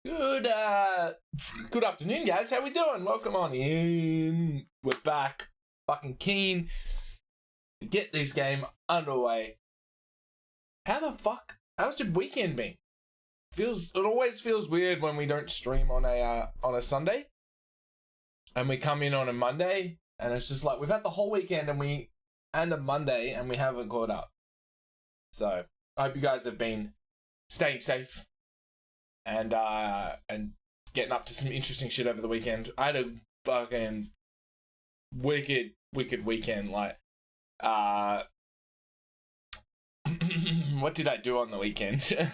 Good afternoon, guys. How we doing? Welcome on in. We're back, fucking keen to get this game underway. How's your weekend been? It always feels weird when we don't stream on a Sunday, and we come in on a Monday, and it's just like we've had the whole weekend and a Monday, and we haven't caught up. So I hope you guys have been staying safe and getting up to some interesting shit over the weekend. I had a fucking wicked weekend. Like, what did I do on the weekend? So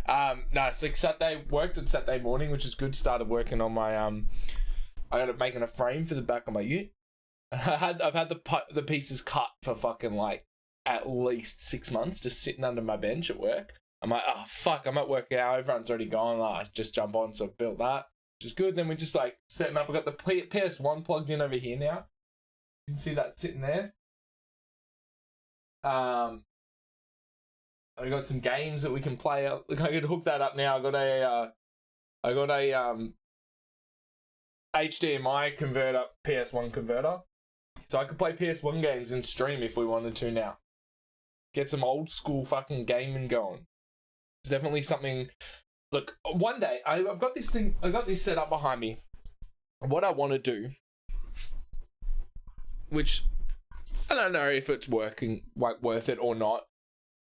like Saturday, worked on Saturday morning, which is good. Started working on my I got making a frame for the back of my ute. I've had the pieces cut for fucking like at least 6 months, just sitting under my bench at work. I'm like, oh fuck, I'm at work now, everyone's already gone. I just jump on, so I built that, which is good. Then we just like setting up. I got the PS1 plugged in over here now. You can see that sitting there. I got some games that we can play. Look, I could hook that up now. I got a HDMI converter, PS1 converter, so I could play PS1 games and stream if we wanted to now. Get some old school fucking gaming going. It's definitely something. Look, one day I've got this thing. I got this set up behind me. What I want to do, which I don't know if it's working, like worth it or not,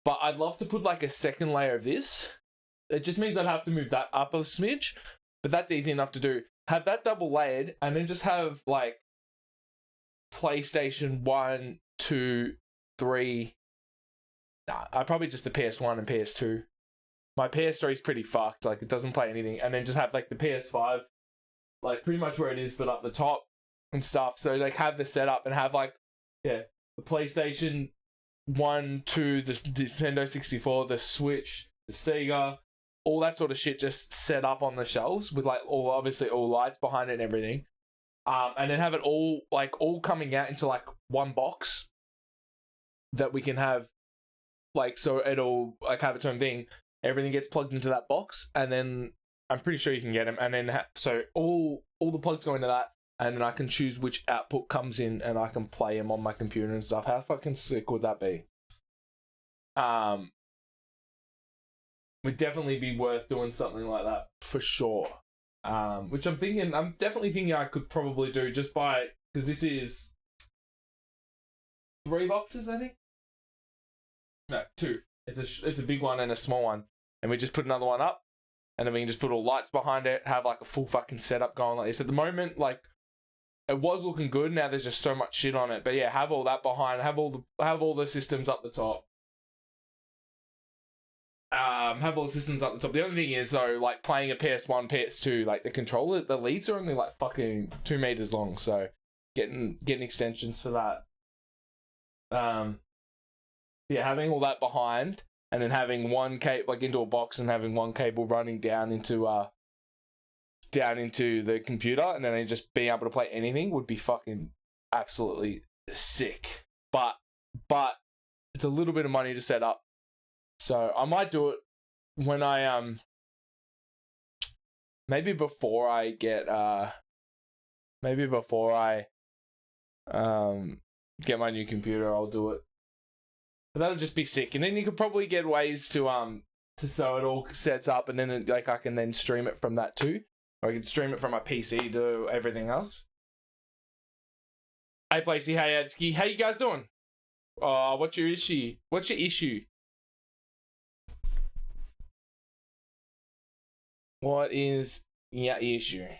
but I'd love to put like a second layer of this. It just means I'd have to move that up a smidge, but that's easy enough to do. Have that double layered, and then just have like PlayStation 1, 2, 3. I probably just the PS1 and PS2. My PS3 is pretty fucked. Like, it doesn't play anything. And then just have like the PS5, like pretty much where it is, but up the top and stuff. So like have the setup and have like, the PlayStation 1, 2, the Nintendo 64, the Switch, the Sega, all that sort of shit just set up on the shelves with like all lights behind it and everything. And then have it all coming out into like one box that we can have, like, so it'll like have its own thing. Everything gets plugged into that box, and then I'm pretty sure you can get them. And then so all the plugs go into that, and then I can choose which output comes in, and I can play them on my computer and stuff. How fucking sick would that be? Would definitely be worth doing something like that for sure. Which I'm definitely thinking I could probably do just by, because this is 3 boxes, I think. No, 2. It's a big one and a small one, and we just put another one up, and then we can just put all lights behind it, have like a full fucking setup going like this. At the moment, like, it was looking good. Now there's just so much shit on it, but yeah, have all that behind, have all the systems up the top. Have all the systems up the top. The only thing is though, like playing a PS1, PS2, like the controller, the leads are only like fucking 2 meters long, so getting extensions for that. Yeah, having all that behind, and then having one cable like into a box, and having one cable running down into the computer, and then just being able to play anything would be fucking absolutely sick. But it's a little bit of money to set up, so I might do it when I maybe before I get get my new computer, I'll do it. But that'll just be sick, and then you could probably get ways to so it all sets up, and then I can then stream it from that too, or I can stream it from my PC to everything else. Hey, Placey, hey, Adsky, how you guys doing? What's your issue? What is your issue?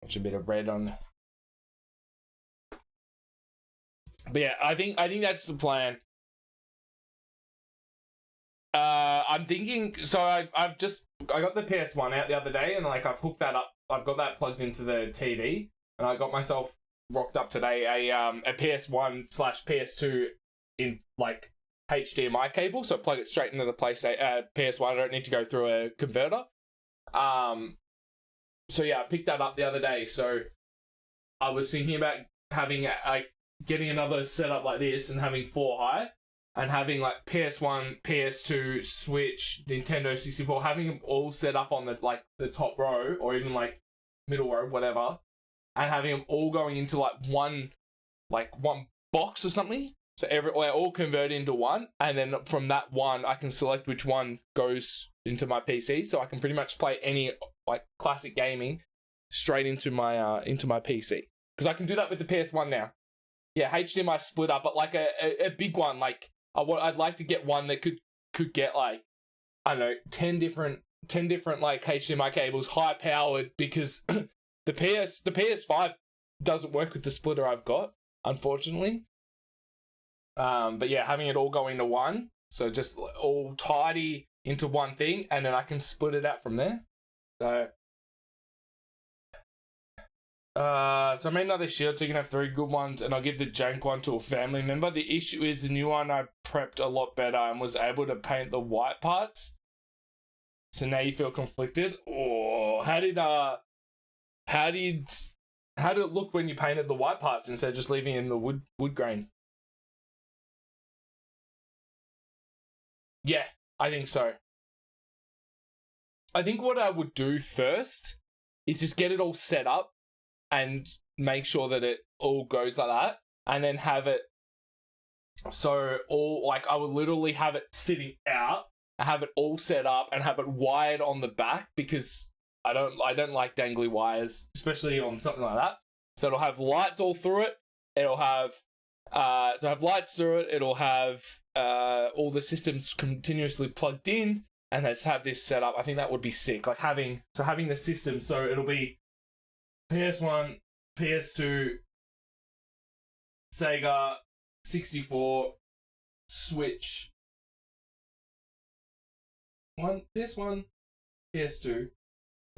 Watch a bit of red on. But yeah, I think that's the plan. I'm thinking. So I got the PS1 out the other day, and like I've hooked that up. I've got that plugged into the TV, and I got myself rocked up today a PS1/PS2 in like HDMI cable, so I plug it straight into the PlayStation PS1. I don't need to go through a converter. yeah, I picked that up the other day. So I was thinking about having getting another setup like this and having 4 high and having like PS1, PS2, Switch, Nintendo 64, having them all set up on the top row or even like middle row, whatever, and having them all going into one box or something. So they're all converted into one, and then from that one, I can select which one goes into my PC, so I can pretty much play any like classic gaming straight into my PC. Because I can do that with the PS1 now. Yeah, HDMI splitter, but like a big one. Like I'd like to get one that could get like, I don't know, 10 different like HDMI cables, high powered, because the PS5 doesn't work with the splitter I've got, unfortunately. But yeah, having it all go into one, so just all tidy into one thing, and then I can split it out from there. So I made another shield, so you can have 3 good ones, and I'll give the jank one to a family member. The issue is the new one I prepped a lot better and was able to paint the white parts. So now you feel conflicted. Oh, how did it look when you painted the white parts instead of just leaving in the wood grain? Yeah, I think so. I think what I would do first is just get it all set up and make sure that it all goes like that, and then have it so all like I would literally have it sitting out, have it all set up, and have it wired on the back, because I don't like dangly wires, especially on something like that. So it'll have lights all through it. It'll have lights through it. It'll have all the systems continuously plugged in, and let's have this set up. I think that would be sick. Like having the system, so it'll be PS1, PS2, Sega, 64, Switch, PS1, PS2,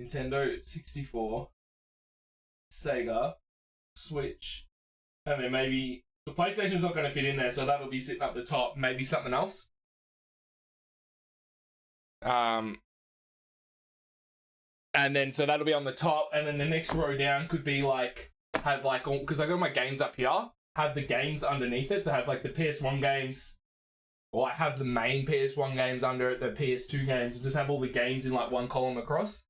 Nintendo 64, Sega, Switch, and then maybe the PlayStation's not going to fit in there, so that'll be sitting up the top. Maybe something else. And then so that'll be on the top, and then the next row down could be like have like, because I got my games up here, have the games underneath it, to have like the PS1 games, or I have the main PS1 games under it, the PS2 games, and just have all the games in like one column across,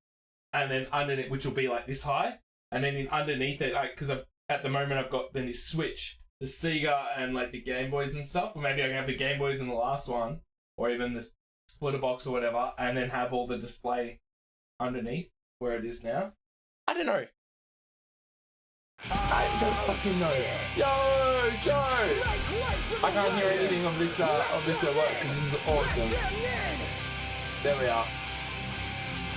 and then underneath, which will be like this high, and then underneath it, because at the moment I've got then this Switch, the Sega, and like the Game Boys and stuff, or maybe I can have the Game Boys in the last one, or even the splitter box or whatever, and then have all the display underneath where it is now. I don't know. I don't fucking know. Yo, Joe! I can't hear anything of this at work because this is awesome. There we are.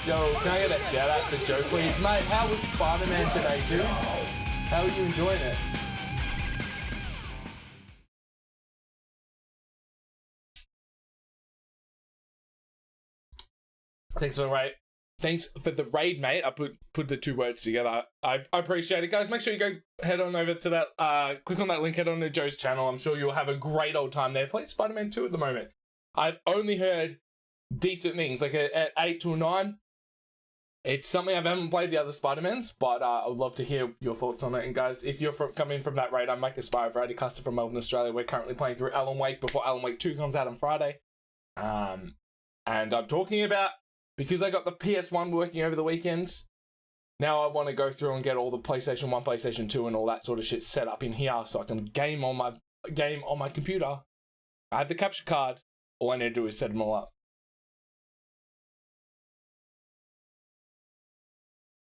Yo, can I get a shout out to Joe, please? Mate, how was Spider-Man today, dude? How are you enjoying it? Thanks for the raid, mate. I put the 2 words together. I appreciate it, guys. Make sure you go head on over to that, click on that link, head on to Joe's channel. I'm sure you'll have a great old time there. Play Spider-Man 2 at the moment. I've only heard decent things, like at 8 to 9. It's something I haven't played the other Spider-Mans, but I would love to hear your thoughts on it. And guys, if you're coming from that raid, I'm MechaSpyro, variety caster from Melbourne, Australia. We're currently playing through Alan Wake before Alan Wake 2 comes out on Friday. And I'm talking about, because I got the PS1 working over the weekend, now I want to go through and get all the PlayStation 1, PlayStation 2 and all that sort of shit set up in here so I can game on my computer. I have the capture card. All I need to do is set them all up.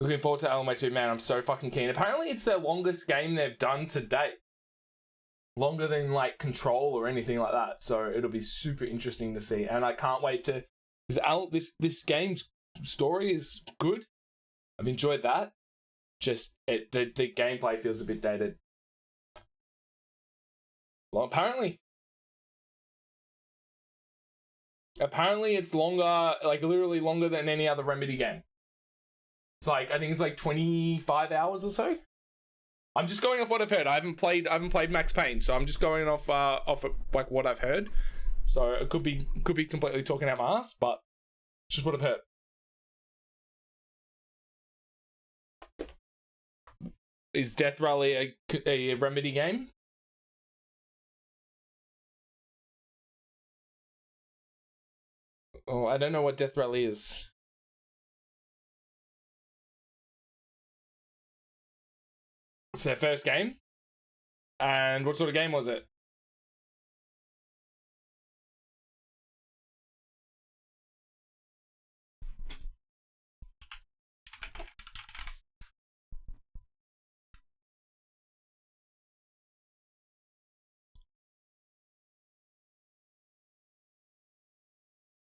Looking forward to Alan Wake 2, man. I'm so fucking keen. Apparently it's their longest game they've done to date. Longer than like Control or anything like that. So it'll be super interesting to see. And I can't wait to... This game's story is good. I've enjoyed that. Just the gameplay feels a bit dated. Well, apparently it's longer, like literally longer than any other Remedy game. It's like, I think it's like 25 hours or so. I'm just going off what I've heard. I haven't played Max Payne, so I'm just going off like what I've heard. So it could be completely talking out my ass, but it's just what I've heard. Is Death Rally a Remedy game? Oh, I don't know what Death Rally is. It's their first game? And what sort of game was it?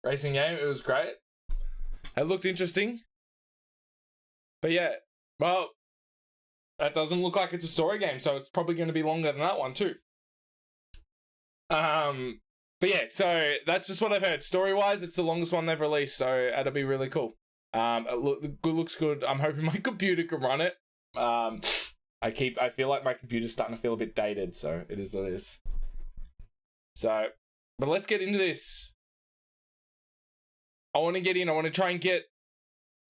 Racing game. It was great. It looked interesting. But yeah, well, that doesn't look like it's a story game, so it's probably going to be longer than that one too. But yeah, so that's just what I've heard. Story-wise, it's the longest one they've released, so that'll be really cool. It looks good. I'm hoping my computer can run it. I feel like my computer's starting to feel a bit dated, so it is what it is. So, but let's get into this. I want to get in. I want to try and get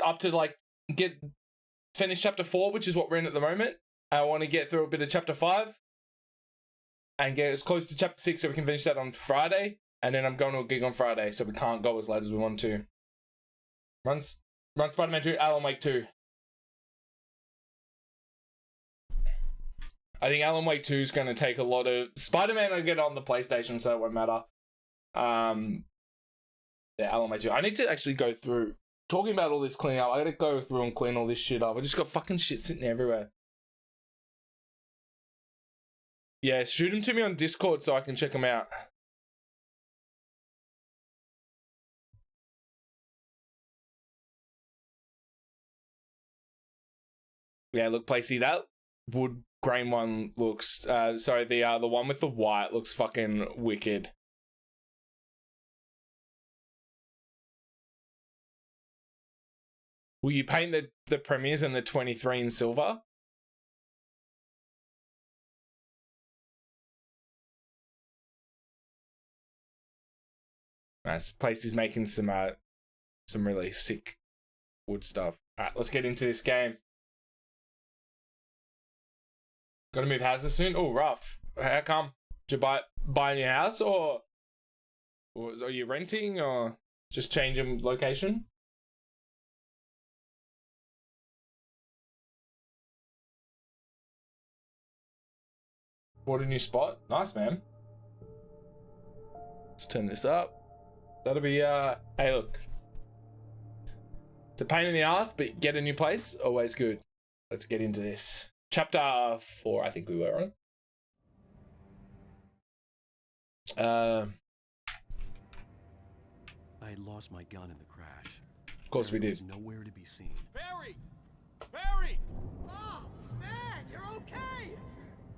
up to finish chapter 4, which is what we're in at the moment. I want to get through a bit of chapter 5 and get as close to chapter 6 so we can finish that on Friday. And then I'm going to a gig on Friday, so we can't go as late as we want to. Run Spider-Man 2, Alan Wake 2. I think Alan Wake 2 is going to take a lot of... Spider-Man I'll get on the PlayStation, so it won't matter. Yeah, Alan Wake 2. I need to actually go through... Talking about all this cleaning up, I gotta go through and clean all this shit up. I just got fucking shit sitting everywhere. Yeah, shoot them to me on Discord so I can check them out. Yeah, look, Placey, that wood grain one looks... sorry, the one with the white looks fucking wicked. Will you paint the premiers and the 23 in silver? Nice. Place is making some really sick wood stuff. Alright, let's get into this game. Gotta move houses soon? Oh, rough. How come? Did you buy a new house or are you renting or just changing location? Bought a new spot. Nice, man. Let's turn this up. That'll be, hey, look. It's a pain in the ass, but get a new place, always good. Let's get into this. Chapter 4, I think we were on. I had lost my gun in the crash. Of course we did. There was nowhere to be seen. Barry! Barry! Oh, man, you're okay!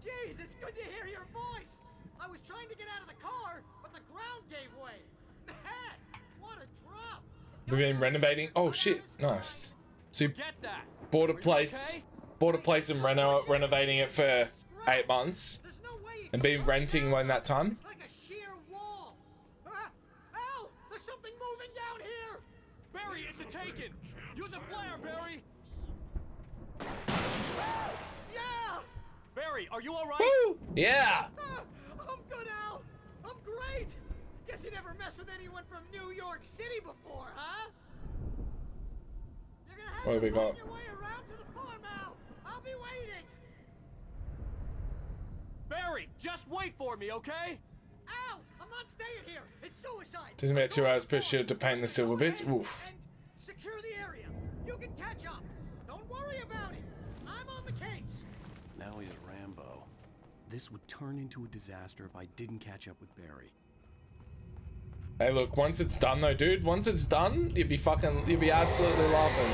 Jeez, it's good to hear your voice! I was trying to get out of the car, but the ground gave way! Man, what a drop! We've been renovating. Oh shit, nice. So you bought a place and renovating it for 8 months and been renting in that time. It's like a sheer wall! Al! There's something moving down here! Barry, it's a taken! Use a flare, Barry! Yeah! Barry, are you alright? Woo! Yeah! I'm good, Al! I'm great! Guess you never messed with anyone from New York City before, huh? You're gonna have What have to we got? find your way around to the farm, Al! I'll be waiting! Barry, just wait for me, okay? Al! I'm not staying here! It's suicide! Takes me about 2 hours per shift to paint the silver bits. Oof. And secure the area. You can catch up. Don't worry about it. I'm on the case. Now he's Rambo. This would turn into a disaster if I didn't catch up with Barry. Hey, look, once it's done though, dude, once it's done, you'd be absolutely laughing.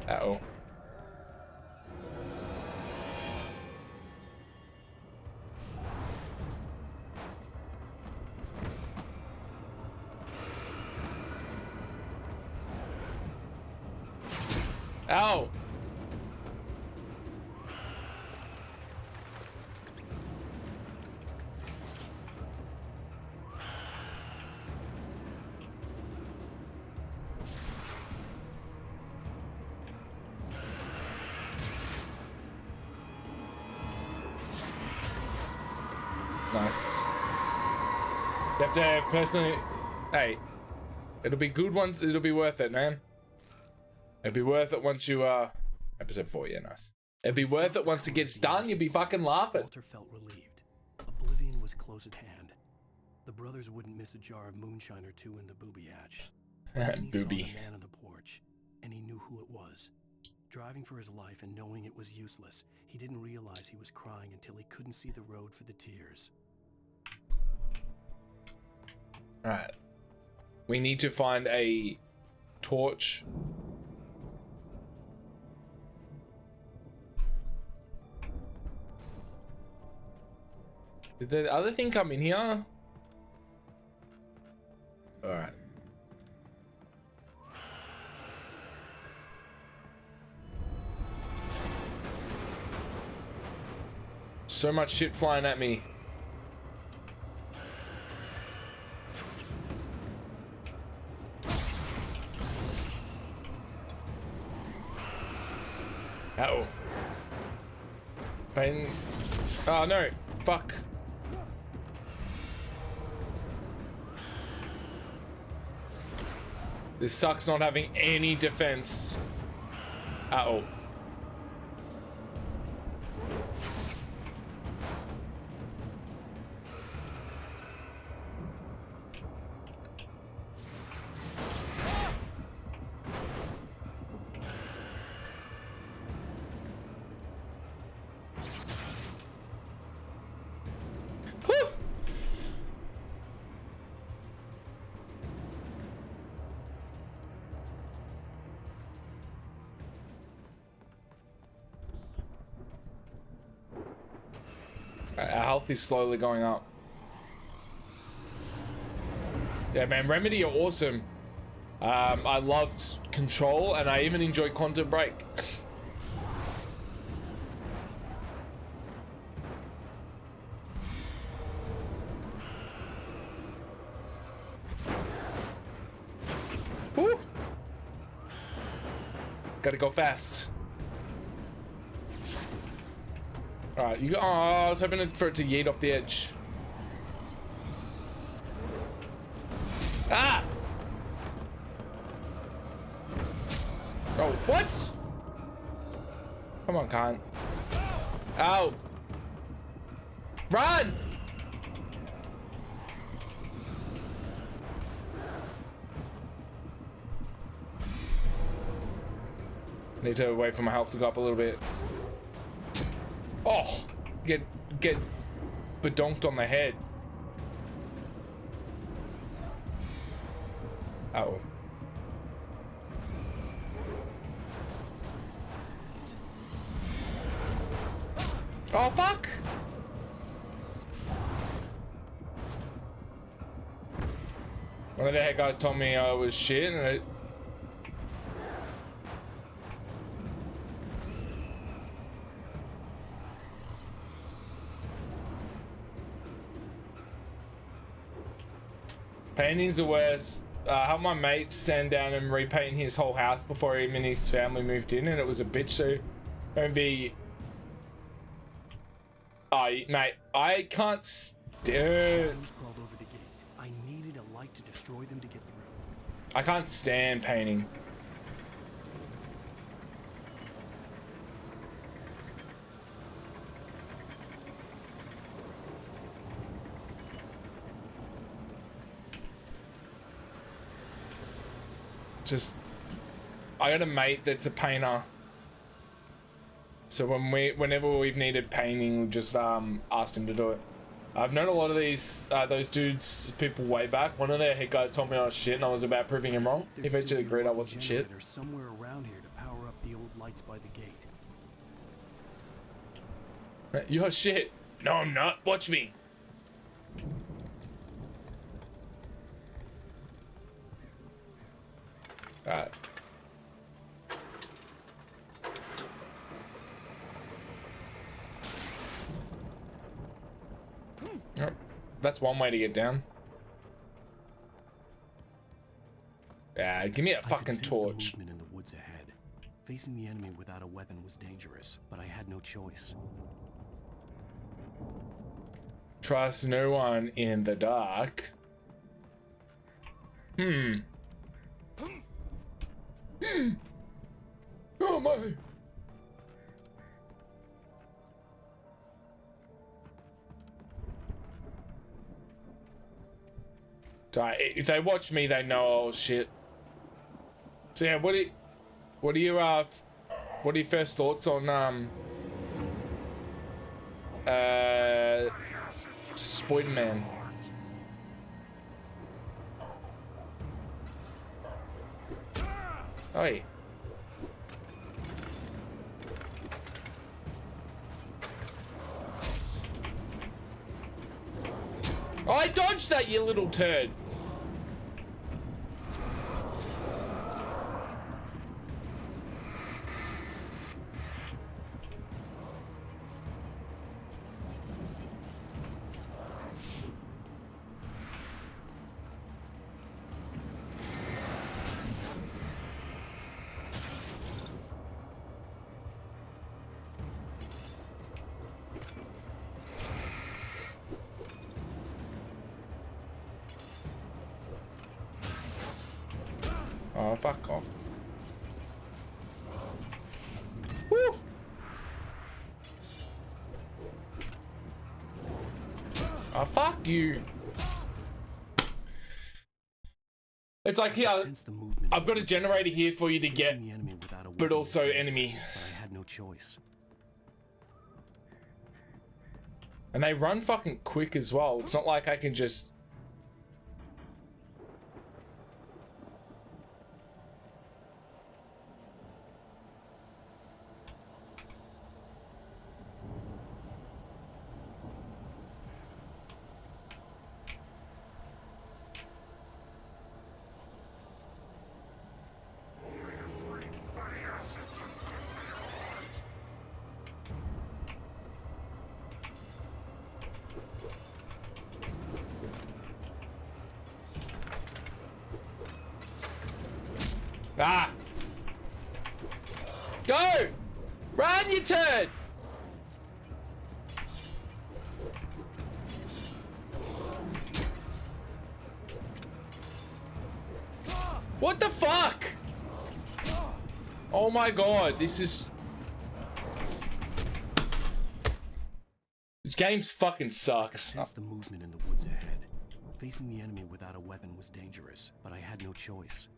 Uh-oh. Ow! Nice. You have to personally... Hey, it'll be good once... It'll be worth it, man. It'll be worth it once you, Episode 4, yeah, nice. It'll be worth it once it gets done. You'll be fucking laughing. Walter felt relieved. Oblivion was close at hand. The brothers wouldn't miss a jar of moonshine or two in the booby hatch. Then he saw the man on the porch, and he knew who it was. Driving for his life and knowing it was useless, he didn't realize he was crying until he couldn't see the road for the tears. Alright. We need to find a torch. Did the other thing come in here? Alright. So much shit flying at me. Uh-oh. Pain. Oh no. Fuck. This sucks not having any defense. Uh-oh. Our health is slowly going up. Yeah, man, Remedy are awesome. I loved Control, and I even enjoyed Quantum Break. Woo! Gotta go fast. Alright, you. Oh, I was hoping for it to yeet off the edge. Ah! Oh, what? Come on, cunt. Ow! Run! Need to wait for my health to go up a little bit. Oh, get badonked on the head. Uh-oh. Oh, fuck! One of the head guys told me I was shit, and it... Painting's the worst. Helped my mate sand down and repaint his whole house before him and his family moved in, and it was a bitch, so don't be... Oh, mate, I can't stand... Crawled over the gate. I needed a light to destroy them to get through. I can't stand painting. Just, I got a mate that's a painter, so whenever we've needed painting, we've just asked him to do it. I've known a lot of these those dudes, people way back. One of their head guys told me I was shit, and I was about proving him wrong. He eventually agreed I wasn't shit. Somewhere around here to power up the old lights by the gate. You're shit. No, I'm not. Watch me. Alright. Yep. That's one way to get down. Yeah, give me a fucking torch. The movement in the woods ahead. Facing the enemy without a weapon was dangerous, but I had no choice. Trust no one in the dark. Oh my. If they watch me, they know. Oh shit. So yeah, what are your first thoughts on Spider-Man? Oi. Oh, I dodged that, you little turd. Oh, fuck off. Woo! Oh, fuck you. It's like here, I've got a generator here for you to get, but also enemy. But I had no choice. And they run fucking quick as well. It's not like I can just... Ah! Go! Run, you turd! What the fuck? Oh my god, this game fucking sucks. I sensed the movement in the woods ahead. Facing the enemy without a weapon was dangerous, but I had no choice.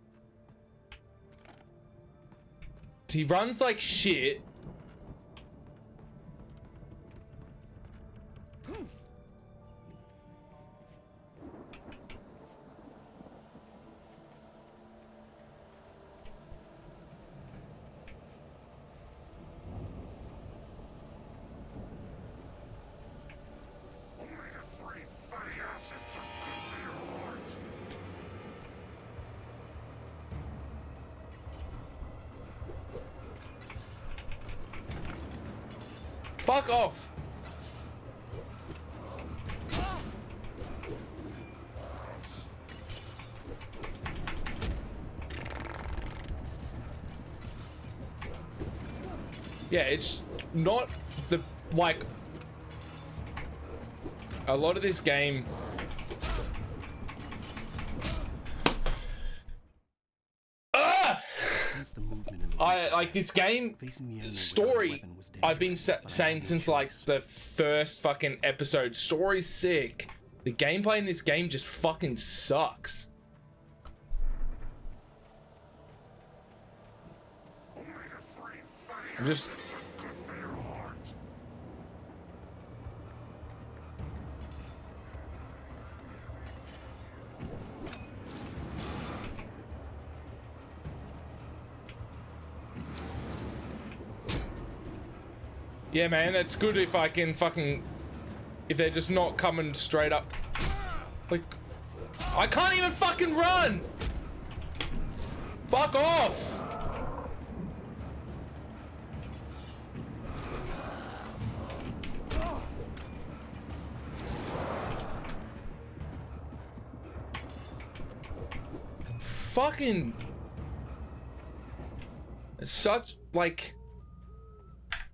He runs like shit. Fuck off. Yeah, it's not the, like, a lot of this game. I like this game story. I've been saying since like the first fucking episode. Story's sick. The gameplay in this game just fucking sucks. I'm just. Yeah, man, it's good if I can fucking... If they're just not coming straight up. Like... I can't even fucking run! Fuck off! Fucking... It's such, like...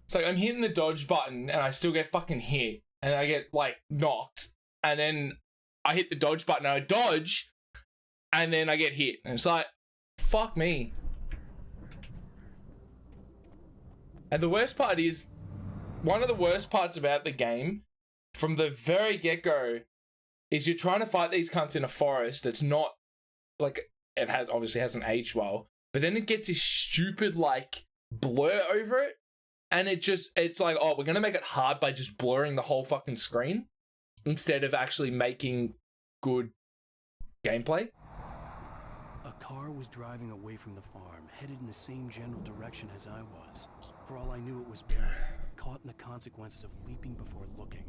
It's like I'm hitting the dodge button and I still get fucking hit. and I get like knocked, and then I hit the dodge button, and I dodge, and then I get hit, and it's like, fuck me. And the worst part is, one of the worst parts about the game, from the very get-go, is you're trying to fight these cunts in a forest. It's not, like, it has obviously hasn't aged well, but then it gets this stupid, like, blur over it, and it's like, oh, we're gonna make it hard by just blurring the whole fucking screen, instead of actually making good gameplay. A car was driving away from the farm, headed in the same general direction as I was. For all I knew, it was Barry, caught in the consequences of leaping before looking.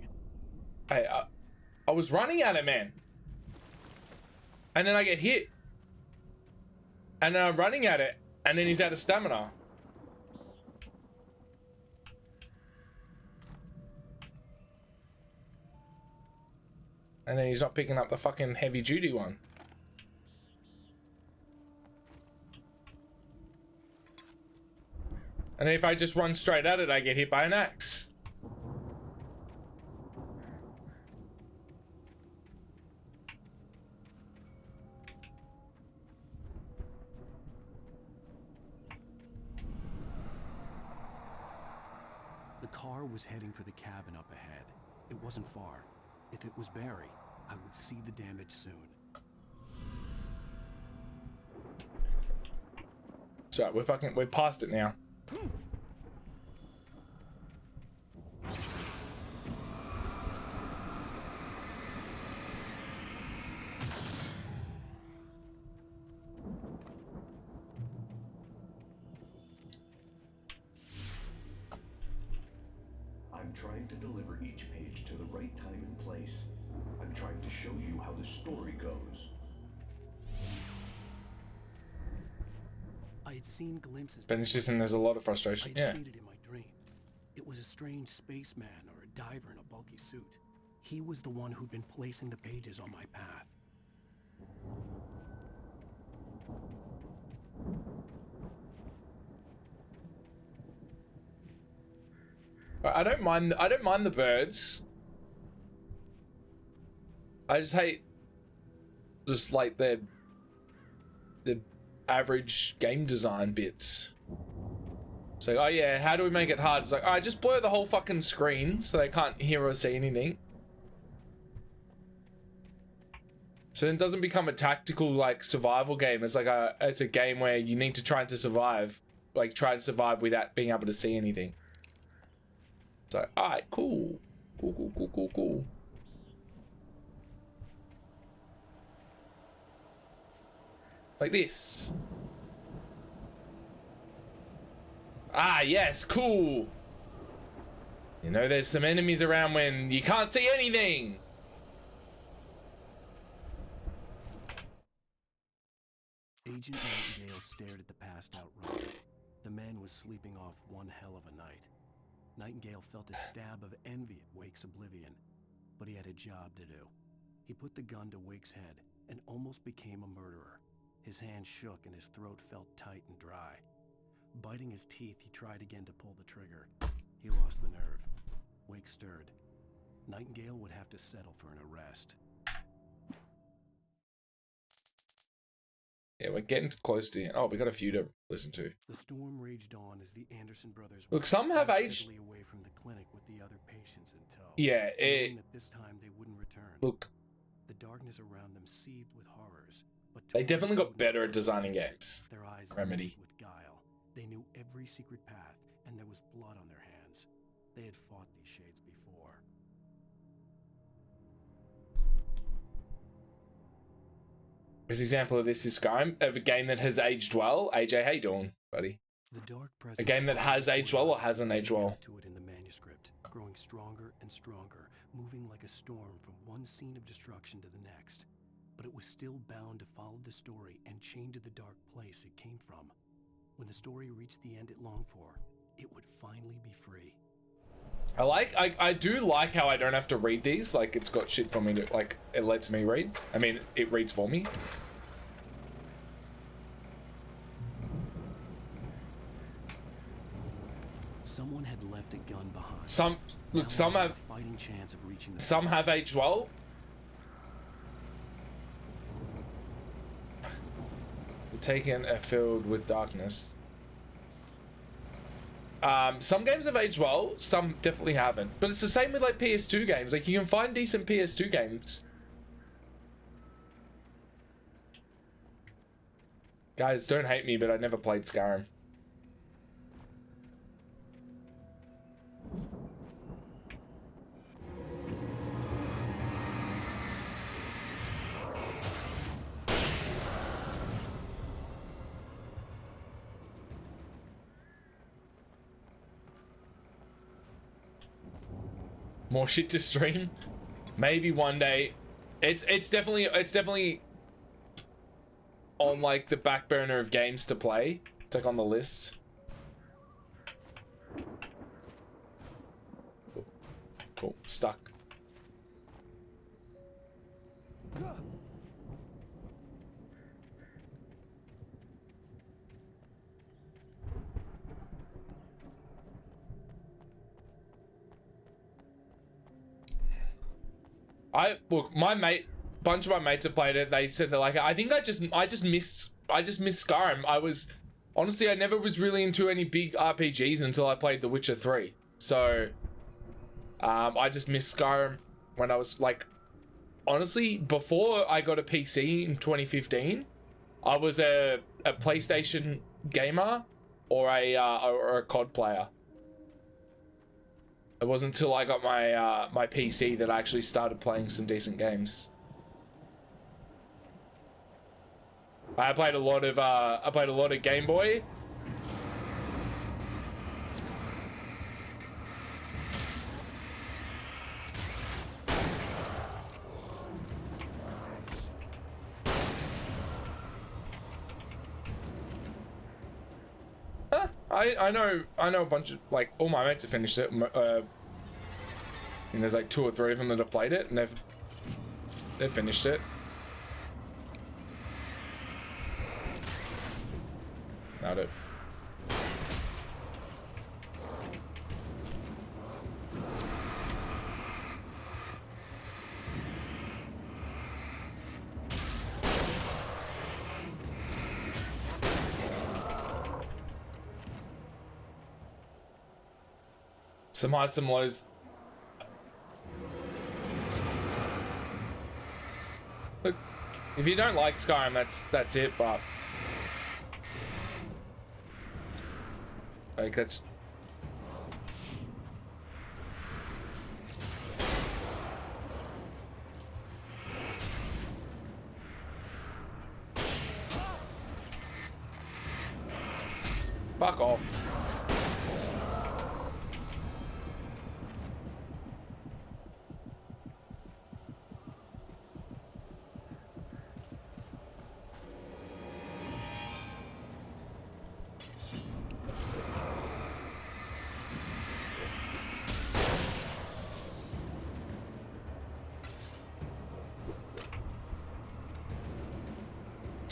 Hey, I was running at it, man. And then I get hit. And then I'm running at it, and then he's out of stamina. And then he's not picking up the fucking heavy duty one. And then if I just run straight at it, I get hit by an axe. The car was heading for the cabin up ahead. It wasn't far. If it was Barry, I would see the damage soon. So we're past it now. I'm trying to deliver each page to the right time and place. I'm trying to show you how the story goes. I had seen glimpses. Finishes and there's a lot of frustration. I had Yeah. seen it in my dream. It was a strange spaceman or a diver in a bulky suit. He was the one who'd been placing the pages on my path. I don't mind the birds. I just hate just like the average game design bits. It's like, oh yeah, how do we make it hard? It's like, all right, just blur the whole fucking screen so they can't hear or see anything. So then it doesn't become a tactical like survival game. It's like it's a game where you need to try to survive, like try and survive without being able to see anything. So, all right, cool. Cool. Like this. Ah, yes, cool. You know, there's some enemies around when you can't see anything. Agent Nightingale stared at the passed out rider. The man was sleeping off one hell of a night. Nightingale felt a stab of envy at Wake's oblivion, but he had a job to do. He put the gun to Wake's head and almost became a murderer. His hand shook and his throat felt tight and dry. Biting his teeth, he tried again to pull the trigger. He lost the nerve. Wake stirred. Nightingale would have to settle for an arrest. Yeah, we're getting close to the end. Oh, we got a few to listen to. The storm raged on as the Anderson brothers Look, some have aged steadily away from the clinic with the other patients in tow. Yeah, knowing that this time they wouldn't return. Look, The darkness around them seethed with horrors, but they definitely got better at designing games. Their eyes Remedy. glowed with guile. They knew every secret path, and there was blood on their hands. They had fought these shades before. As an example of this is Skyrim, of a game that has aged well. AJ, how you doing, buddy? The dark A game that has aged well or hasn't aged well? To it in the manuscript, growing stronger and stronger, moving like a storm from one scene of destruction to the next. But it was still bound to follow the story and chained to the dark place it came from. When the story reached the end it longed for, it would finally be free. I do like how I don't have to read these. Like, it's got shit for me to, like, it lets me read. I mean, it reads for me. Someone had left a gun behind. Some have fighting chance of reaching the some have aged well. They're taken are filled with darkness. Some games have aged well, some definitely haven't. But it's the same with like PS2 games. Like you can find decent PS2 games. Guys, don't hate me, but I never played Skyrim. More shit to stream? Maybe one day. It's definitely on like the back burner of games to play. It's like on the list. Cool. Stuck. Look, bunch of my mates have played it. They said that like I think I just missed Skyrim. I never was really into any big RPGs until I played The Witcher 3. So I just missed Skyrim when I was like, honestly, before I got a PC in 2015, I was a PlayStation gamer or a COD player. It wasn't until I got my my PC that I actually started playing some decent games. I played a lot of Game Boy. I know a bunch of, like, all my mates have finished it. And there's like 2 or 3 of them that have played it, and they've finished it. Not it. Some highs, some lows. Look, if you don't like Skyrim, that's it, but like that's fuck off.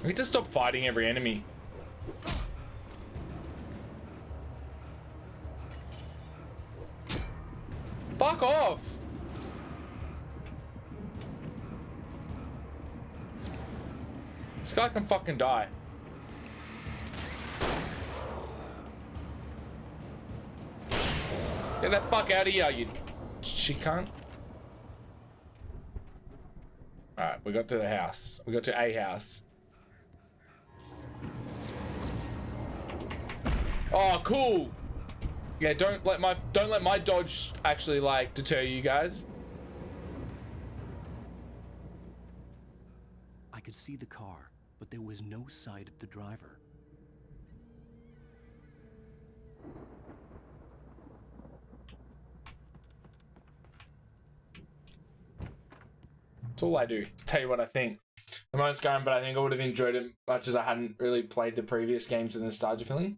I need to stop fighting every enemy. Fuck off! This guy can fucking die. Get that fuck out of here, you shit cunt. Alright, we got to the house. We got to a house. Oh, cool. Yeah, don't let my dodge actually like deter you guys. I could see the car, but there was no sight of the driver. That's all I do. To tell you what I think. The moment's going, but I think I would have enjoyed it much as I hadn't really played the previous games in the nostalgia feeling.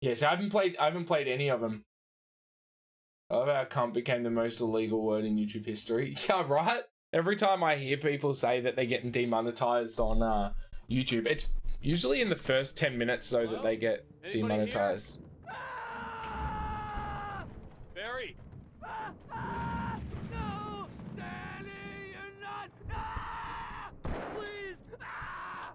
Yes, I haven't played any of them. I love how cunt became the most illegal word in YouTube history. Yeah, right? Every time I hear people say that they're getting demonetized on YouTube. It's usually in the first 10 minutes so that they get Anybody demonetized. Barry! No! Danny, you're not! Ah! Please! Ah!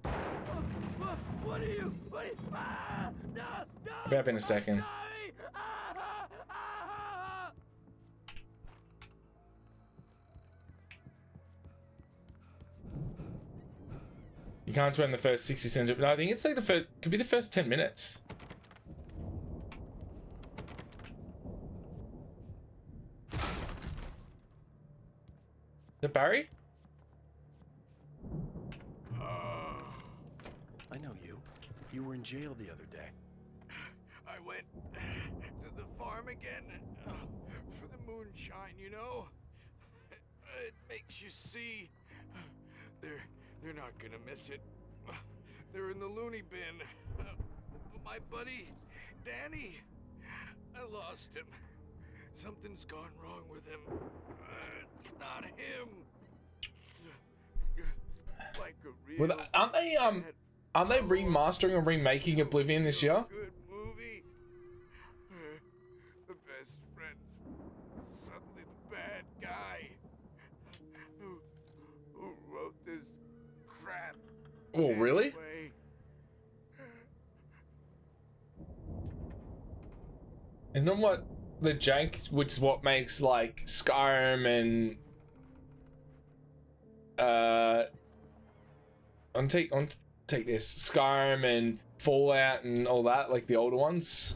What are you? No! No! I'll be up in a second. Sorry! You can't spend the first 60 seconds. No, I think it's like the first, could be the first 10 minutes. Is it Barry? I know you. You were in jail the other day. I went to the farm again for the moonshine, you know? It makes you see. They're not gonna miss it. They're in the loony bin. But my buddy, Danny, I lost him. Something's gone wrong with him. It's not him. Like a real Well, aren't they remastering or remaking Oblivion this year? good movie. The best friend's suddenly the bad guy. Who wrote this crap? Oh, really? Anyway? Isn't that what the jank, which is what makes like Skyrim and take this Skyrim and Fallout and all that, like the older ones.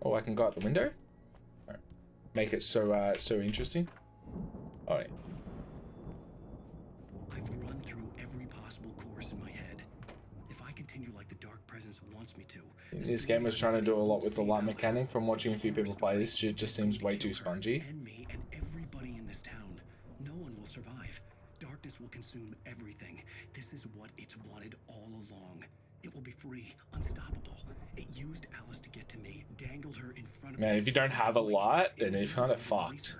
Oh, I can go out the window. Alright. Make it so so interesting. Oh, yeah. I've run through every possible course in my head. If I continue like the Dark Presence wants me to, This game was trying to do a lot with the light mechanic. From watching a few people play this, shit just seems way too spongy. And me and everybody in this town. No one will survive. Darkness will consume everything. This is what it's wanted all along. It will be free, unstoppable. It used Alice to get to me, dangled her in front of me. Man, if you don't have a light, then you're kind of fucked.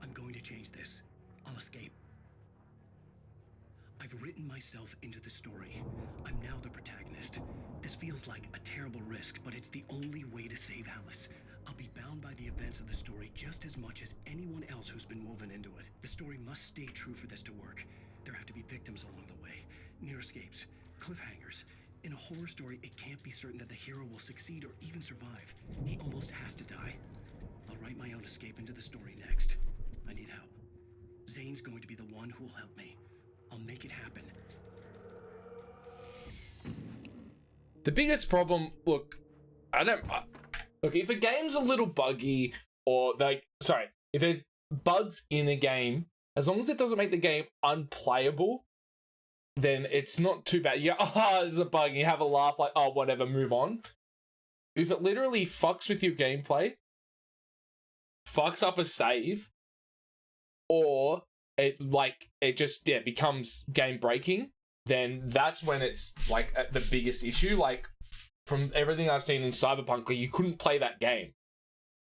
I'm going to change this. I'll escape. I've written myself into the story. I'm now the protagonist. This feels like a terrible risk, but it's the only way to save Alice. I'll be bound by the events of the story just as much as anyone else who's been woven into it. The story must stay true for this to work. There have to be victims along the way, near escapes, cliffhangers. In a horror story, it can't be certain that the hero will succeed or even survive. He almost has to die. I'll write my own escape into the story next. I need help. Zane's going to be the one who'll help me. I'll make it happen. The biggest problem, look, look, if a game's a little buggy or if there's bugs in a game, as long as it doesn't make the game unplayable, then it's not too bad. Yeah, there's a bug, you have a laugh like, oh, whatever, move on. If it literally fucks with your gameplay, fucks up a save, or it just becomes game breaking, then that's when it's like the biggest issue. Like from everything I've seen in Cyberpunk, like, you couldn't play that game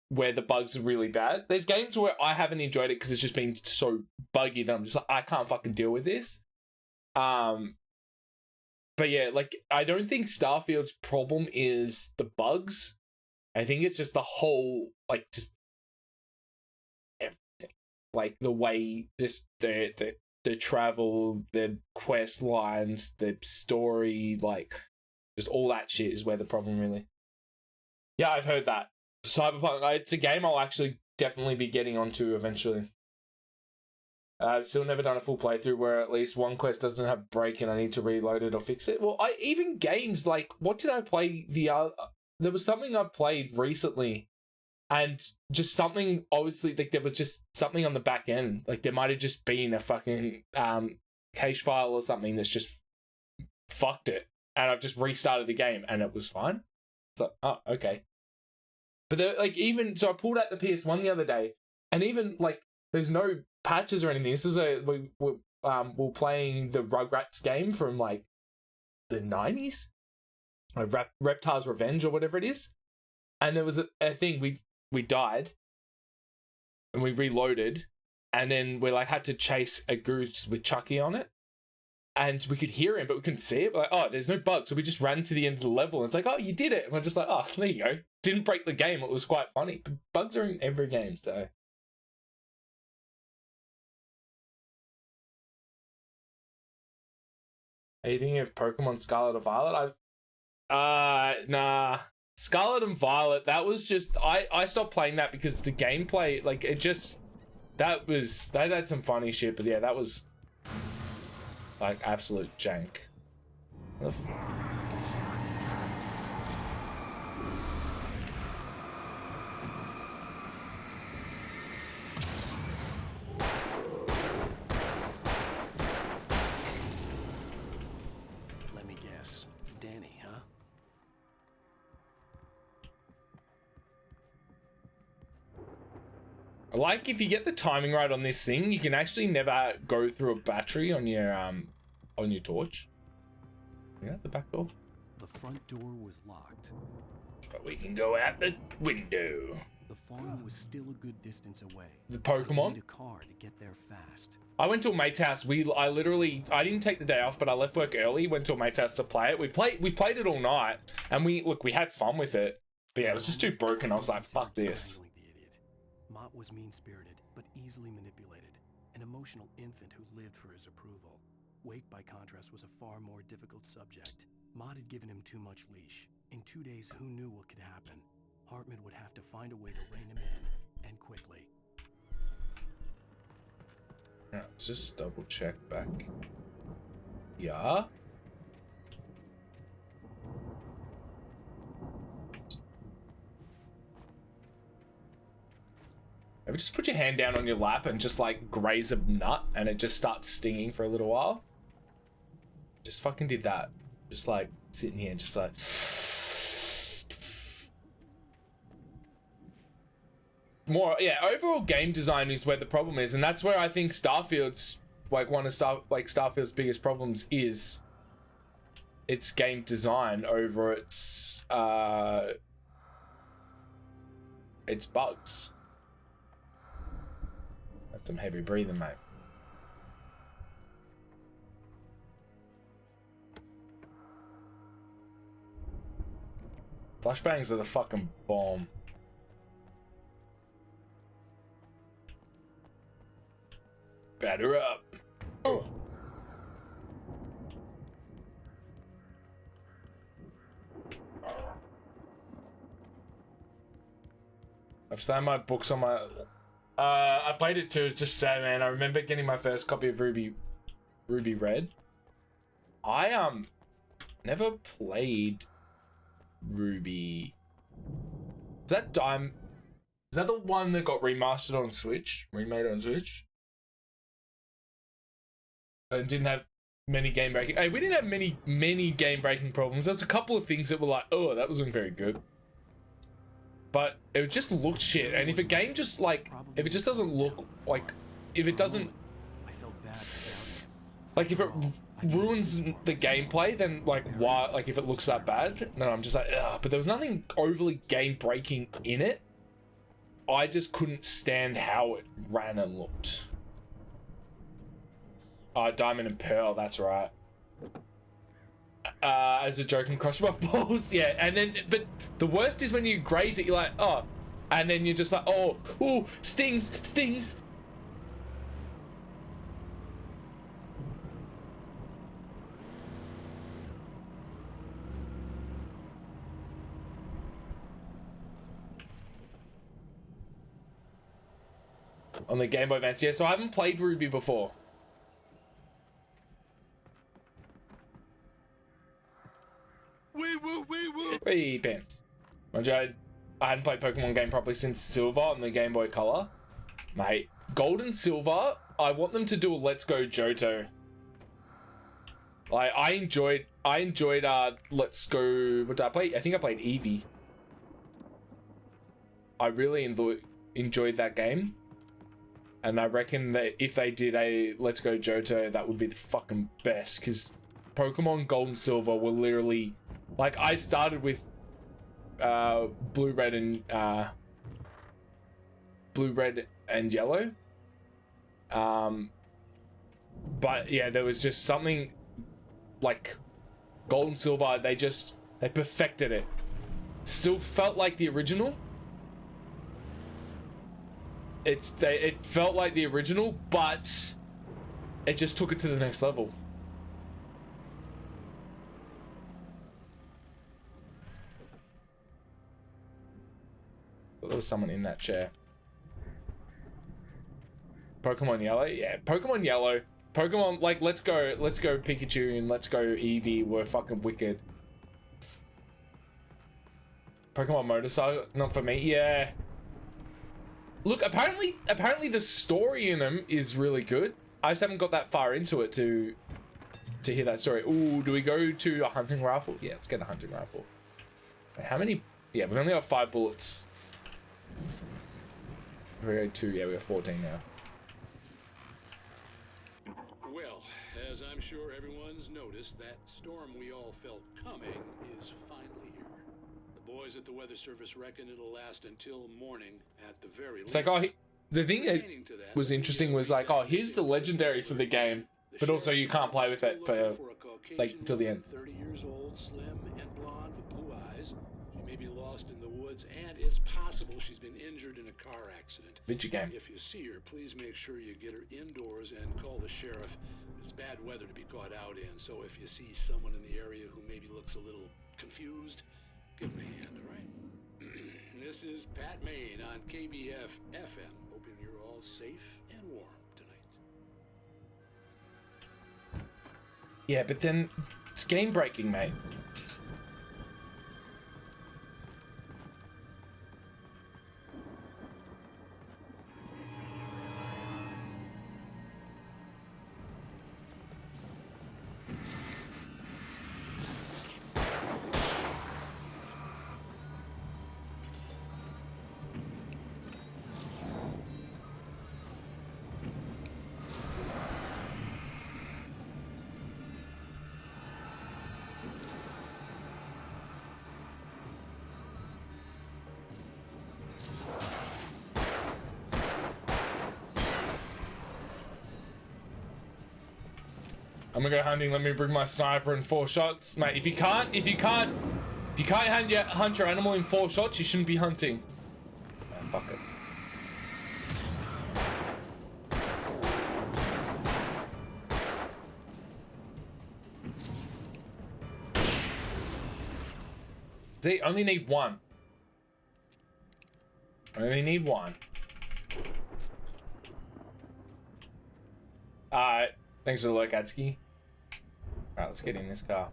where the bugs are really bad. There's games where I haven't enjoyed it because it's just been so buggy that I'm just like, I can't fucking deal with this. But yeah, like, I don't think Starfield's problem is the bugs. I think it's just the whole, like, just everything. Like, the way, just the travel, the quest lines, the story, like, just all that shit is where the problem really. Yeah, I've heard that. Cyberpunk, it's a game I'll actually definitely be getting onto eventually. I've still never done a full playthrough where at least one quest doesn't have a break and I need to reload it or fix it. Well, even games like, what did I play there was something I played recently and just something, obviously, like, there was just something on the back end. Like, there might have just been a fucking cache file or something that's just fucked it. And I've just restarted the game and it was fine. It's like, oh, okay. But like, even, so I pulled out the PS1 the other day and even like, there's no patches or anything. This was we're playing the Rugrats game from like the 90s, like Reptile's Revenge or whatever it is, and there was a thing, we died and we reloaded, and then we like had to chase a goose with Chucky on it, and we could hear him, but we couldn't see it. We're like, oh, there's no bug. So we just ran to the end of the level, and it's like, oh, you did it. And we're just like, oh, there you go. Didn't break the game. It was quite funny. But bugs are in every game, so. Are you thinking of Pokemon Scarlet or Violet? Nah. Scarlet and Violet, that was just... I stopped playing that because the gameplay, like, it just... They had some funny shit, but yeah, that was... like, absolute jank. Let me guess. Danny, huh? Like, if you get the timing right on this thing, you can actually never go through a battery on your torch. Yeah, the back door. The front door was locked. But we can go out the window. The farm was still a good distance away. The Pokemon? I need a car to get there fast. I went to a mate's house. I didn't take the day off, but I left work early. Went to a mate's house to play it. We played it all night, and we had fun with it. But yeah, it was just too broken. I was like, fuck this. Mott was mean-spirited, but easily manipulated. An emotional infant who lived for his approval. Wake, by contrast, was a far more difficult subject. Mott had given him too much leash. In 2 days, who knew what could happen? Hartman would have to find a way to rein him in, and quickly. Yeah, let's just double check back. Yeah. Ever just put your hand down on your lap and just like graze a nut and it just starts stinging for a little while? Just fucking did that. Just like sitting here and just like... More, yeah, overall game design is where the problem is, and that's where I think Starfield's like one of Starfield's biggest problems is its game design over its bugs. That's some heavy breathing, mate. Flashbangs are the fucking bomb. Batter up. Oh. I've signed my books on my... I played it too. It's just sad, man. I remember getting my first copy of Ruby Red. I never played Ruby. Is that the one that got remastered on Switch? Remade on Switch? And didn't have many game breaking. Hey, we didn't have many game breaking problems. There was a couple of things that were like, oh, that wasn't very good. But it just looked shit. And if a game just like, if it just doesn't look like, if it doesn't, like if it ruins the gameplay, then like why? Like if it looks that bad, no, I'm just like, ugh. But there was nothing overly game breaking in it. I just couldn't stand how it ran and looked. Diamond and Pearl, that's right. As a joke and crush my balls, yeah. And then, but the worst is when you graze it, you're like, oh, and then you're just like, oh, ooh, stings. On the Game Boy Advance, yeah. So I haven't played Ruby before. Wee pants. Mind you, I hadn't played Pokemon game properly since Silver on the Game Boy Color. Mate, Gold and Silver, I want them to do a Let's Go Johto. Like, I enjoyed Let's Go, what did I play? I think I played Eevee. I really enjoyed that game. And I reckon that if they did a Let's Go Johto, that would be the fucking best. Because Pokemon Gold and Silver were literally... Like, I started with Blue, Red, and Yellow. But yeah, there was just something like Gold and Silver, they perfected it. Still felt like the original. It felt like the original, but it just took it to the next level. There was someone in that chair. Pokemon Yellow? Yeah, Pokemon Yellow. Pokemon, like, let's go Pikachu and let's go Eevee were fucking wicked. Pokemon Motorcycle, not for me. Yeah. Look, apparently the story in them is really good. I just haven't got that far into it to hear that story. Ooh, do we go to a hunting rifle? Yeah, let's get a hunting rifle. Wait, how many? Yeah, we've only got 5 bullets. We go 2. Yeah, we have 14 now. Well, as I'm sure everyone's noticed, that storm we all felt coming is finally here. The boys at the Weather Service reckon it'll last until morning at the very least. It's like, oh, the thing that was interesting was like, oh, here's the legendary for the game, but also you can't play with it for like until the end. 30 years old, slim and blonde with blue eyes. She may be lost in the woods, and it's possible she's been injured in a car accident. Video game. If you see her, please make sure you get her indoors and call the sheriff. It's bad weather to be caught out in, so if you see someone in the area who maybe looks a little confused, give them a hand, all right? This is Pat Maine on KBF FM, hoping you're all safe and warm tonight. Yeah, but then it's game breaking, mate. I'm gonna go hunting. Let me bring my sniper in 4 shots, mate. If you can't hunt your animal in 4 shots, you shouldn't be hunting. Man, fuck it. See, only need 1. Only need 1. Alright. Thanks for the look, Adsky. Alright, let's get in this car.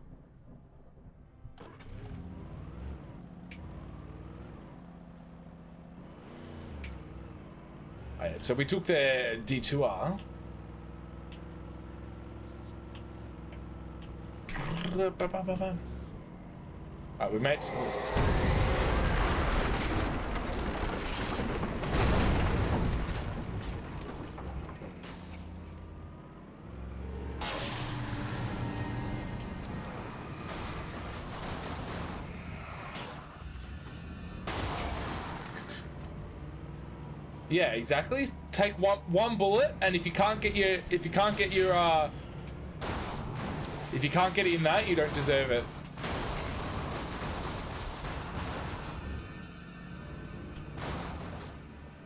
Alright, so we took the detour. Alright, we made... Yeah, exactly. Take one bullet, and if you can't get it in that, you don't deserve it.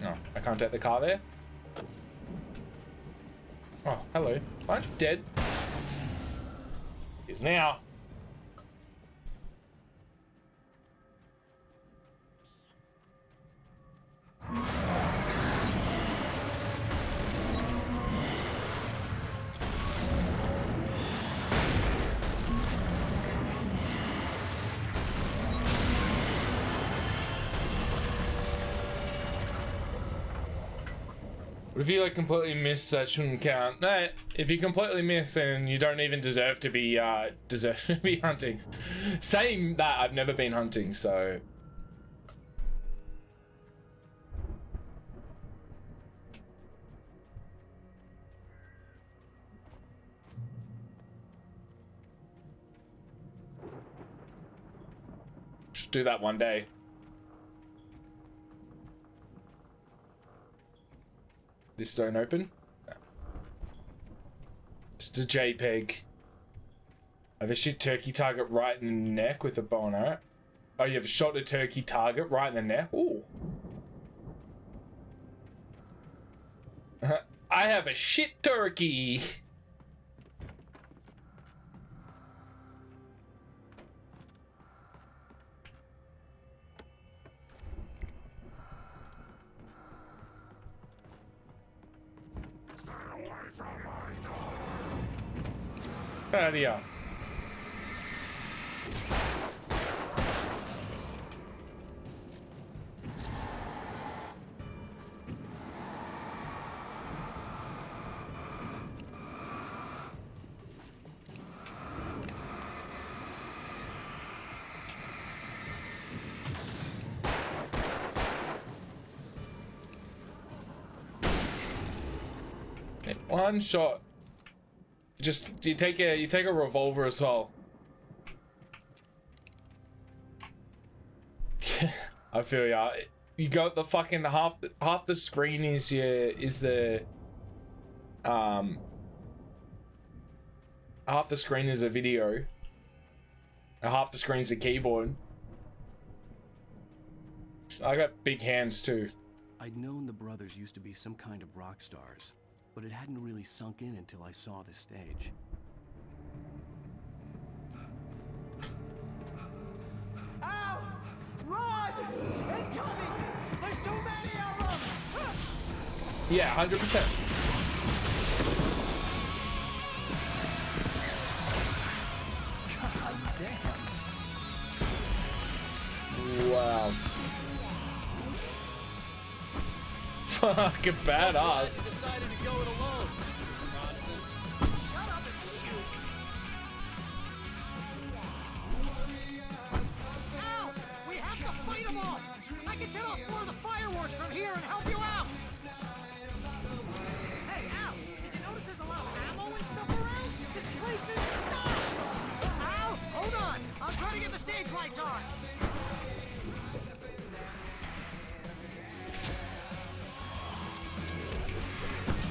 Oh, I can't take the car there. Oh, hello. Aren't you dead? Is now. What if you like completely miss? That shouldn't count. No, if you completely miss, then you don't even deserve to be hunting. Saying that, I've never been hunting, so. Should do that one day. This don't open? No. Just a JPEG. I have a shit turkey target right in the neck with a bow and arrow. Oh, you have shot a turkey target right in the neck. Ooh. I have a shit turkey. Out of here. One shot. Just you take a revolver as well. I feel ya. You got the fucking half the screen is the half the screen is a video. And half the screen is a keyboard. I got big hands too. I'd known the brothers used to be some kind of rock stars, but it hadn't really sunk in until I saw the stage. Ow! Run! Incoming! There's too many of them! Yeah, 100%. God damn. Wow. Fucking badass. He decided to go it alone. Shut up and shoot! Ow! We have to fight them all! I can set off more of the fireworks from here and help you out! Hey, Al! Did you notice there's a lot of ammo and stuff around? This place is stocked! Al! Hold on! I'm trying to get the stage lights on!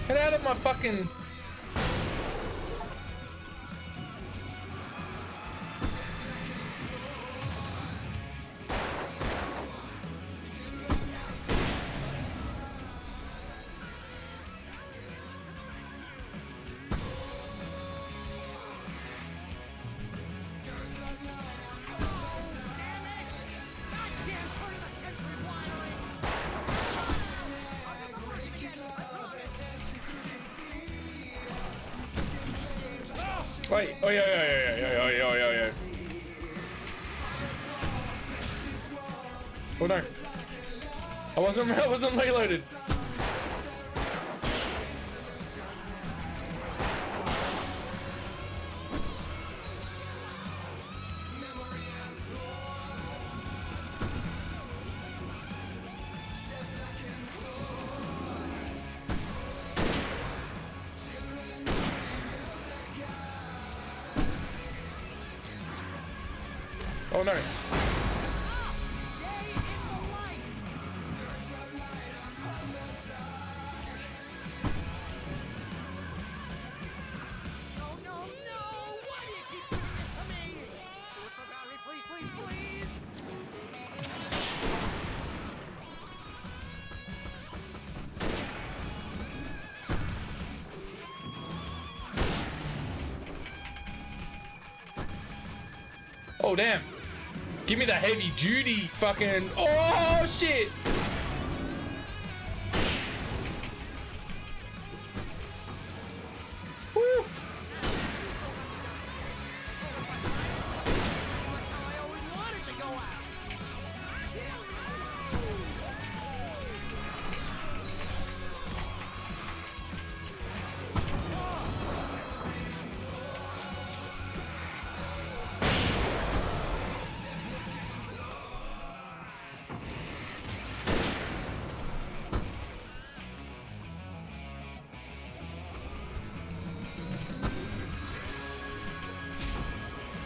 Get out of my fucking... Wait, oh yeah. Oh no. I wasn't reloaded. Oh no. Oh damn. Give me the heavy duty fucking... Oh shit. Woo.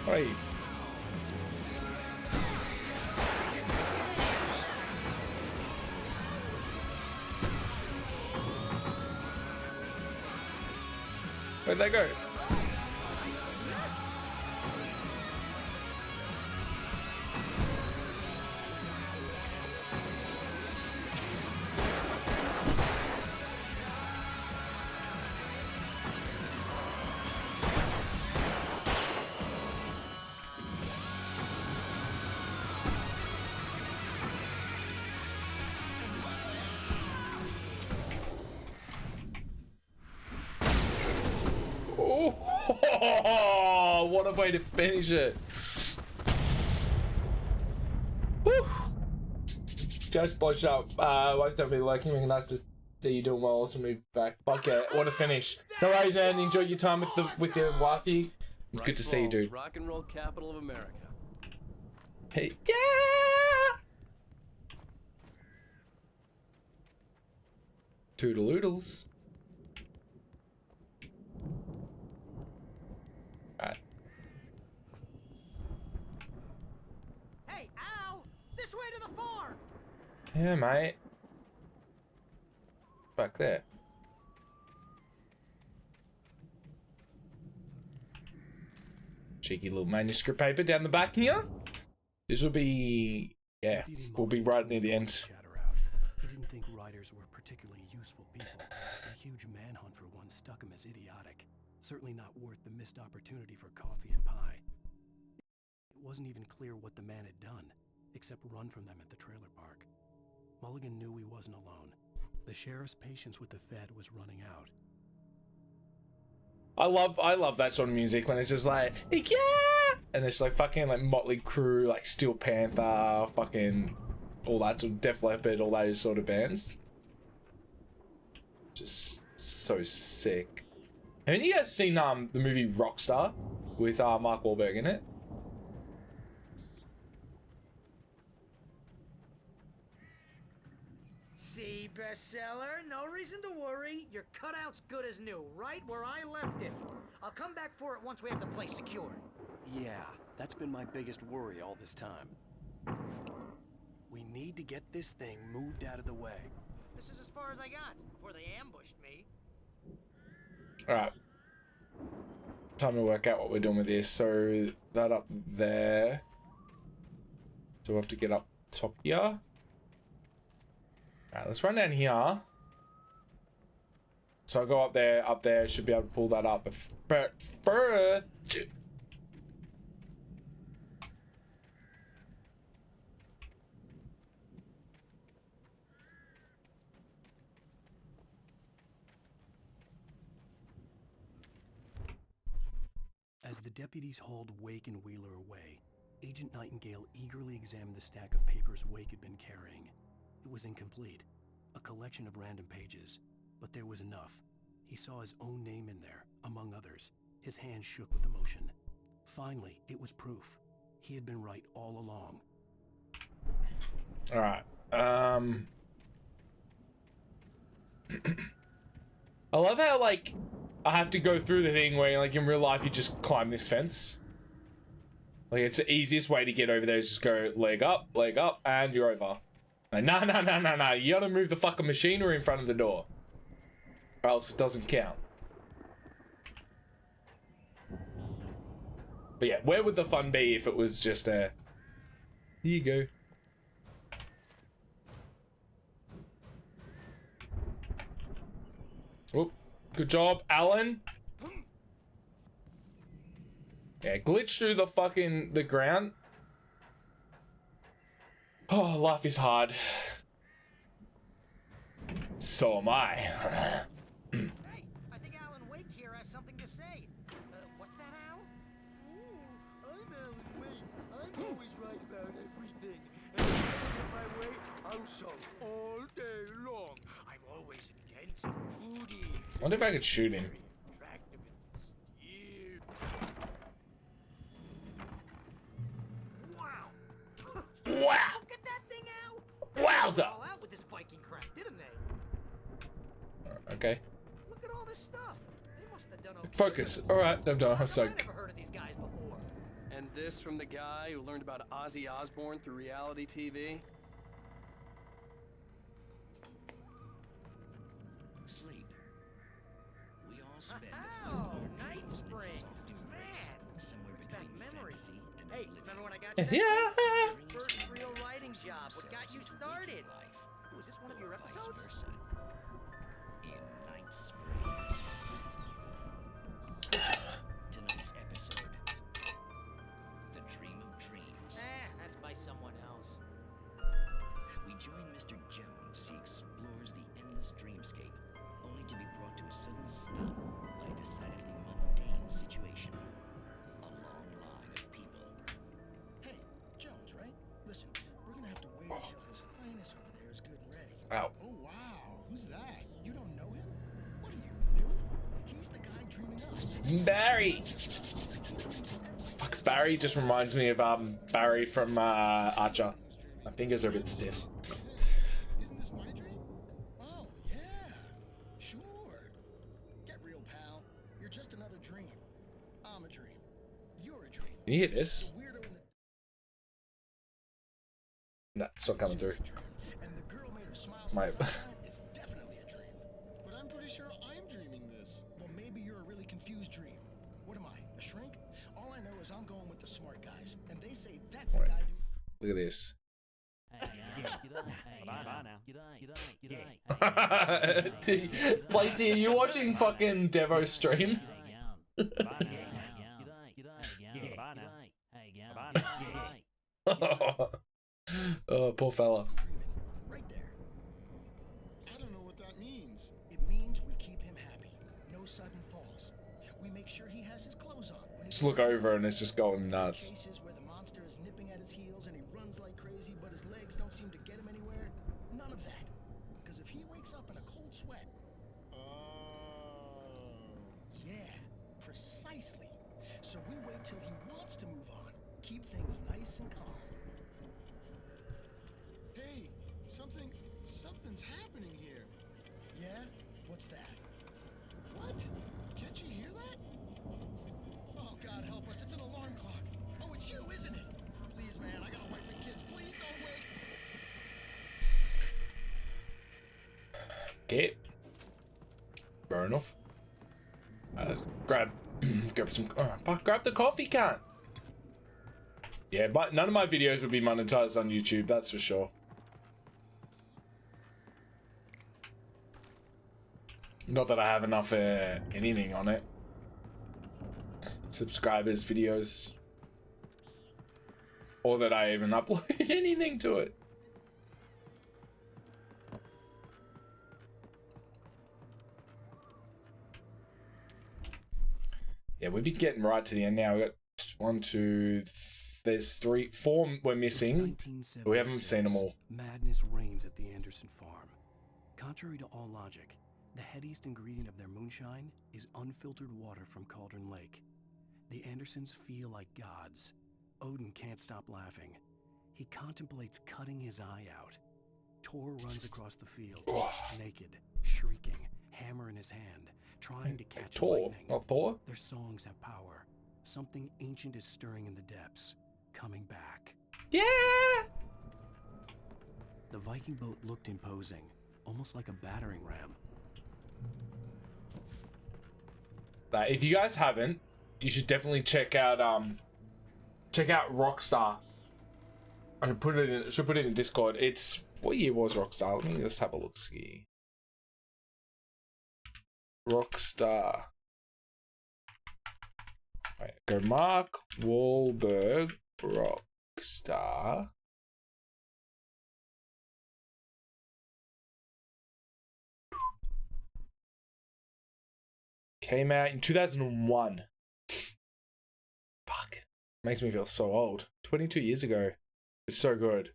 Wait. Where'd they go? Oh, what a way to finish it. Woo. Just watch up. Watch that be liking. Nice to see you doing well. Also move back. Fuck yeah, what a finish. No worries, man. Enjoy your time with your wifey. Good to see you, dude. Rock and roll capital of America. Hey, yeah. Toodle-oodles. Alright. Hey, Al! This way to the farm! Yeah, mate. Back there. Cheeky little manuscript paper down the back here. This will be... yeah, we'll be right near the end. He didn't think riders were particularly useful people. A huge manhunt for one struck him as idiotic. Certainly not worth the missed opportunity for coffee and pie. It wasn't even clear what the man had done, except run from them at the trailer park. Mulligan knew he wasn't alone. The sheriff's patience with the Fed was running out. I love that sort of music when it's just like, yeah, and it's like fucking like Motley Crue, like Steel Panther, fucking all that sort of Def Leppard, all those sort of bands. Just so sick. Haven't you guys seen the movie Rockstar with Mark Wahlberg in it? See, bestseller, no reason to worry. Your cutout's good as new, right where I left it. I'll come back for it once we have the place secured. Yeah, that's been my biggest worry all this time. We need to get this thing moved out of the way. This is as far as I got before they ambushed me. Alright. Time to work out what we're doing with this. So, that up there. So, we have to get up top here. Alright, let's run down here. So, I'll go up there, should be able to pull that up. But first... As the deputies hauled Wake and Wheeler away, Agent Nightingale eagerly examined the stack of papers Wake had been carrying. It was incomplete, a collection of random pages, but there was enough. He saw his own name in there, among others. His hands shook with emotion. Finally, it was proof. He had been right all along. Alright, I love how, like, I have to go through the thing where, like, in real life, you just climb this fence. Like, it's the easiest way to get over there is just go leg up, and you're over. Like, nah. You gotta move the fucking machinery in front of the door. Or else it doesn't count. But yeah, where would the fun be if it was just a... Here you go. Oh, good job, Alan. Yeah, glitch through the ground. Oh, life is hard. So am I. Hey, I think Alan Wake here has something to say. What's that, Al? Ooh, I'm Alan Wake. I'm always right about everything. And if I get my way, I'll solve all day long. I'm always intense, moody. I wonder if I could shoot him. Attractive and steer. Wow. Wow! Look at that thing, Al. Wowza! All out with this Viking crap, didn't they? Okay. Look at all this stuff. They must have done okay. Focus. Alright, I'm done. I'm so... I never heard of these guys before. And this from the guy who learned about Ozzy Osbourne through reality TV? Sleep. We all spend Oh, Night Springs. Man, brings back memories. Hey, remember when I got you that Yeah. first real writing job? What got you started? Was this one of your episodes? In Night Springs. Tonight's episode. The Dream of Dreams. That's by someone else. We join Mr. Jones as he explores the endless dreamscape, only to be brought to a sudden stop by a decidedly mundane situation. Barry. Fuck, Barry just reminds me of Barry from Archer. My fingers are a bit stiff. Isn't this my dream? Oh, yeah. Sure. Get real, pal. You're just another dream. I'm a dream. You're a dream. Can you hear this? The weirdo in the No, it's not coming through. and the girl made of smiles My- and sunshine is definitely a dream. But I'm pretty sure I'm dreaming this. Well, maybe you're a really confused dream. What am I, a shrink? All I know is I'm going with the smart guys, and they say that's the Right. guy Look at this. Placey, are you watching fucking Devo stream? Oh, poor fella. dreaming. Right there. I don't know what that means. It means we keep him happy. No sudden falls. We make sure he has his clothes on. When Just look over and it's just going nuts. Cases where the monster is nipping at his heels and he runs like crazy, but his legs don't seem to get him anywhere. None of that. Because if he wakes up in a cold sweat. Yeah, precisely. So we wait till he wants to move on. Keep things nice and calm. Hey, something's happening here. Yeah? What's that? What? Can't you hear that? Oh, God help us, it's an alarm clock. Oh, it's you, isn't it? Please, man, I gotta wipe the kids. Please don't wake. Okay. Fair enough. Grab some. Fuck, grab the coffee can. Yeah, but none of my videos would be monetized on YouTube, that's for sure. Not that I have enough anything on it. Subscribers, videos. Or that I even upload anything to it. Yeah, we've been getting right to the end now. We got 1, 2, there's 3, 4 we're missing. We haven't seen them all. Madness reigns at the Anderson farm. Contrary to all logic, the headiest ingredient of their moonshine is unfiltered water from Cauldron Lake. The Andersons feel like gods. Odin can't stop laughing. He contemplates cutting his eye out. Tor runs across the field, naked, shrieking, hammer in his hand, trying to catch Tor, lightning. not Thor. Their songs have power. Something ancient is stirring in the depths, coming back. Yeah! The Viking boat looked imposing, almost like a battering ram. If you guys haven't, you should definitely check out Rockstar. I should put it in Discord. It's what year was Rockstar? Let me just have a look. See. Rockstar. Right, go Mark Wahlberg Rockstar. Came out in 2001. Fuck. Makes me feel so old. 22 years ago. It's so good.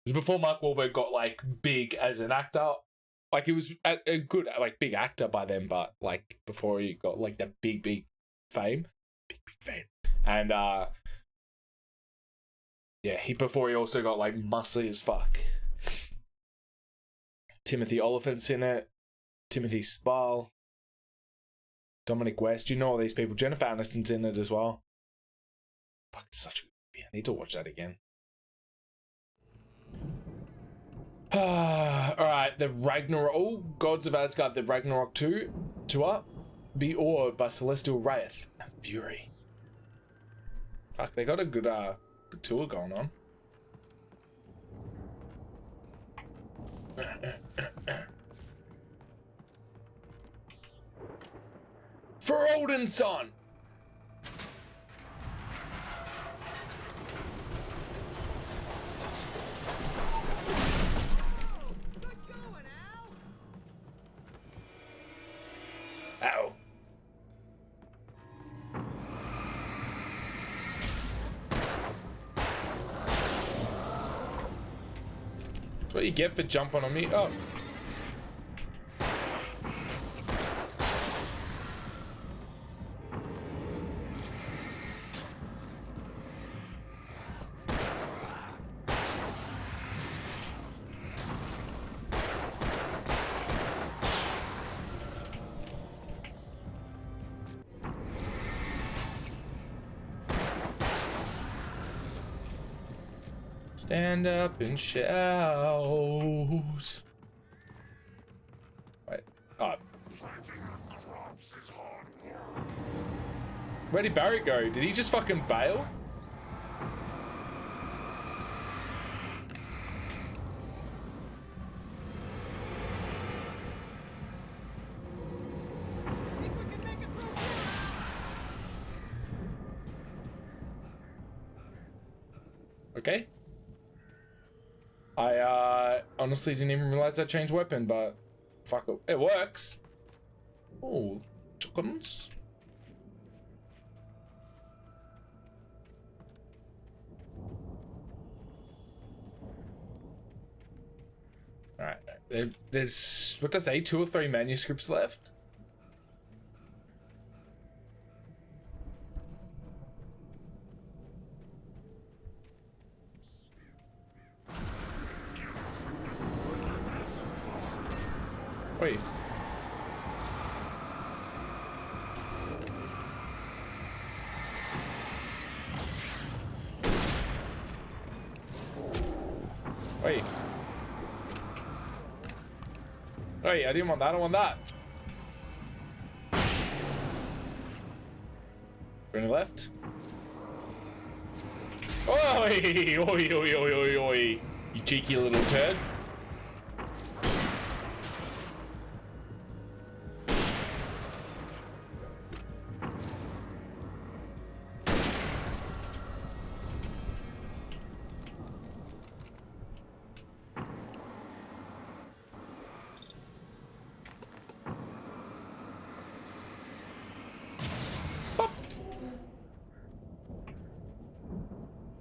It was before Mark Wahlberg got like big as an actor. Like he was a good like big actor by then, but like before he got like that big fame. Big fame. And yeah, before he also got like muscly as fuck. Timothy Oliphant's in it. Timothy Spall. Dominic West, you know all these people. Jennifer Aniston's in it as well. Fuck, it's such a good movie. I need to watch that again. Alright, the Ragnarok. Oh, Gods of Asgard, the Ragnarok 2. 2 up. Be awed by celestial wrath and fury. Fuck, they got a good tour going on. For Odin's son! Good going, Al. Ow. That's what you get for jumping on me. Oh. Stand up and shout. Wait. Oh. Where did Barry go? Did he just fucking bail? Okay. I honestly didn't even realize I changed weapon, but fuck it. It works. Oh, chickens. Alright. There's what does it say? 2 or 3 manuscripts left? Wait. Wait. Wait, I didn't want that. I don't want that. Any left? Oi! Oi, oi, oi, oi, oi. You cheeky little turd.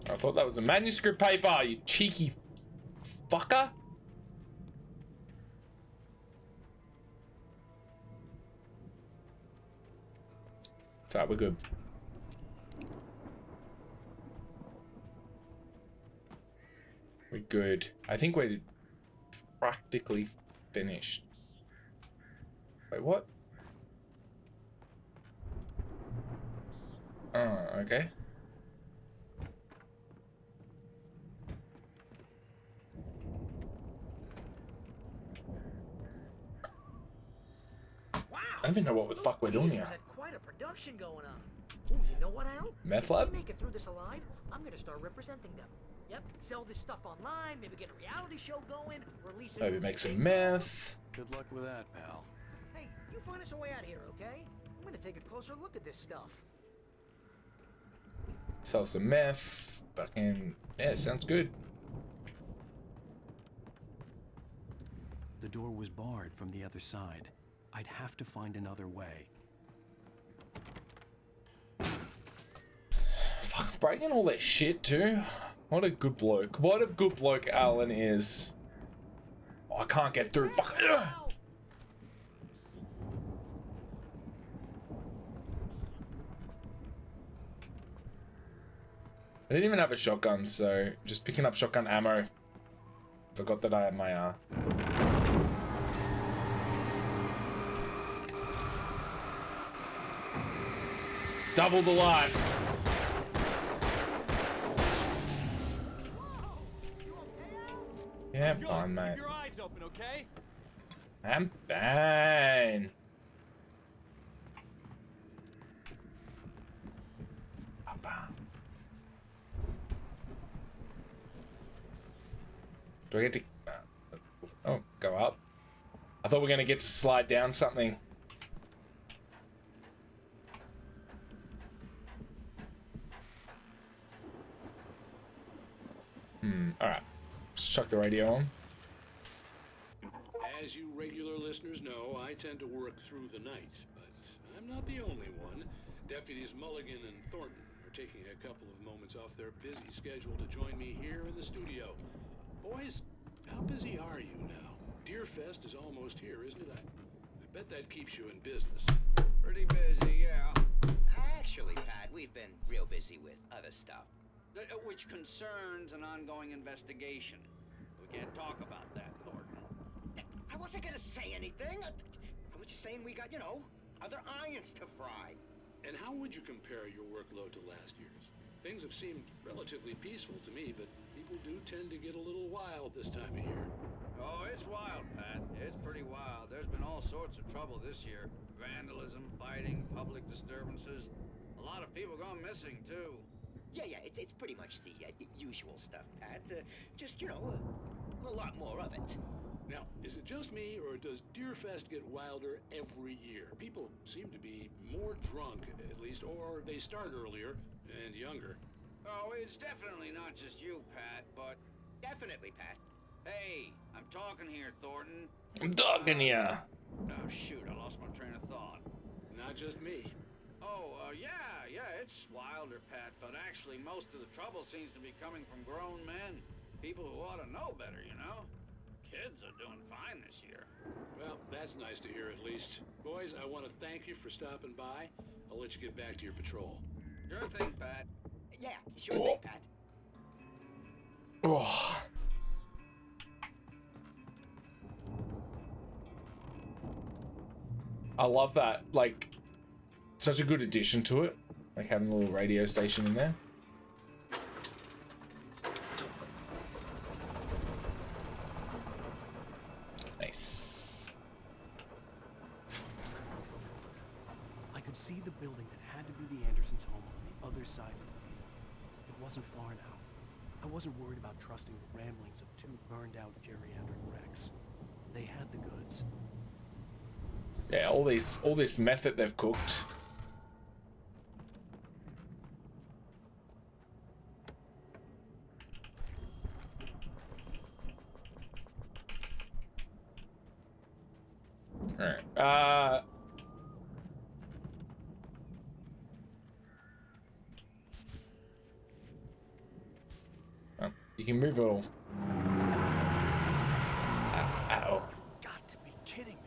I thought that was a manuscript paper, you cheeky fucker. So we're good. We're good. I think we're practically finished. Wait, what? Oh, okay. I don't even know what the fuck we're doing here. Had quite a production going on. Ooh, you know what, Al? Meth lab? If we make it through this alive, I'm gonna start representing them. Yep, sell this stuff online, maybe get a reality show going, release it. Maybe make some meth. Good luck with that, pal. Hey, you find us a way out of here, okay? I'm gonna take a closer look at this stuff. Sell some meth. Fucking yeah, sounds good. The door was barred from the other side. I'd have to find another way. Fuck, breaking all that shit too. What a good bloke. What a good bloke Alan is. Oh, I can't get through. Fuck. Ugh. I didn't even have a shotgun, so just picking up shotgun ammo. Forgot that I had my double the line. Yeah, fine, mate. Keep your eyes open, okay? I'm fine. Do I get to... oh, go up. I thought we were going to get to slide down something. Alright. Just chuck the radio on. As you regular listeners know, I tend to work through the night, but I'm not the only one. Deputies Mulligan and Thornton are taking a couple of moments off their busy schedule to join me here in the studio. Boys, how busy are you now? Deerfest is almost here, isn't it? I bet that keeps you in business. Pretty busy, yeah. Actually, Pat, we've been real busy with other stuff, which concerns an ongoing investigation. We can't talk about that, Thornton. I wasn't gonna say anything. I was just saying we got, you know, other irons to fry. And how would you compare your workload to last year's? Things have seemed relatively peaceful to me, but people do tend to get a little wild this time of year. Oh, it's wild, Pat. It's pretty wild. There's been all sorts of trouble this year. Vandalism, fighting, public disturbances. A lot of people gone missing, too. Yeah, it's pretty much the usual stuff, Pat. Just, you know, a lot more of it. Now, is it just me, or does Deerfest get wilder every year? People seem to be more drunk, at least, or they start earlier and younger. Oh, it's definitely not just you, Pat, but... Definitely, Pat. Hey, I'm talking here, Thornton. I'm talking here. Oh, shoot, I lost my train of thought. Not just me. Oh, yeah, it's wilder, Pat, but actually most of the trouble seems to be coming from grown men. People who ought to know better, you know? Kids are doing fine this year. Well, that's nice to hear at least. Boys, I want to thank you for stopping by. I'll let you get back to your patrol. Sure thing, Pat. Yeah, sure thing, Pat. Oh. I love that. Like, such a good addition to it. Like having a little radio station in there. Nice. I could see the building that had to be the Andersons' home on the other side of the field. It wasn't far now. I wasn't worried about trusting the ramblings of two burned-out geriatric wrecks. They had the goods. Yeah, all this meth that they've cooked. All right. Oh, you can move it all. Ow. Got to be kidding me.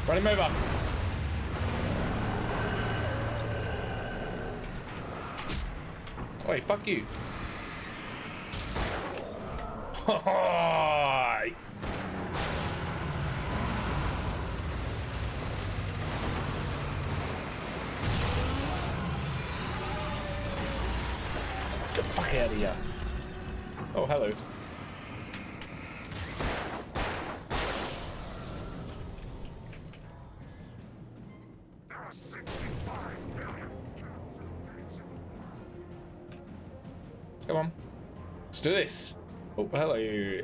Run him over. Wait, fuck you. Get the fuck out of here. Oh, hello. Come on. Let's do this. Oh, hello.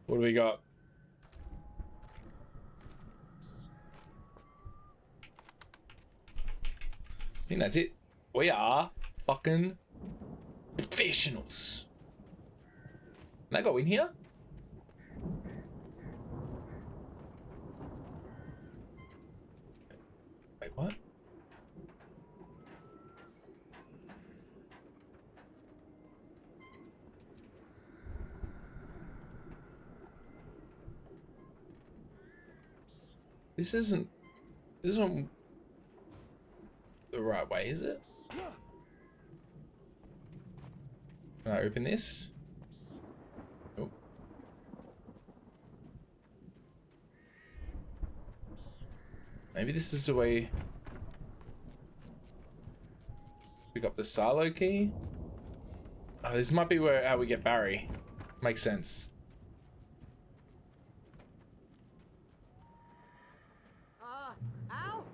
What do we got? I think that's it. We are fucking professionals. Can I go in here? Wait, what? This isn't the right way, is it? Can I open this? Nope. Maybe this is the way. Pick up the silo key. Oh, this might be how we get Barry. Makes sense. Al?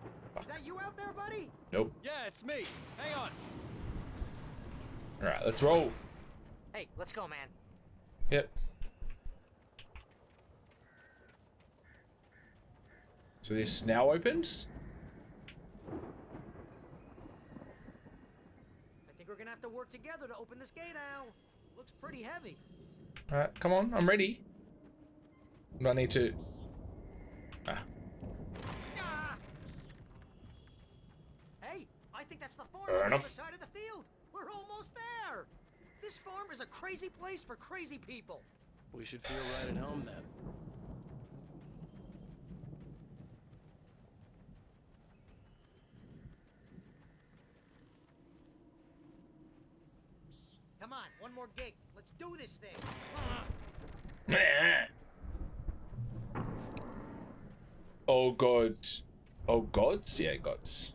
Is that you out there, buddy? Nope. Yeah, it's me. Hang on. All right, let's roll. Hey, let's go, man. Yep. So this now opens? I think we're gonna have to work together to open this gate, Al. Looks pretty heavy. All right, come on, I'm ready. Do I need to? Ah. Hey, more Fair on the enough. other side of the field. We're almost there. This farm is a crazy place for crazy people. We should feel right at home then. Come on, one more gate. Let's do this thing. Oh god. Oh gods? Yeah, gods.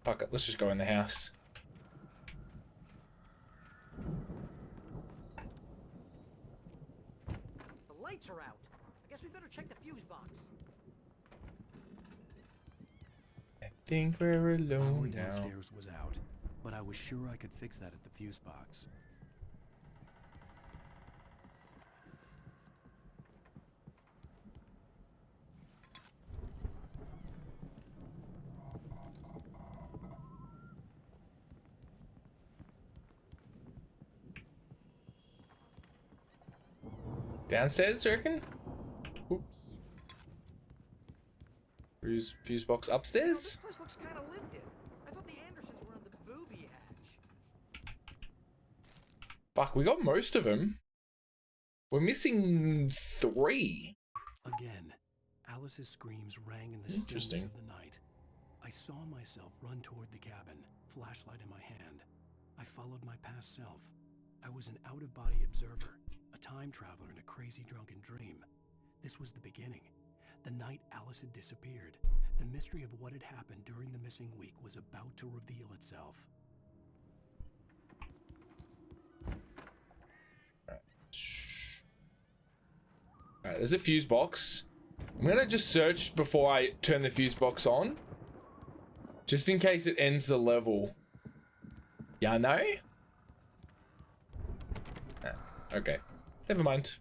Fuck it, let's just go in the house. The lights are out. I guess we better check the fuse box. I think we're Power alone now. downstairs was out, but I was sure I could fix that at the fuse box. Downstairs, you reckon? Oop. Fuse box You know, upstairs? this place looks kind of lived in. I thought the Andersons were in the booby hatch. Fuck, we got most of them. We're missing 3. Again, Alice's screams rang in the stillness Interesting. of the night. I saw myself run toward the cabin, flashlight in my hand. I followed my past self. I was an out-of-body observer, a time traveler in a crazy drunken dream. This was the beginning. The night Alice had disappeared. The mystery of what had happened during the missing week was about to reveal itself. Alright, there's a fuse box. I'm gonna just search before I turn the fuse box on. Just in case it ends the level. Yeah, no? Ah, okay. Never mind.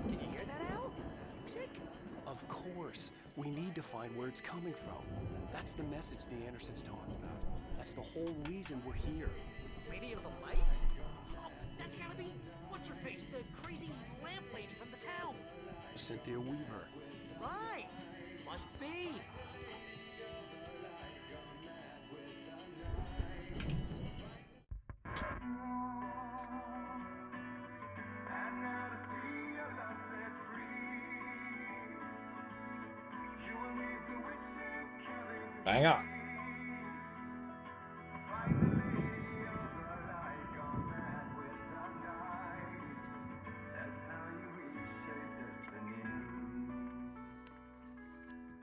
Can you hear that, Al? Music? Of course. We need to find where it's coming from. That's the message the Andersons talked about. That's the whole reason we're here. Lady of the Light? Oh, that's gotta be... What's her face? The crazy lamp lady from the town. Cynthia Weaver. Right. Must be. Banger.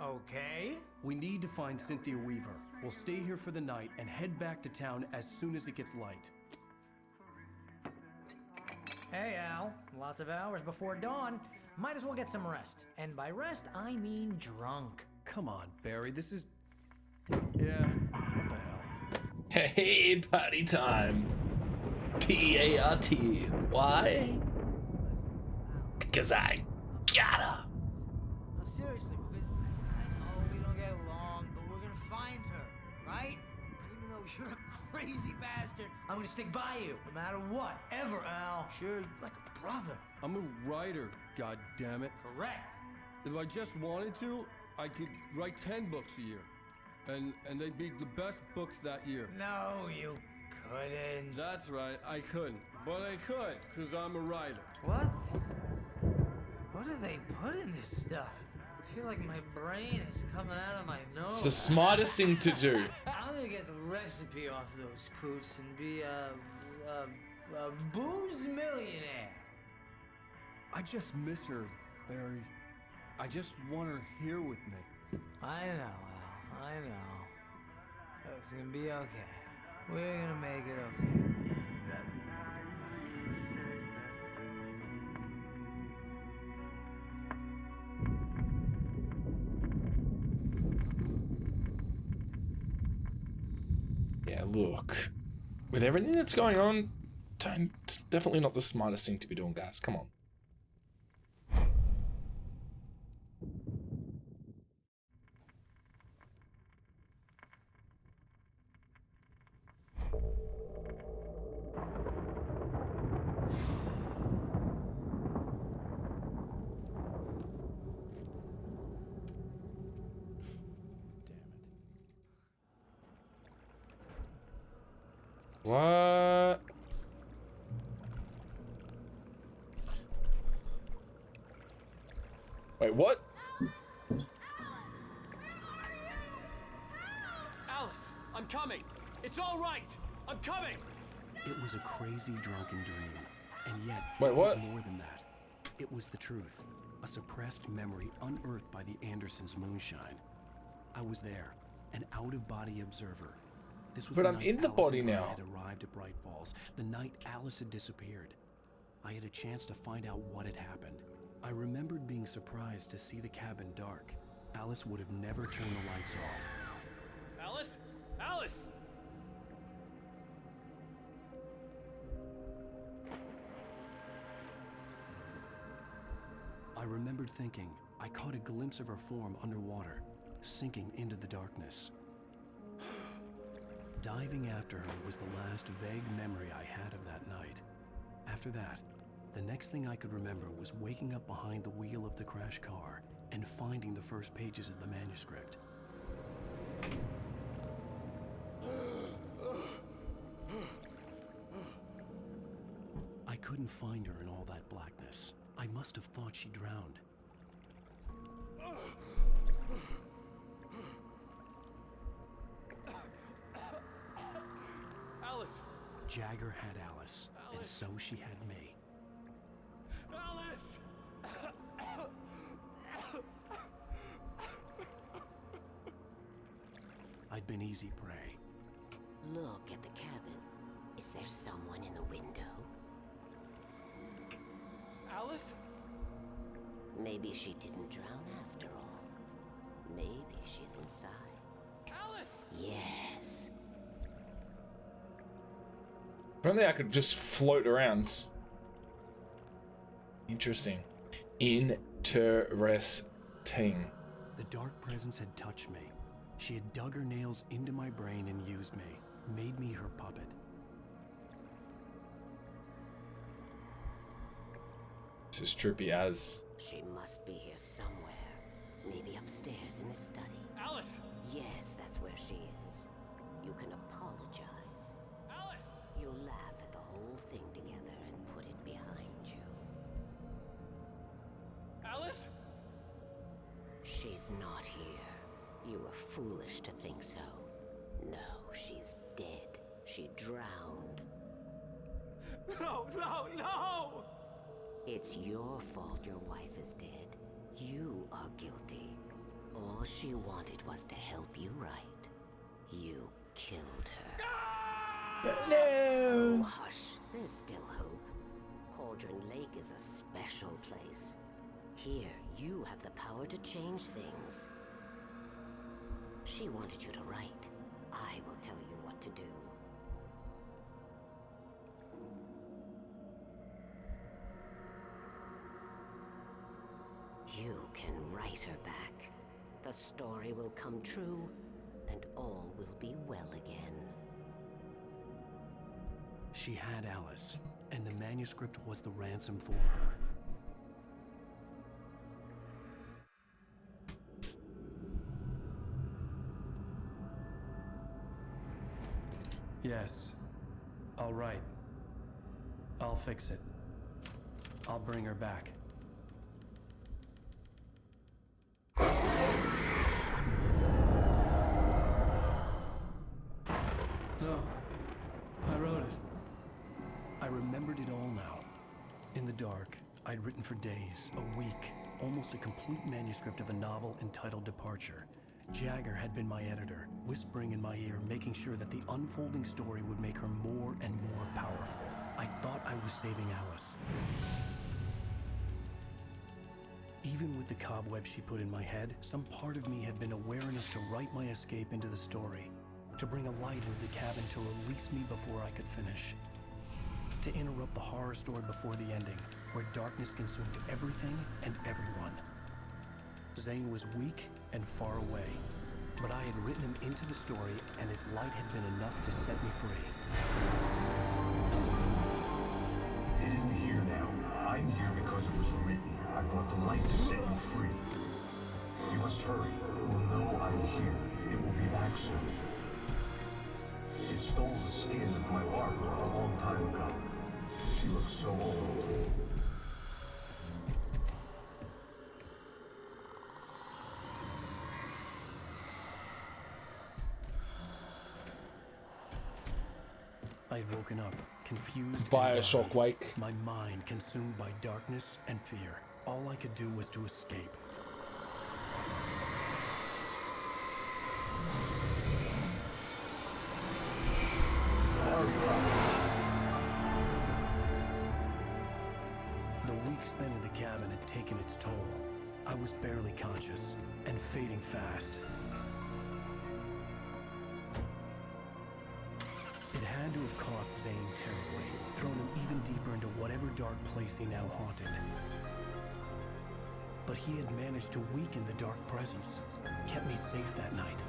Okay. We need to find Cynthia Weaver. We'll stay here for the night and head back to town as soon as it gets light. Hey, Al. Lots of hours before dawn. Might as well get some rest. And by rest, I mean drunk. Come on, Barry, this is... Yeah, what the hell? Hey, party time. P-A-R-T. Why? Because I gotta. No, seriously, because I know we don't get along, but we're gonna find her, right? Even though you're a crazy bastard, I'm gonna stick by you, no matter what, ever, Al. Sure, like a brother. I'm a writer, goddammit. Correct. If I just wanted to, I could write 10 books a year. And they'd be the best books that year. No, you couldn't. That's right, I couldn't. But I could, because I'm a writer. What? What do they put in this stuff? I feel like my brain is coming out of my nose. It's the smartest thing to do. I'm gonna get the recipe off those coots and be a booze millionaire. I just miss her, Barry. I just want her here with me. I know, Al. I know. It's gonna be okay. We're gonna make it okay. Yeah, look. With everything that's going on, Definitely not the smartest thing to be doing, guys. Come on. What? Wait, what? Alice, I'm coming. It's all right. I'm coming. It was a crazy drunken dream, and yet Wait, it was what? more than that. It was the truth, a suppressed memory unearthed by the Andersons' moonshine. I was there, an out-of-body observer. This was But the I'm night in the Alice body and I now. had arrived at Bright Falls, the night Alice had disappeared. I had a chance to find out what had happened. I remembered being surprised to see the cabin dark. Alice would have never turned the lights off. Alice? Alice! I remembered thinking I caught a glimpse of her form underwater, sinking into the darkness. Diving after her was the last vague memory I had of that night. After that, the next thing I could remember was waking up behind the wheel of the crashed car and finding the first pages of the manuscript. I couldn't find her in all that blackness. I must have thought she drowned. Alice! Jagger had Alice, and so she had me. Alice! I'd been easy prey. Look at the cabin. Is there someone in the window? Alice? Maybe she didn't drown after all. Maybe she's inside. Alice! Yes. If only I could just float around. Interesting. Interesting. The dark presence had touched me. She had dug her nails into my brain and used me, made me her puppet. This is trippy as. She must be here somewhere. Maybe upstairs in the study. Alice! Yes, that's where she is. You can apologize. Alice! You'll laugh at the whole thing together and put it behind you. Alice? She's not here. You were foolish to think so. No, she's dead. She drowned. No, no, no! It's your fault your wife is dead. You are guilty. All she wanted was to help you right. You killed her. No! Oh, hush. There's still hope. Cauldron Lake is a special place. Here, you have the power to change things. She wanted you to write. I will tell you what to do. You can write her back. The story will come true, and all will be well again. She had Alice, and the manuscript was the ransom for her. Yes. All right. I'll fix it. I'll bring her back. No. I wrote it. I remembered it all now. In the dark, I'd written for days, a week, almost a complete manuscript of a novel entitled Departure. Jagger had been my editor, whispering in my ear, making sure that the unfolding story would make her more and more powerful. I thought I was saving Alice. Even with the cobweb she put in my head, some part of me had been aware enough to write my escape into the story, to bring a light into the cabin to release me before I could finish. to interrupt the horror story before the ending, where darkness consumed everything and everyone. Zane was weak and far away, but I had written him into the story, and his light had been enough to set me free. It isn't here now. I'm here because it was written. I brought the light to set you free. You must hurry. It will know I'm here. It will be back soon. It stole the skin of my Barbara a long time ago. She looks so old. I had woken up, confused Bioshock and Wake. my mind consumed by darkness and fear. All I could do was to escape. The week spent in the cabin had taken its toll. I was barely conscious and fading fast. It had to have cost Zane terribly, thrown him even deeper into whatever dark place he now haunted. But he had managed to weaken the dark presence, kept me safe that night.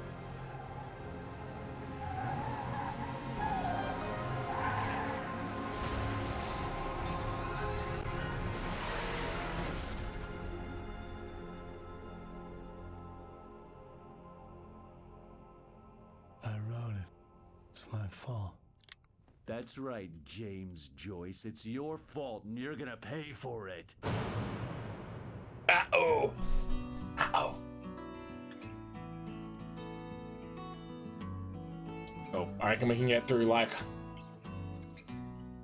I wrote it. It's my fault. That's right, James Joyce. It's your fault, and you're gonna pay for it. Uh-oh. Uh-oh. Oh, I reckon we can get through, like...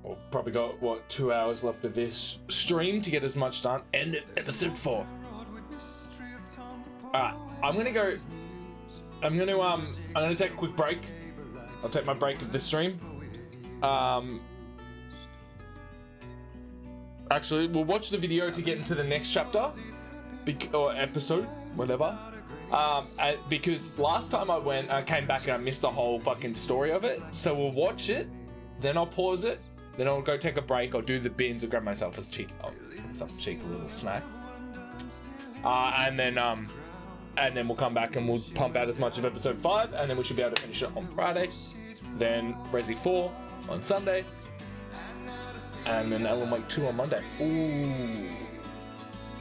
We'll probably got, what, 2 hours left of this stream to get as much done. End of episode 4. Alright, I'm gonna take a quick break. I'll take my break of the stream. Actually, we'll watch the video to get into the next chapter, or episode, whatever. Because last time I came back and I missed the whole fucking story of it. So we'll watch it, then I'll pause it, then I'll go take a break. I'll do the bins. I'll grab myself a cheeky little snack. And then we'll come back and we'll pump out as much of episode 5, and then we should be able to finish it on Friday. Then Resi 4 on Sunday, and then Alan Wake 2 on Monday. Ooh.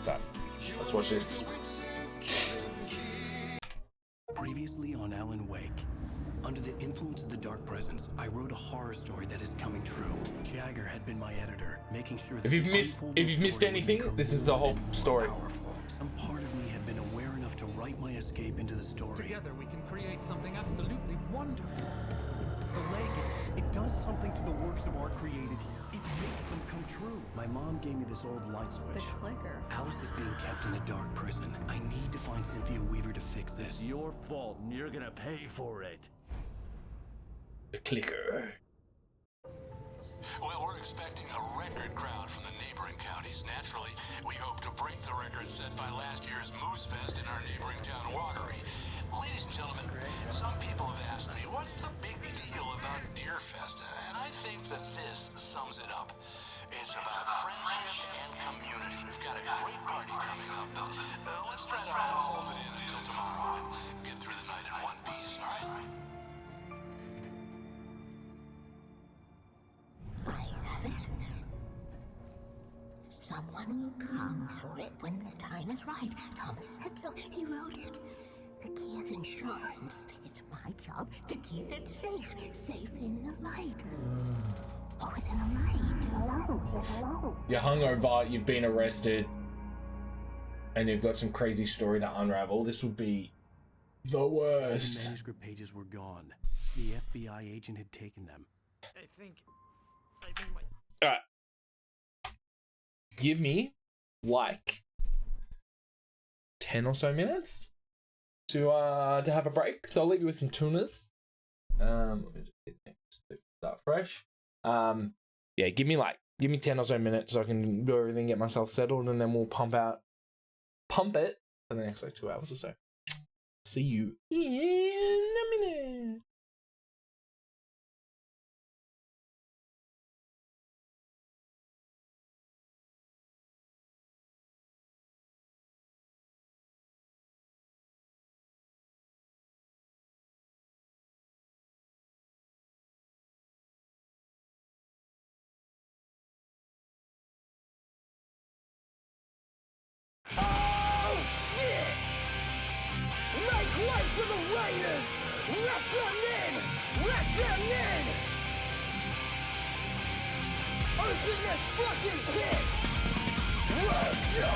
But let's watch this. Previously on Alan Wake. Under the influence of the dark presence, I wrote a horror story that is coming true. Jagger had been my editor, making sure that if you've missed anything, this is the whole story. Powerful. Some part of me had been aware enough to write my escape into the story. Together we can create something absolutely wonderful. The lake, it does something to the works of art created here. It makes them come true. My mom gave me this old light switch. The clicker. Alice is being kept in a dark prison. I need to find Cynthia Weaver to fix this. It's your fault, and you're gonna pay for it. The clicker. Well, we're expecting a record crowd from the neighboring counties. Naturally, we hope to break the record set by last year's Moose Fest in our neighboring town, Watery. Ladies and gentlemen, some people have asked me, what's the big deal about Deer Fest? And I think that this sums it up. It's about friendship and community. We've got a great party coming up, but let's try to hold it in until tomorrow and get through the night in one piece, all right? I have it. Someone will come for it when the time is right. Thomas said so. He wrote it. The key is insurance. It's my job to keep it safe. Safe in the light. Always in the light. You're hungover, you've been arrested, and you've got some crazy story to unravel. This would be the worst. The manuscript pages were gone. The FBI agent had taken them. I think my... Alright. Give me, like, 10 or so minutes to have a break. So I'll leave you with some tunas. Let me just hit next to start fresh. Yeah, give me 10 or so minutes so I can do everything, get myself settled, and then we'll pump it for the next 2 hours or so. See you in a minute. for the Raiders! Let them in! Let them in! Open this fucking pit! Let's go!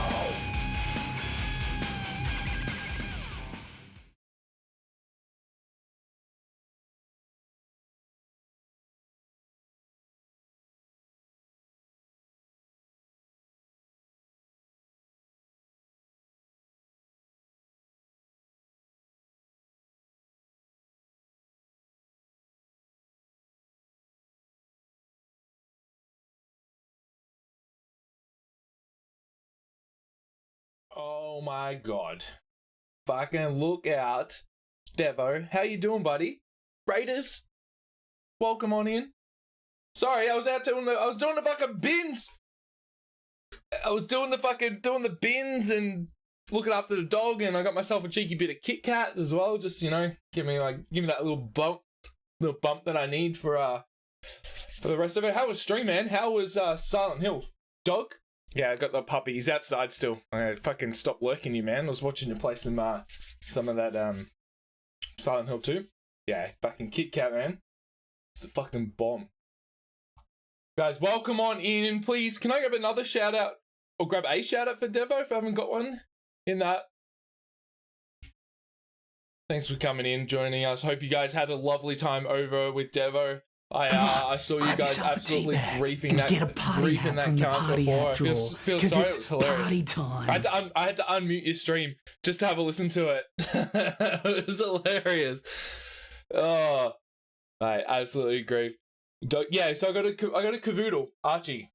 Oh my god. Fucking look out. Devo, how you doing, buddy? Raiders, welcome on in. Sorry, I was doing the fucking bins. I was doing the bins and looking after the dog, and I got myself a cheeky bit of Kit Kat as well, just, you know, give me that little bump that I need for the rest of it. How was stream, man? How was Silent Hill? Dog? Yeah, I got the puppy. He's outside still. I fucking stopped working you, man. I was watching you play some of that Silent Hill 2. Yeah, fucking Kit Kat, man. It's a fucking bomb. Guys, welcome on in. Please, can I grab another shout out? Or grab a shout out for Devo if I haven't got one in that. Thanks for coming in, joining us. Hope you guys had a lovely time over with Devo. I saw you guys absolutely griefing that cunt before. I feel sorry, it was hilarious. I had to unmute your stream just to have a listen to it. It was hilarious. Oh, I absolutely grief. Yeah, so I got a Cavoodle, Archie.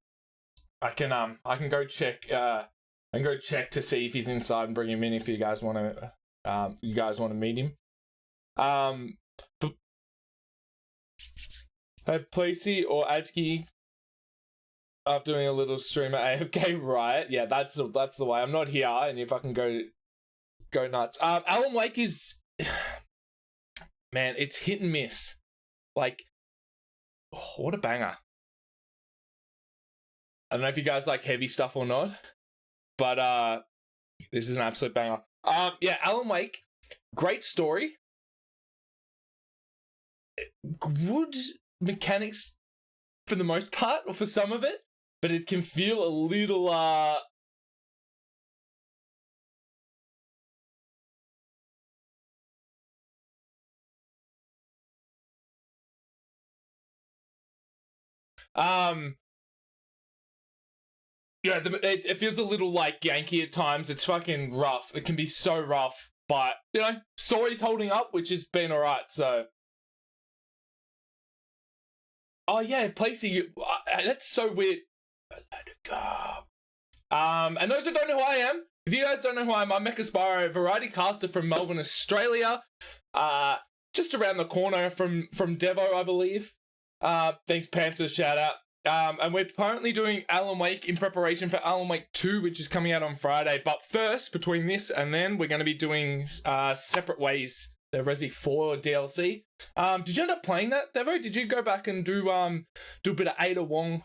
I can go check. I can go check to see if he's inside and bring him in if you guys want to. You guys want to meet him. Have Placey or Adsky up doing a little stream at AFK, right? Yeah, that's the way. I'm not here, and if I can go nuts. Alan Wake is, man, it's hit and miss. Like, oh, what a banger! I don't know if you guys like heavy stuff or not, but this is an absolute banger. Yeah, Alan Wake, great story, good mechanics for the most part, or for some of it, but it can feel a little yeah, it feels a little like Yankee at times. It's fucking rough. It can be so rough, but you know, story's holding up, which has been alright. So, oh yeah, Placey, that's so weird. And those who don't know who I am, if you guys don't know who I am, I'm MechaSpyro, variety caster from Melbourne, Australia. Just around the corner from Devo, I believe. Thanks, Pants, for the shout out. And we're currently doing Alan Wake in preparation for Alan Wake 2, which is coming out on Friday. But first, between this and then, we're going to be doing Separate Ways, the Resi 4 DLC. Did you end up playing that, Devo? Did you go back and do a bit of Ada Wong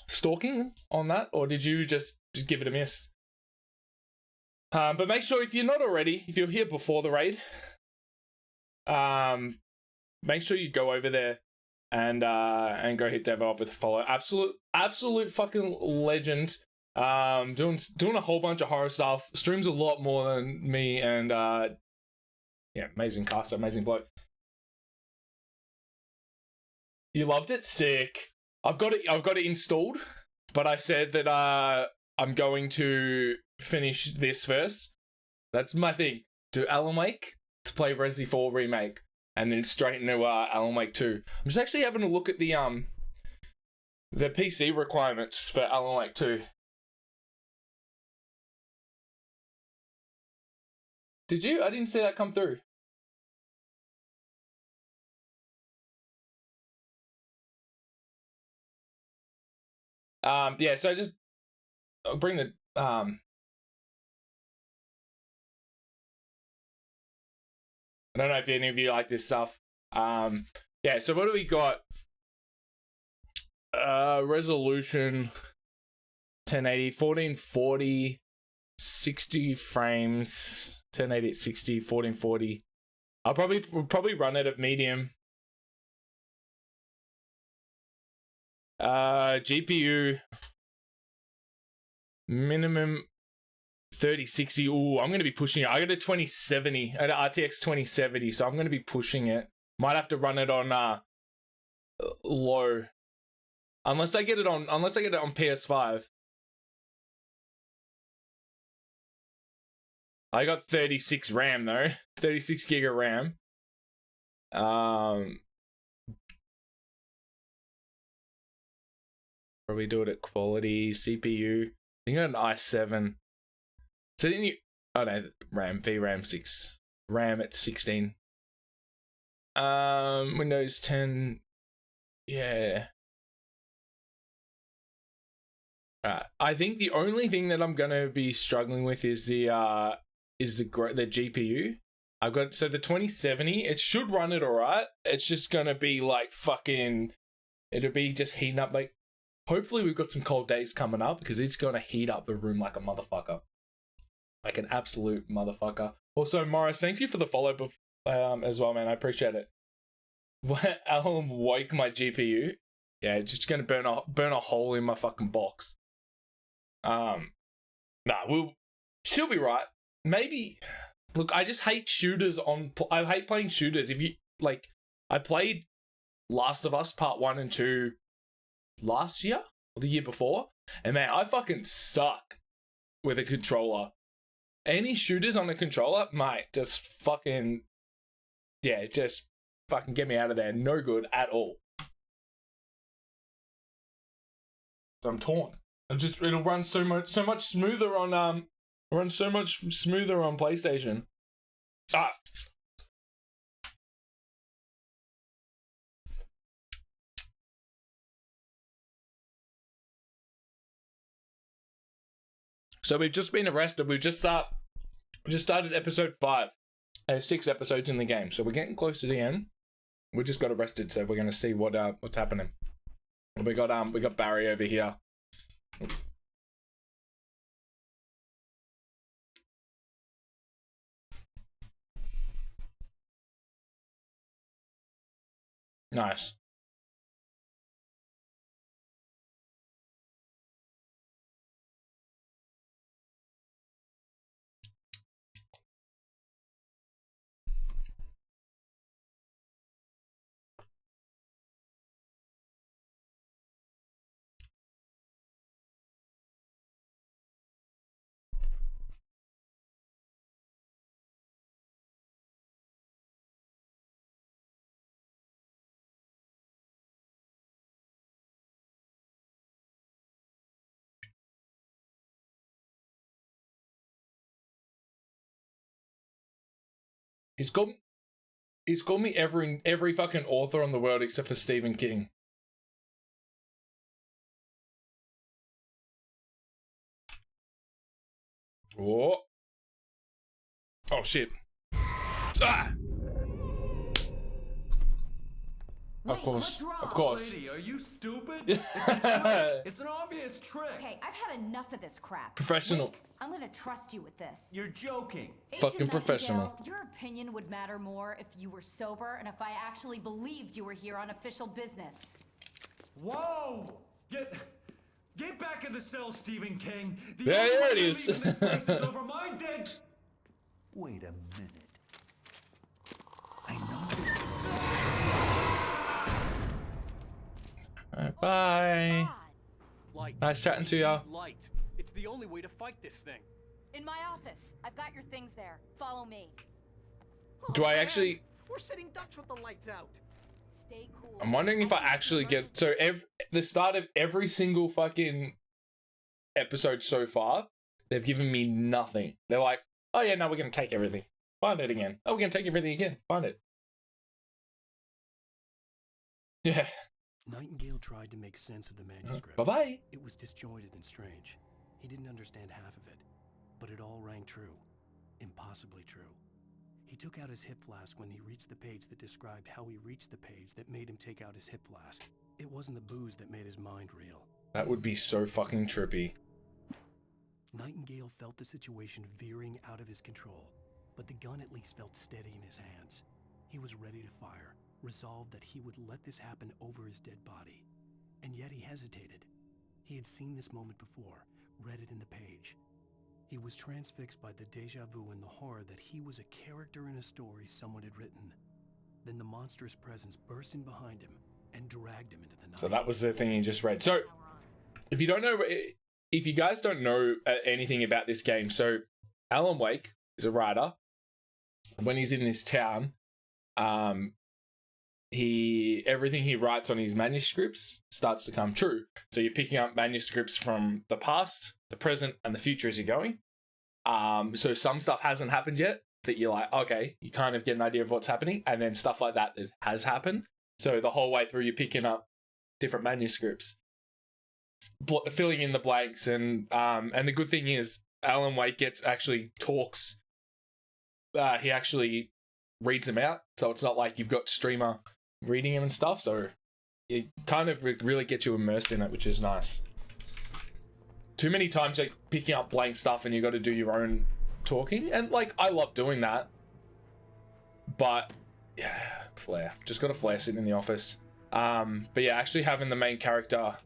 stalking on that, or did you just give it a miss? But make sure, if you're not already, if you're here before the raid, make sure you go over there and go hit Devo up with a follow. Absolute fucking legend. Doing a whole bunch of horror stuff. Streams a lot more than me, and yeah, amazing caster, amazing bloke. You loved it? Sick. I've got it installed, but I said that I'm going to finish this first. That's my thing. Do Alan Wake to play Resi 4 remake, and then straight into Alan Wake 2. I'm just actually having a look at the PC requirements for Alan Wake 2. Did you? I didn't see that come through. Yeah, so I'll bring the I don't know if any of you like this stuff. Yeah, so what do we got? Resolution 1080, 1440, 60 frames, 1080 at 60, 1440. We'll probably run it at medium. GPU minimum 3060. Ooh, I'm gonna be pushing it. I got a 2070, an RTX 2070, so I'm gonna be pushing it. Might have to run it on low, unless I get it on PS5. I got 36 RAM though, 36 gig of RAM. Probably do it at quality. CPU, I think I got an i7. So then you, oh no, VRAM 6, RAM at 16. Windows 10, yeah. I think the only thing that I'm gonna be struggling with is the GPU. I've got, so the 2070, it should run it alright. It's just gonna be like fucking, it'll be just heating up. Like, hopefully we've got some cold days coming up because it's gonna heat up the room like a motherfucker. Like an absolute motherfucker. Also, Morris, thank you for the follow as well, man. I appreciate it. Alan woke my GPU. Yeah, it's just gonna burn a hole in my fucking box. She'll be right. Maybe. Look, I just hate shooters I hate playing shooters. If you like, I played Last of Us Part 1 and 2 last year or the year before, and man, I fucking suck with a controller. Any shooters on a controller, mate, just fucking, yeah, just fucking get me out of there. No good at all. So I'm torn. It'll run so much smoother on PlayStation. So we've just been arrested. We just started episode 5. There's 6 episodes in the game, so we're getting close to the end. We just got arrested, so we're gonna see what's happening. We got Barry over here. Nice. He's called me every fucking author on the world except for Stephen King. Oh. Oh shit. Ah! Wait, of course. what's wrong? Of course. Lady, are you stupid? It's a trick. It's an obvious trick. Okay, I've had enough of this crap. Professional. Rick, I'm gonna trust you with this. You're joking. Fucking professional. Nightingale, your opinion would matter more if you were sober and if I actually believed you were here on official business. Whoa! Get back in the cell, Stephen King. Yeah, here it is. This place is over my dead. Wait a minute. I know. Bye. Light. Nice chatting to ya. Light. It's the only way to fight this thing. In my office. I've got your things there. Follow me. Do I actually? We're sitting ducks with the lights out. Stay cool. I'm wondering if I actually get. So the start of every single fucking episode so far, they've given me nothing. They're like, oh yeah, no, we're gonna take everything. Find it again. Oh, we're gonna take everything again. Find it. Yeah. Nightingale tried to make sense of the manuscript. Bye-bye. It was disjointed and strange. He didn't understand half of it, but it all rang true. Impossibly true. He took out his hip flask when he reached the page that described how he reached the page that made him take out his hip flask. It wasn't the booze that made his mind real. That would be so fucking trippy. Nightingale felt the situation veering out of his control, but the gun at least felt steady in his hands. He was ready to fire, resolved that he would let this happen over his dead body. And yet he hesitated. He had seen this moment before, read it in the page. He was transfixed by the deja vu and the horror that he was a character in a story someone had written. Then the monstrous presence burst in behind him and dragged him into the night. So that was the thing he just read. So if you don't know, if you guys don't know anything about this game, so Alan Wake is a writer. When he's in this town, everything he writes on his manuscripts starts to come true. So you're picking up manuscripts from the past, the present, and the future as you're going. So some stuff hasn't happened yet that you're like, okay, you kind of get an idea of what's happening, and then stuff like that has happened. So the whole way through, you're picking up different manuscripts, filling in the blanks, and the good thing is Alan Wake actually talks. He actually reads them out, so it's not like you've got streamer reading them and stuff. So it kind of really gets you immersed in it, which is nice. Too many times like picking up blank stuff and you got to do your own talking, and like I love doing that, but yeah, Flair just got a Flair sitting in the office. But yeah, actually having the main character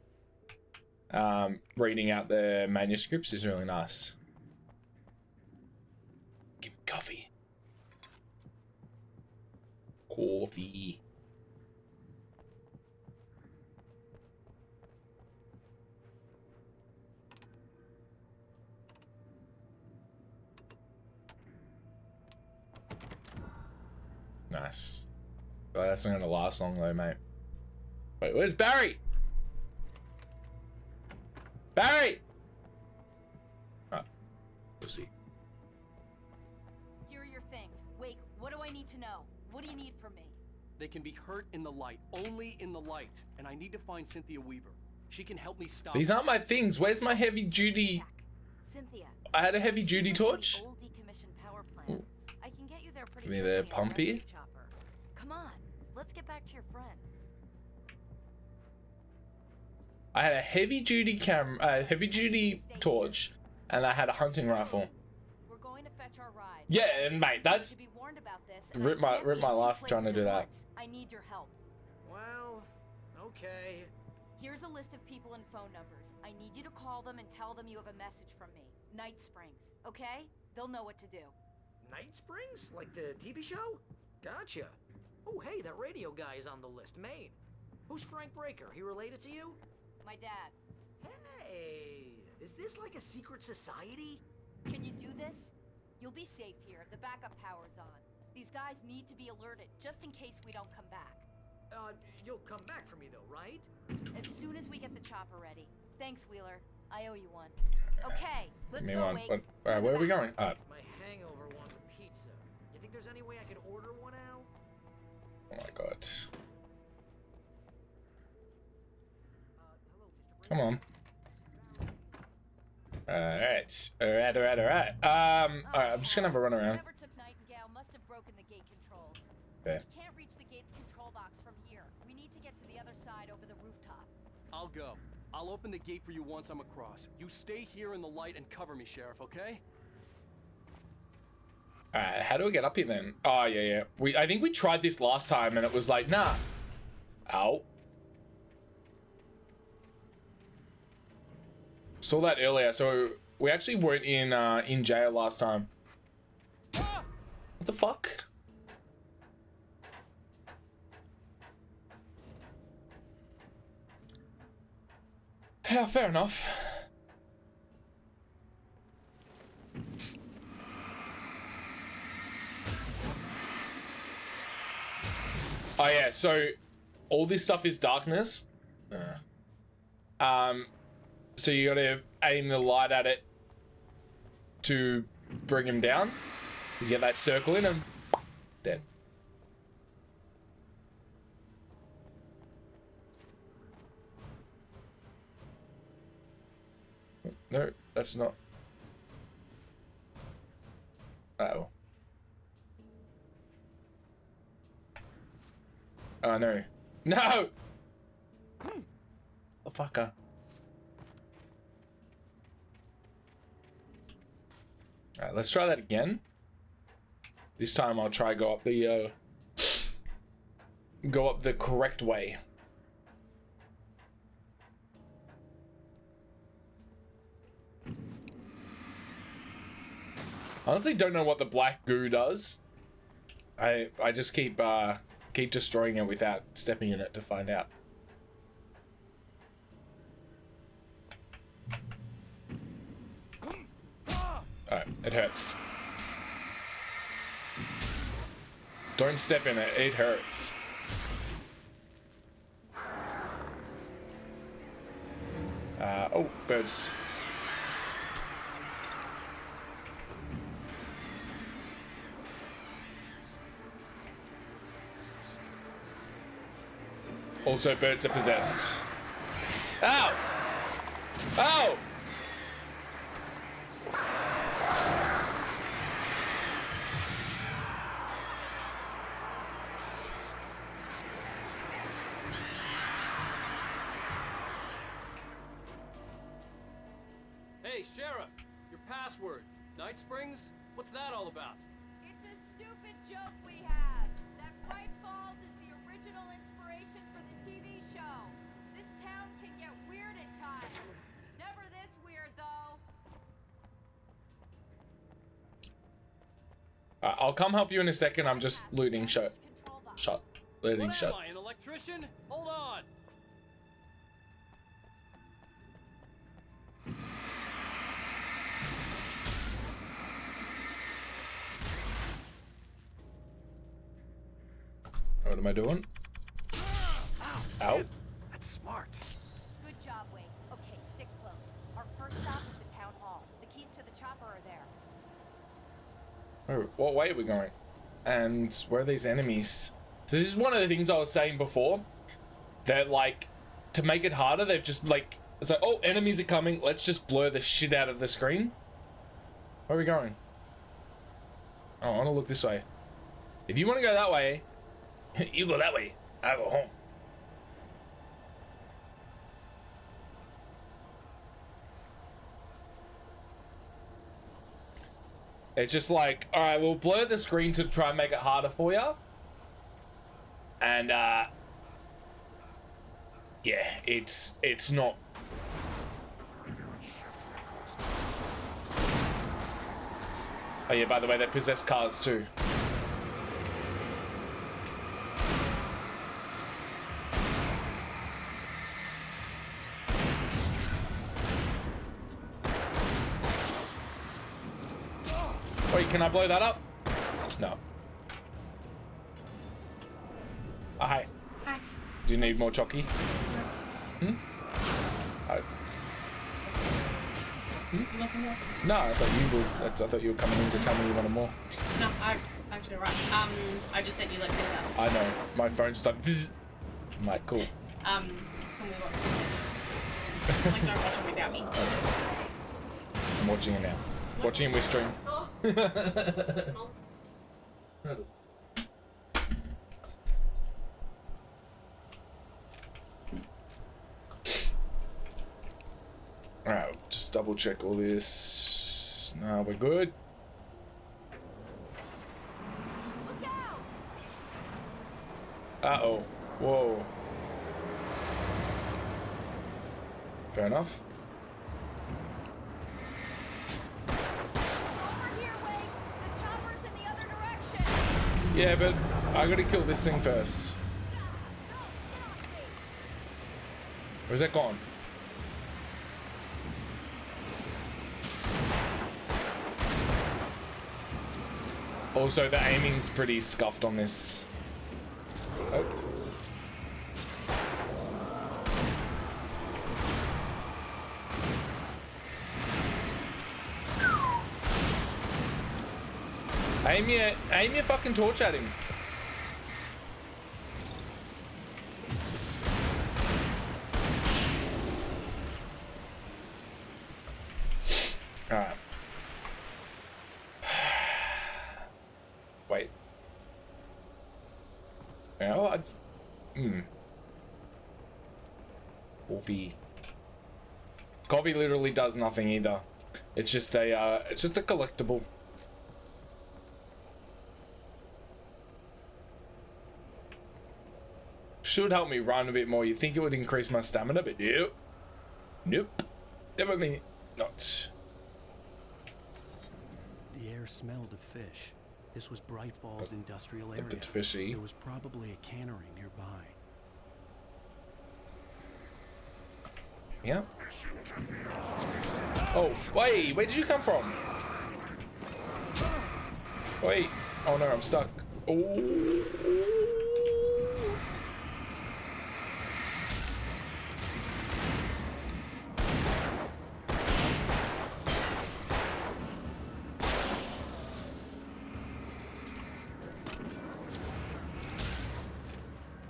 reading out their manuscripts is really nice. Give me coffee. Coffee. Nice. Oh, that's not gonna last long though, mate. Wait, where's Barry? Barry! Oh, we'll see. Here are your things. Wake, what do I need to know? What do you need from me? They can be hurt in the light, only in the light. And I need to find Cynthia Weaver. She can help me stop These aren't my this. things. Where's my heavy duty? Check. Cynthia. I had a heavy duty torch. Old decommissioned power plant. I can get you there pretty Give me the quickly on a pumpy. rescue chopper. Come on, let's get back to your friend. I had a heavy duty torch, and I had a hunting rifle. We're going to fetch our ride. Yeah, and mate, that's To be warned about this, and rip I my can't be in two life trying to places do at that. once. I need your help. Well, okay. Here's a list of people and phone numbers. I need you to call them and tell them you have a message from me. Night Springs, okay? They'll know what to do. Night Springs? Like the TV show? Gotcha. Oh, hey, that radio guy is on the list. Maine. Who's Frank Breaker? He related to you? My dad. Hey, is this like a secret society? Can you do this? You'll be safe here. The backup power's on. These guys need to be alerted, just in case we don't come back. You'll come back for me though, right? As soon as we get the chopper ready. Thanks, Wheeler. I owe you one. Okay, let's go, Wake. Alright, where are we going? My hangover wants a pizza. You think there's any way I could order one, Al? Oh my god. Hello, Mr. Come on. Alright. Alright. I'm just gonna have a run around. Whoever took Nightingale must have broken the gate controls. Okay. We can't reach the gate's control box from here. We need to get to the other side over the rooftop. I'll go. I'll open the gate for you once I'm across. You stay here in the light and cover me, Sheriff, okay? Alright, how do we get up here then? Oh, yeah. I think we tried this last time and it was like, nah. Ow. Saw that earlier, so we actually weren't in jail last time. What the fuck? Yeah, fair enough. Oh yeah, so all this stuff is darkness. So you gotta aim the light at it to bring him down. You get that circle in him. Dead. No, that's not. Uh-oh. Oh no. No! The fucker. Alright, let's try that again. This time I'll try go up the correct way. Honestly, don't know what the black goo does. I just keep destroying it without stepping in it to find out. Alright, it hurts. Don't step in it, it hurts. Oh, birds. Also, birds are possessed. Ow! Ow! Hey, Sheriff, your password. Night Springs? What's that all about? It's a stupid joke we have. That Bright Falls is the original inspiration for the TV show. This town can get weird at times. Never this weird, though. I'll come help you in a second. I'm just looting shut. Looting What shut. am I, an electrician? Hold on. What am I doing? Ow. That's smart. Good job, Wade. Okay, stick close. Our first stop is the town hall. The keys to the chopper are there. Oh, what way are we going? And where are these enemies? So this is one of the things I was saying before. That, like, to make it harder, they've just, like... It's like, oh, enemies are coming. Let's just blur the shit out of the screen. Where are we going? Oh, I want to look this way. If you want to go that way, you go that way. I go home. It's just like, all right, we'll blur the screen to try and make it harder for you. And, yeah, it's not. Oh yeah, by the way, they possess cars too. Wait, can I blow that up? No. Oh, hi. Hi. Do you need more chocky? Hmm? You want some more? No, I thought you were coming in to tell me you wanted more. No, I actually right. I just sent you like that. I know. My phone's just like this. I'm like, cool. Can we watch it? Like, don't watch it without me. Okay. I'm watching it now. What? Watching it with stream. Oh. Alright, just double check all this. No, we're good. Look out! Uh-oh. Whoa. Fair enough. Over here, Wade. The chopper's in the other direction. Yeah, but I gotta kill this thing first. Where's that gone? Also, the aiming's pretty scuffed on this. Oh. Aim your fucking torch at him. Alright. Wait. Well, Coffee literally does nothing either. It's just a collectible. Should help me run a bit more. You'd think it would increase my stamina, but nope. Nope. Definitely not. The air smelled of fish. This was Bright Falls industrial area. It's fishy. There was probably a cannery nearby. Yeah. Oh, wait, where did you come from? Wait. Oh no, I'm stuck. Oh.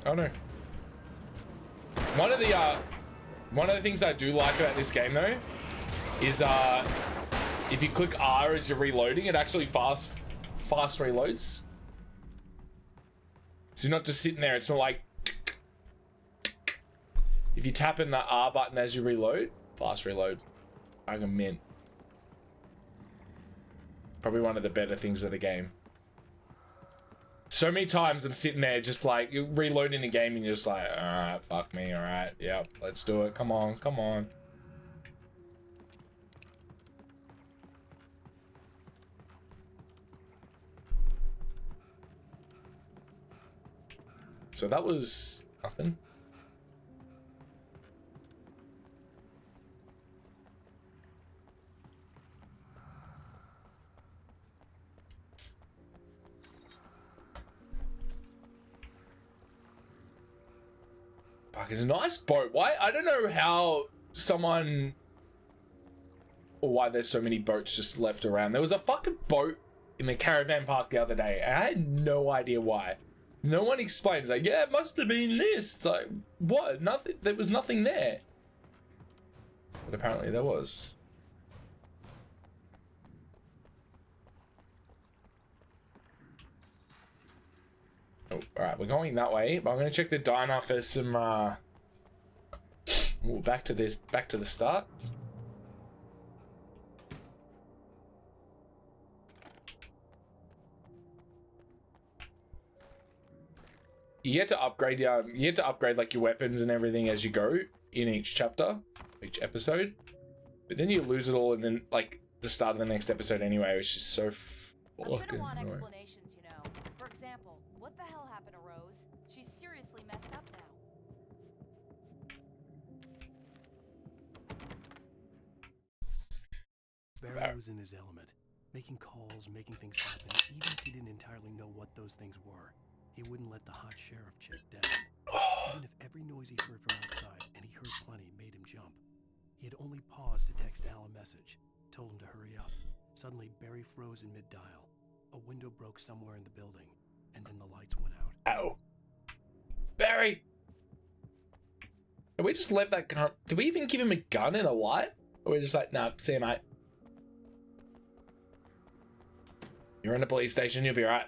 Oh no. One of the things I do like about this game though is if you click R as you're reloading, it actually fast reloads. So you're not just sitting there, it's not like if you tap in the R button as you reload, fast reload. I can mint. Probably one of the better things of the game. So many times I'm sitting there just like you're reloading the game and you're just like, alright, fuck me, alright, yep, let's do it. Come on, come on. So that was nothing. Fuck, it's a nice boat. Why? I don't know how someone or why there's so many boats just left around. There was a fucking boat in the caravan park the other day, and I had no idea why. No one explains. Like, yeah, it must have been this. It's like, what? Nothing. There was nothing there. But apparently there was. Oh, alright, we're going that way, but I'm gonna check the diner for some ooh, back to the start. You get to upgrade like your weapons and everything as you go in each chapter, each episode. But then you lose it all and then like the start of the next episode anyway, which is so fucking annoying. Explanations, you know. For example, what the hell happened to Rose? She's seriously messed up now. Barry was in his element, making calls, making things happen, even if he didn't entirely know what those things were. He wouldn't let the hot sheriff chick down. Even if every noise he heard from outside, and he heard plenty, made him jump. He had only paused to text Al a message, told him to hurry up. Suddenly, Barry froze in mid-dial. A window broke somewhere in the building, and then the lights went out. Ow. Barry! Have we just left that gun? Did we even give him a gun and a light? Or we're just like, nah, see you, mate. You're in the police station, you'll be alright.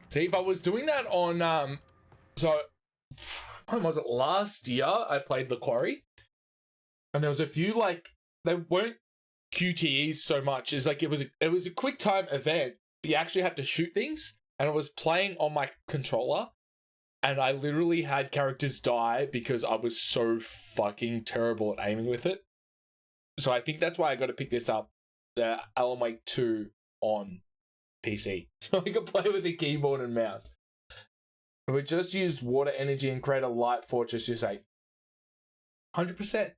See, if I was doing that on, so, when was it, last year, I played The Quarry, and there was a few, like, they weren't QTEs so much, as like, it was a quick time event, but you actually had to shoot things, and I was playing on my controller, and I literally had characters die because I was so fucking terrible at aiming with it. So I think that's why I got to pick this up, the Alan Wake 2 on PC, so I can play with a keyboard and mouse. If we just use water energy and create a light fortress, you say 100%.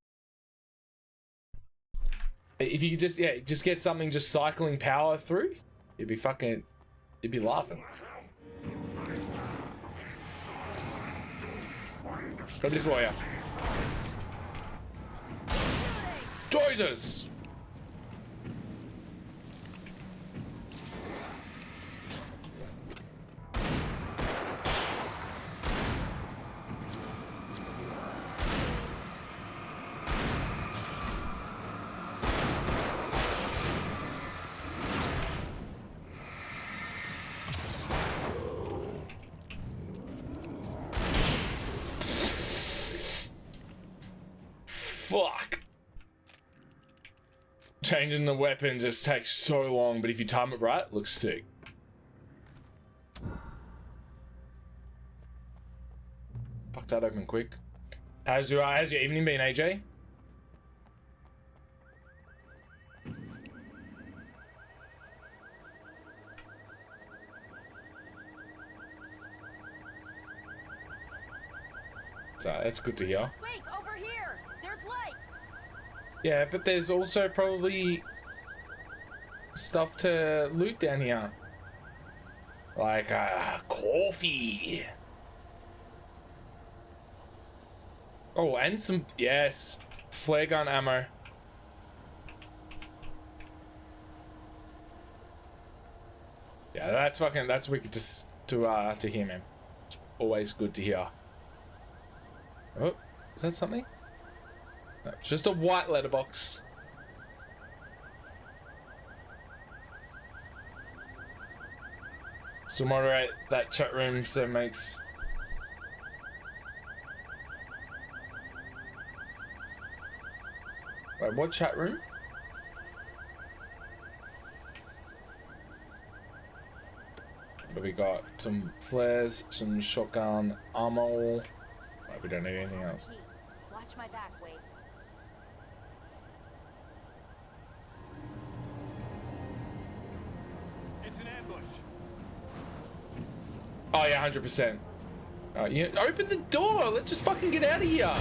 If you could just get something just cycling power through, you'd be laughing. Grab this warrior. Jesus! Changing the weapon just takes so long, but if you time it right, it looks sick. Fuck that open quick. How's your evening been, AJ? So that's good to hear. Wait, over here! There's light! Yeah, but there's also probably stuff to loot down here. Like, coffee. Oh, and some, yes, flare gun ammo. Yeah, that's wicked to hear, man. Always good to hear. Oh, is that something? No, it's just a white letterbox. So moderate that chat room so it makes... Wait, what chat room? But we got some flares, some shotgun ammo. Wait, we don't need anything else. Watch my back, Wade. It's an ambush. Oh yeah, 100%. You open the door. Let's just fucking get out of here.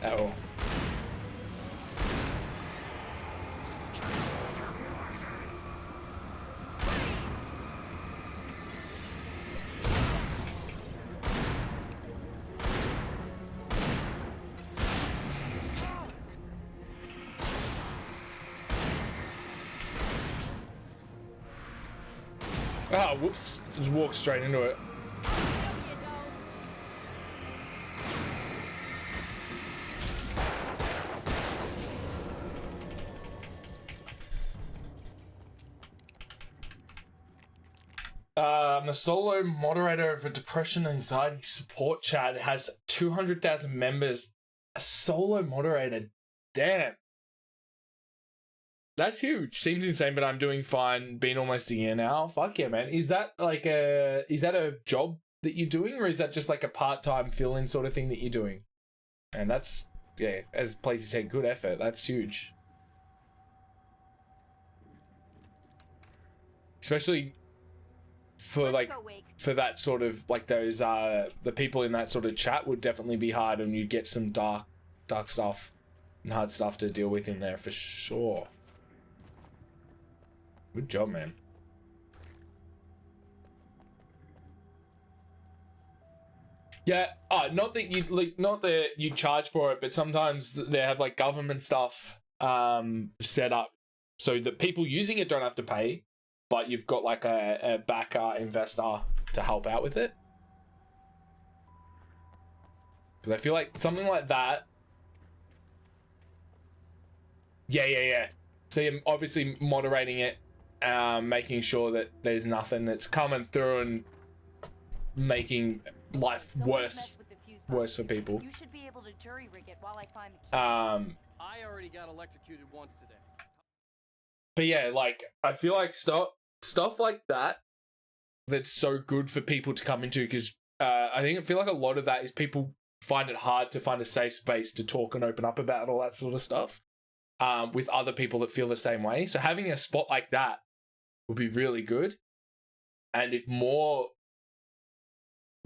Uh-oh. Ah, whoops. Just walked straight into it. The solo moderator of a depression and anxiety support chat has 200,000 members. A solo moderator, damn. That's huge. Seems insane, but I'm doing fine. Been almost a year now. Fuck yeah, man. Is that a job that you're doing, or is that just like a part-time fill-in sort of thing that you're doing? And that's, yeah, as Placy said, good effort. That's huge. Especially for for that sort of like those the people in that sort of chat would definitely be hard, and you'd get some dark stuff and hard stuff to deal with in there for sure. Good job, man. Yeah, not that you charge for it, but sometimes they have like government stuff set up so that people using it don't have to pay, but you've got like a backer investor to help out with it. Because I feel like something like that. Yeah. So you're obviously moderating it, making sure that there's nothing that's coming through and making life worse for people. You should be able to jury rig it while I find the keys. I already got electrocuted once today. But yeah, like I feel like stuff like that that's so good for people to come into, because I feel like a lot of that is people find it hard to find a safe space to talk and open up about all that sort of stuff with other people that feel the same way. So having a spot like that would be really good. And if more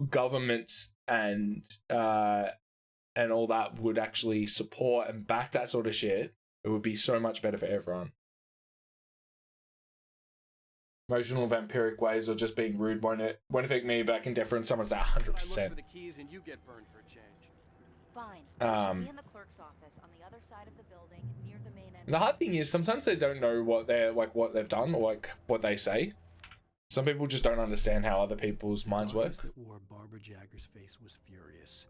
governments and all that would actually support and back that sort of shit, it would be so much better for everyone. Emotional vampiric ways or just being rude won't affect me, but I can differ in someone's that 100%. I look for the keys and you get burned for a change. Fine. Be in the clerk's office on the other side of the building near the main entrance. The hard thing is sometimes they don't know what they're like, what they've done, or like what they say. Some people just don't understand how other people's minds work. The darkness that wore Barbara Jagger's face was furious.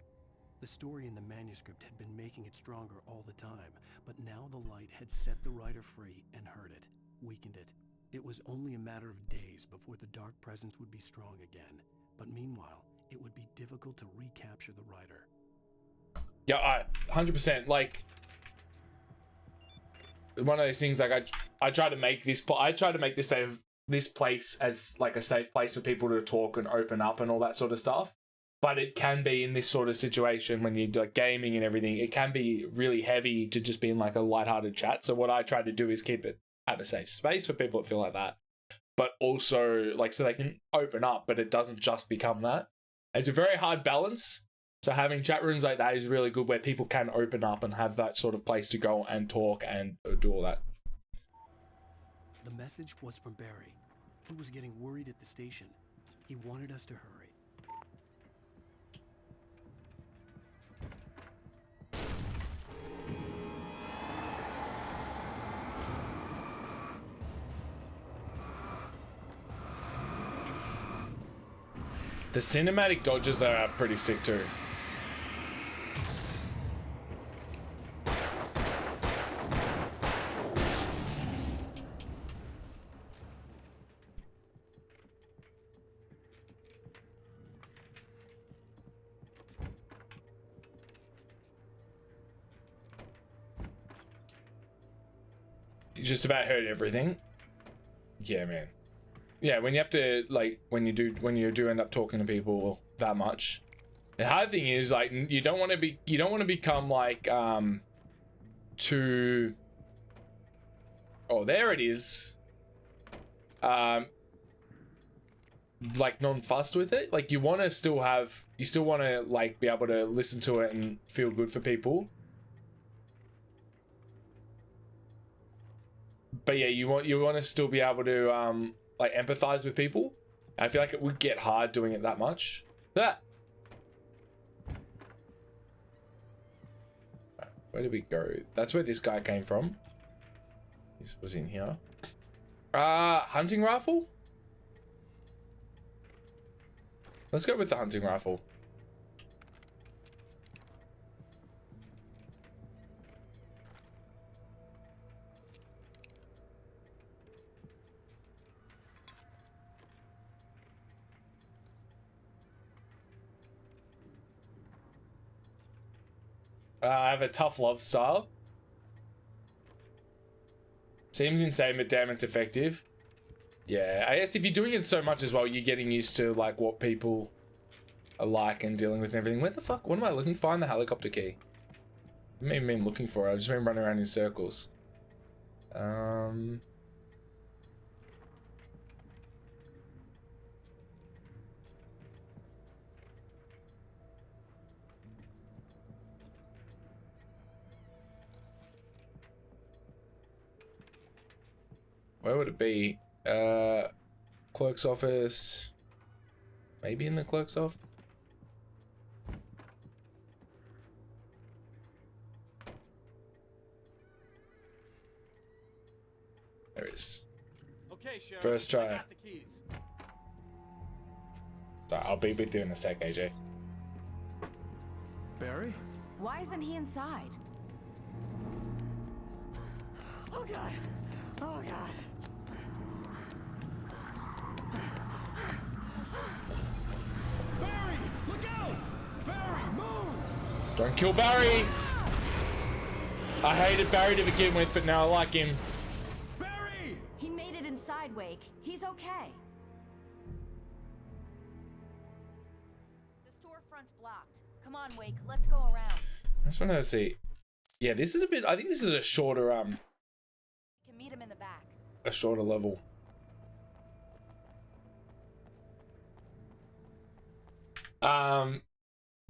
The story in the manuscript had been making it stronger all the time, but now the light had set the writer free and hurt it, weakened it. It was only a matter of days before the dark presence would be strong again. But meanwhile, it would be difficult to recapture the writer. Yeah, I 100%. Like, one of those things. Like, I try to make this. I try to make this place as like a safe place for people to talk and open up and all that sort of stuff. But it can be in this sort of situation when you're like gaming and everything. It can be really heavy to just be in like a lighthearted chat. So what I try to do is have a safe space for people that feel like that, but also like so they can open up. But it doesn't just become that. It's a very hard balance. So having chat rooms like that is really good, where people can open up and have that sort of place to go and talk and do all that. The message was from Barry. He was getting worried at the station. He wanted us to hurry. The cinematic dodges are pretty sick too. You just about heard everything. Yeah, man. Yeah, when you have to, like, when you do end up talking to people that much, the hard thing is like you don't want to become like too. Oh, there it is. Like non-fussed with it. Like you still want to like be able to listen to it and feel good for people. But yeah, you want to still be able to like empathize with people. I feel like it would get hard doing it that much. That. Where did we go? That's where this guy came from. This was in here. Hunting rifle? Let's go with the hunting rifle. I have a tough love style. Seems insane, but damn, it's effective. Yeah, I guess if you're doing it so much as well, you're getting used to like what people are like and dealing with and everything. Where the fuck? What am I looking for? Find the helicopter key. I haven't even been looking for it. I've just been running around in circles. Where would it be? Clerk's office. Maybe in the clerk's office. There it is. Okay, Sheriff. First try. I got the keys. So I'll be with you in a sec, AJ. Barry? Why isn't he inside? Oh god! Oh god! Barry, look out! Barry, move! Don't kill Barry! I hated Barry to begin with, but now I like him. Barry! He made it inside, Wake. He's okay. The storefront's blocked. Come on, Wake. Let's go around. I just want to see. Yeah, this is a bit. I think this is a shorter You can meet him in the back. a shorter level. I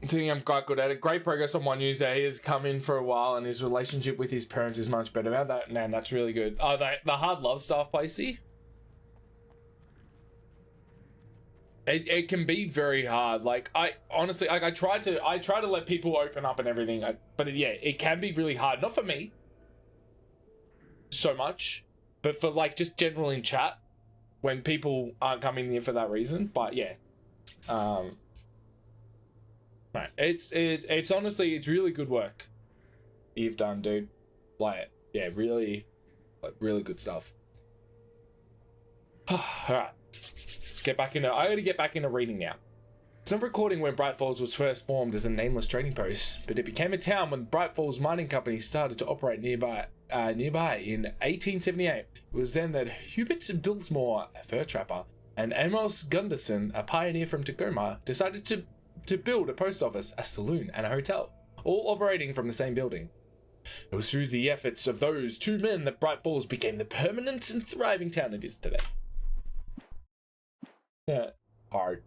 think I'm quite good at it. Great progress on one user. He has come in for a while, and his relationship with his parents is much better now. That man, that's really good. Oh, the hard love stuff, Placey. it can be very hard. Like I honestly, like I try to let people open up and everything, but yeah, it can be really hard. Not for me so much, but for like just general in chat when people aren't coming here for that reason. But yeah, right. It's honestly, it's really good work you've done, dude. Like, yeah, really, like really good stuff. All right, let's get back into. I gotta get back into reading now. It's not recording when Bright Falls was first formed as a nameless trading post, but it became a town when Bright Falls Mining Company started to operate nearby in 1878. It was then that Hubert Bilsmore, a fur trapper, and Amos Gunderson, a pioneer from Tacoma, decided to build a post office, a saloon, and a hotel, all operating from the same building. It was through the efforts of those two men that Bright Falls became the permanent and thriving town it is today. Yeah, hard.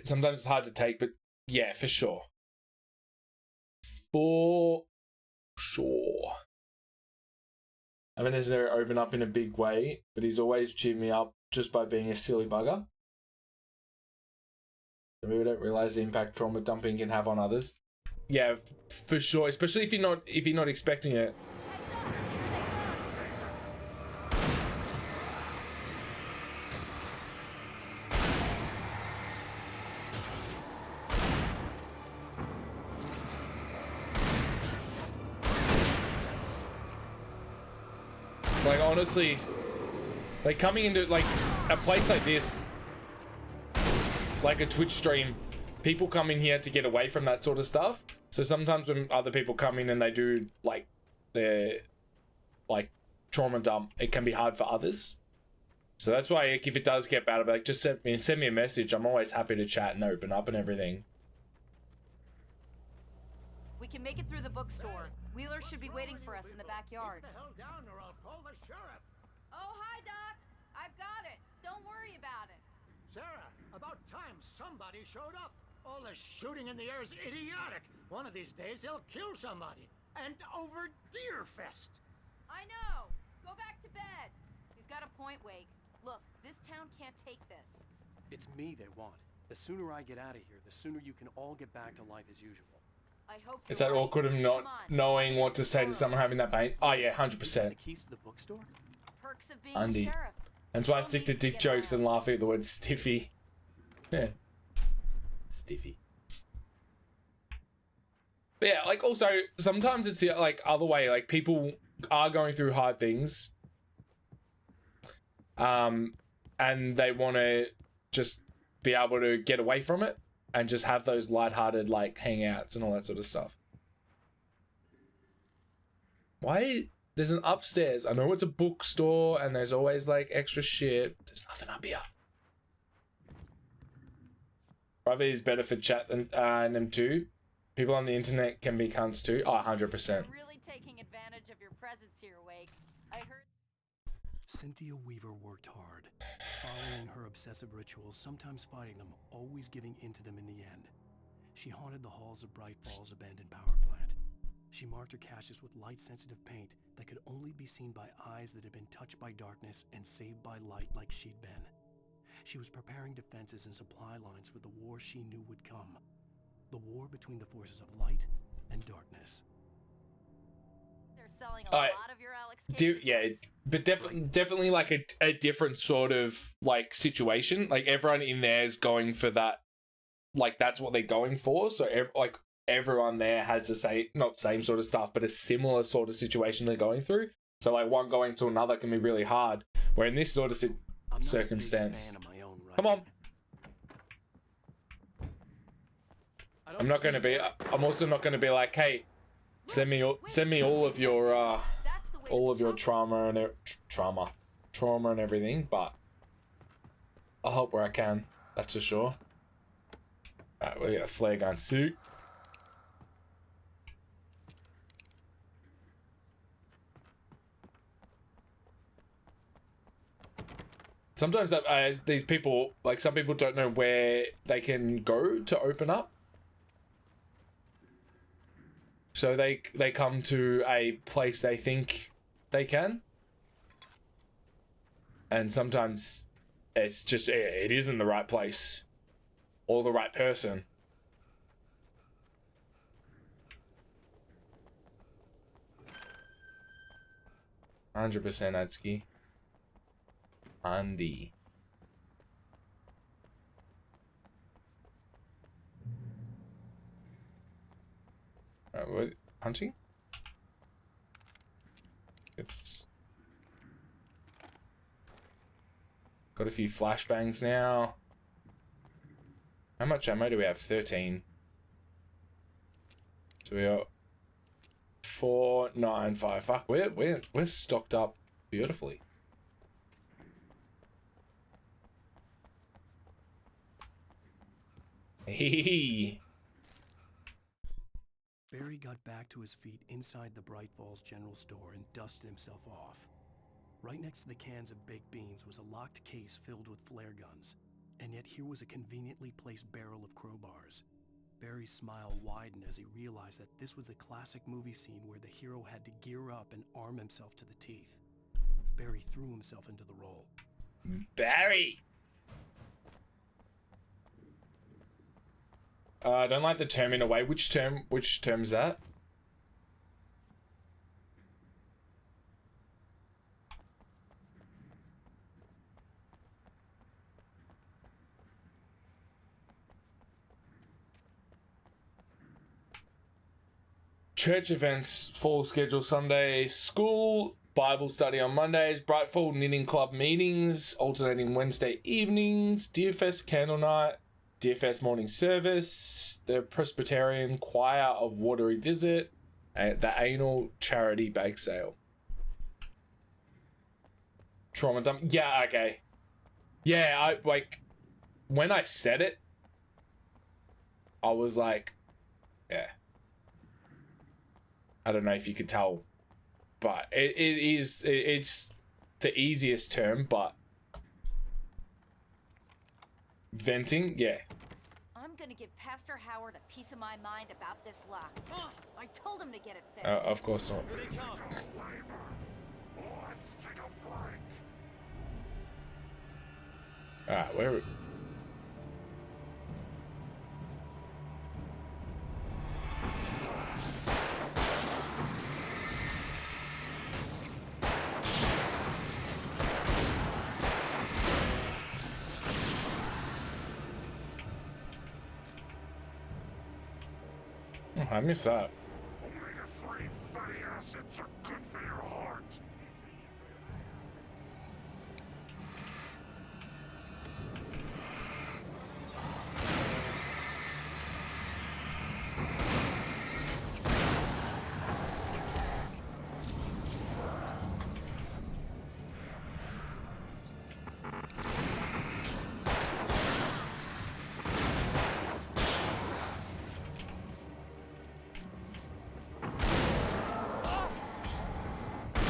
Sometimes it's hard to take, but yeah, for sure. For sure. I haven't necessarily opened up in a big way, but he's always cheered me up just by being a silly bugger. So maybe we don't realize the impact trauma dumping can have on others. Yeah, for sure. Especially if you're not expecting it. Like, honestly, like coming into like a place like this, like a Twitch stream, people come in here to get away from that sort of stuff. So sometimes when other people come in and they do like their like trauma dump, it can be hard for others. So that's why, like, if it does get bad, I'll be like, just send me a message. I'm always happy to chat and open up and everything. We can make it through the bookstore. Wheeler should be waiting for us in the backyard. Keep the hell down or I'll call the sheriff. Oh, hi, Doc. I've got it. Don't worry about it. Sarah, about time somebody showed up. All the shooting in the air is idiotic. One of these days they'll kill somebody. And over Deerfest. I know. Go back to bed. He's got a point, Wake. Look, this town can't take this. It's me they want. The sooner I get out of here, the sooner you can all get back to life as usual. I hope it's that awkward of not knowing what to say to someone having that pain. Oh yeah, 100%. The keys to the bookstore? Perks of being Andy. a sheriff. That's why I stick to dick jokes and laugh at the word stiffy. Yeah. Stiffy. But yeah, like also sometimes it's the like other way, like people are going through hard things. And they want to just be able to get away from it and just have those lighthearted like hangouts and all that sort of stuff. Why? There's an upstairs. I know it's a bookstore and there's always like extra shit. There's nothing up here. Private is better for chat than them too. People on the internet can be cunts too. Oh, 100%. You're really taking advantage of your presence here, Wake. I heard. Cynthia Weaver worked hard, following her obsessive rituals, sometimes fighting them, always giving in to them in the end. She haunted the halls of Bright Falls' abandoned power plant. She marked her caches with light-sensitive paint that could only be seen by eyes that had been touched by darkness and saved by light like she'd been. She was preparing defenses and supply lines for the war she knew would come. The war between the forces of light and darkness. They're selling a lot of your Alex Yeah, but definitely like a different sort of like situation. Like everyone in there is going for that. Like that's what they're going for. So everyone there has the not same sort of stuff, but a similar sort of situation they're going through. So like one going to another can be really hard. Where in this sort of circumstance, come on. I'm not going to be. I'm also not going to be like, hey, send me all of your trauma and everything. But I'll help where I can. That's for sure. We got a flare gun suit. Sometimes these people, like some people don't know where they can go to open up. So they come to a place they think they can. And sometimes it's just, it isn't the right place or the right person. $100% Adski. Andy. What? Hunting? It's got a few flashbangs now. How much ammo do we have? 13. So we got 4, 9, 5. Fuck, we're stocked up beautifully. Hee. Barry got back to his feet inside the Bright Falls General Store and dusted himself off. Right next to the cans of baked beans was a locked case filled with flare guns, and yet here was a conveniently placed barrel of crowbars. Barry's smile widened as he realized that this was the classic movie scene where the hero had to gear up and arm himself to the teeth. Barry threw himself into the role. Barry! I don't like the term in a way. Which term is that? Church events, fall schedule Sunday, school, Bible study on Mondays, Brightfall Knitting Club meetings, alternating Wednesday evenings, Deerfest candle night, Deerfest morning service, the Presbyterian Choir of Watery Visit, the Anal Charity Bake Sale. Trauma dump. Yeah, okay. Yeah, I like when I said it, I was like, yeah. I don't know if you could tell, but it's the easiest term, but venting, yeah. I'm gonna give Pastor Howard a piece of my mind about this lock. I told him to get it fixed. Of course not. Let's take a break. Alright, where... Oh, I missed that. Omega-3 fatty acids are good for your heart.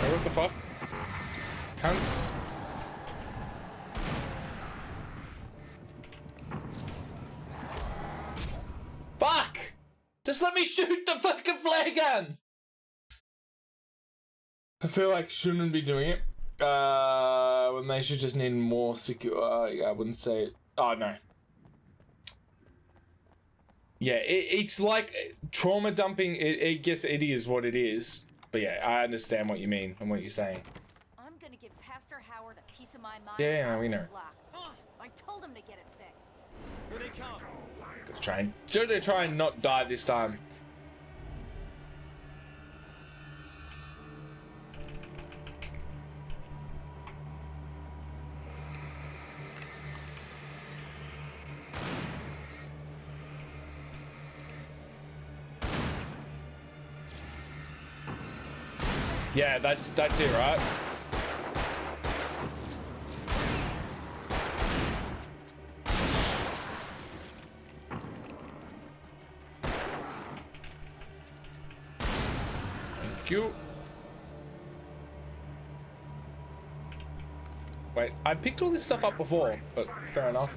What the fuck? Cunts. Fuck! Just let me shoot the fucking flare gun! I feel like shouldn't be doing it. When they should just need more secure. I wouldn't say it. Oh, no. Yeah, it's like trauma dumping. I guess it is what it is. But yeah, I understand what you mean and what you're saying. I'm gonna give Pastor Howard a piece of my mind. Yeah, we know. I told him to get it fixed. Here they come. Gotta try and not die this time. Yeah, that's it, right? Thank you. Wait, I picked all this stuff up before, but fair enough.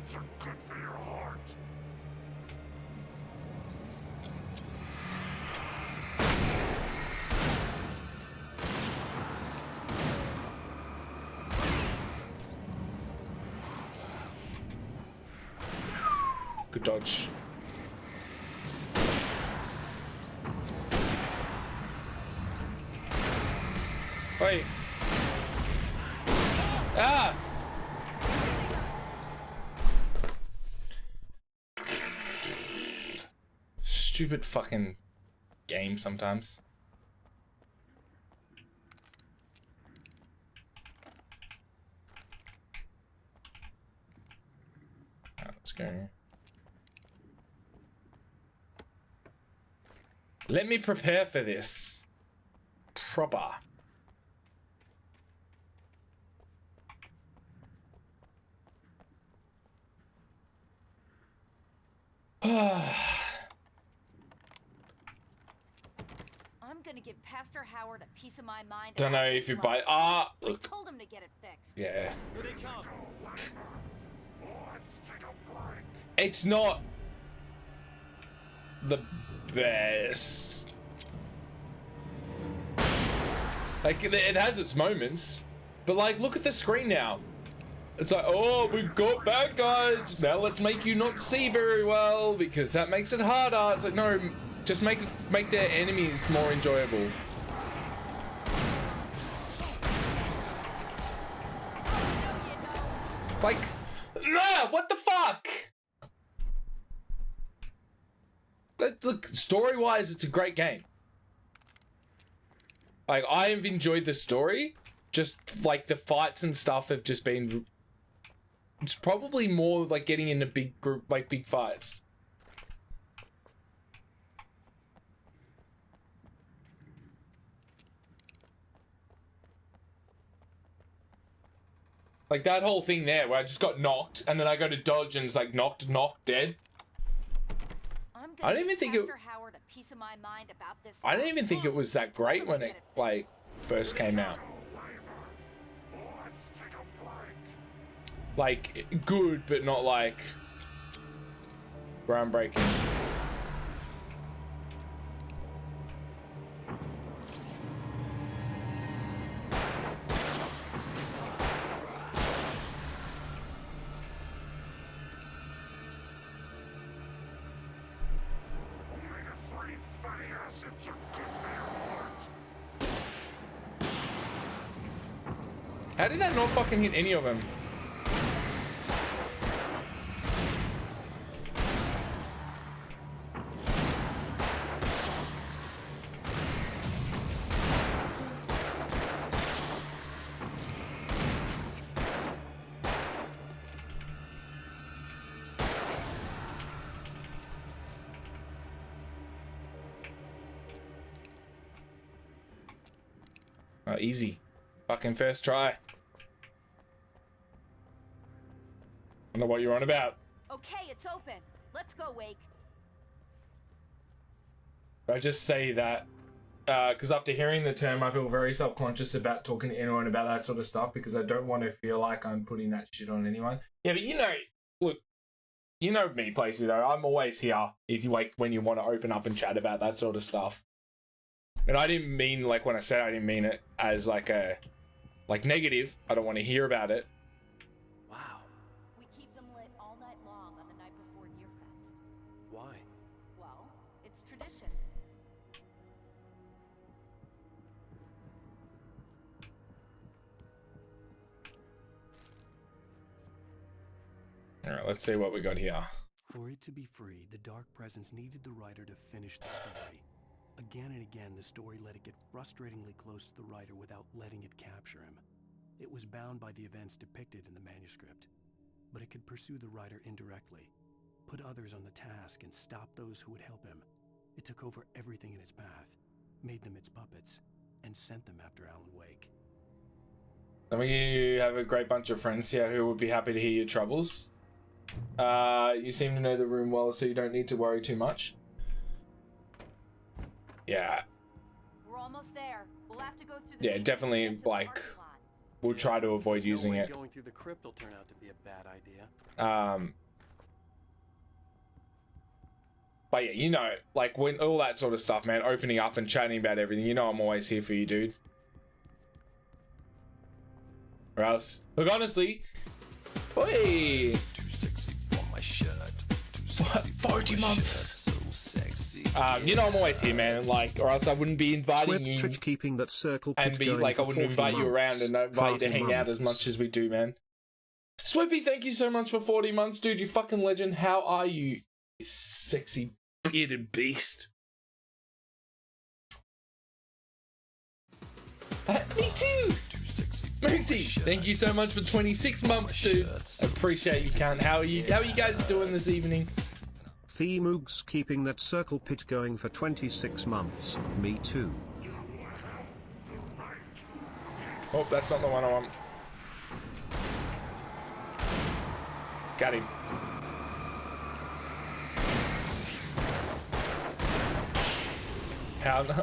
Good dodge. Wait. Ah! Stupid fucking game sometimes. Let's go. Let me prepare for this. Proper. I'm gonna give Pastor Howard a piece of my mind. Don't know if you buy. Look. I told him to get it fixed. Yeah. Here they come. It's not the best. Like, it has its moments, but like, look at the screen now. It's like, oh, we've got bad guys. Now let's make you not see very well because that makes it harder. It's like, no, just make their enemies more enjoyable. Like, what the fuck? Look, story-wise, it's a great game. Like, I have enjoyed the story. Just like the fights and stuff have just been. It's probably more like getting into big group, like big fights. Like that whole thing there where I just got knocked and then I go to dodge and it's like knocked, dead. I don't even think it. I don't even think it was that great when it like first came out. Like good, but not like groundbreaking. How did that not fucking hit any of them? Oh, easy. Fucking first try. I don't know what you're on about. Okay, it's open. Let's go, Wake. I just say that because after hearing the term, I feel very self-conscious about talking to anyone about that sort of stuff because I don't want to feel like I'm putting that shit on anyone. Yeah, but you know, look, you know me, Placey, though. I'm always here if you like when you want to open up and chat about that sort of stuff. And I didn't mean, like, when I said I didn't mean it as like a negative. I don't want to hear about it. Wow. We keep them lit all night long on the night before Deerfest. Why? Well, it's tradition. All right, let's see what we got here. For it to be free, the Dark Presence needed the writer to finish the story. Again and again, the story let it get frustratingly close to the writer without letting it capture him. It was bound by the events depicted in the manuscript, but it could pursue the writer indirectly, put others on the task, and stop those who would help him. It took over everything in its path, made them its puppets, and sent them after Alan Wake. Some of you have a great bunch of friends here who would be happy to hear your troubles. You seem to know the room well, so you don't need to worry too much. Yeah. We're almost there. We'll have to go through the Yeah, definitely like we'll try to avoid using it. Going through the crypt will turn out to be a bad idea. But yeah, you know, like when all that sort of stuff, man, opening up and chatting about everything, you know I'm always here for you, dude. Or else, look, honestly, oi, 40 months. You know I'm always here, man. Like, or else I wouldn't be inviting you. Twitch keeping that circle and be like, I wouldn't invite you around and invite you to hang out as much as we do, man. Swippy, thank you so much for 40 months, dude. You fucking legend. How are you, you sexy bearded beast? Me too. Moonsy, thank you so much for 26 months, dude. Appreciate you, Count. How are you guys doing this evening? Themoogs keeping that circle pit going for 26 months. Me too. Oh, that's not the one I want. Got him.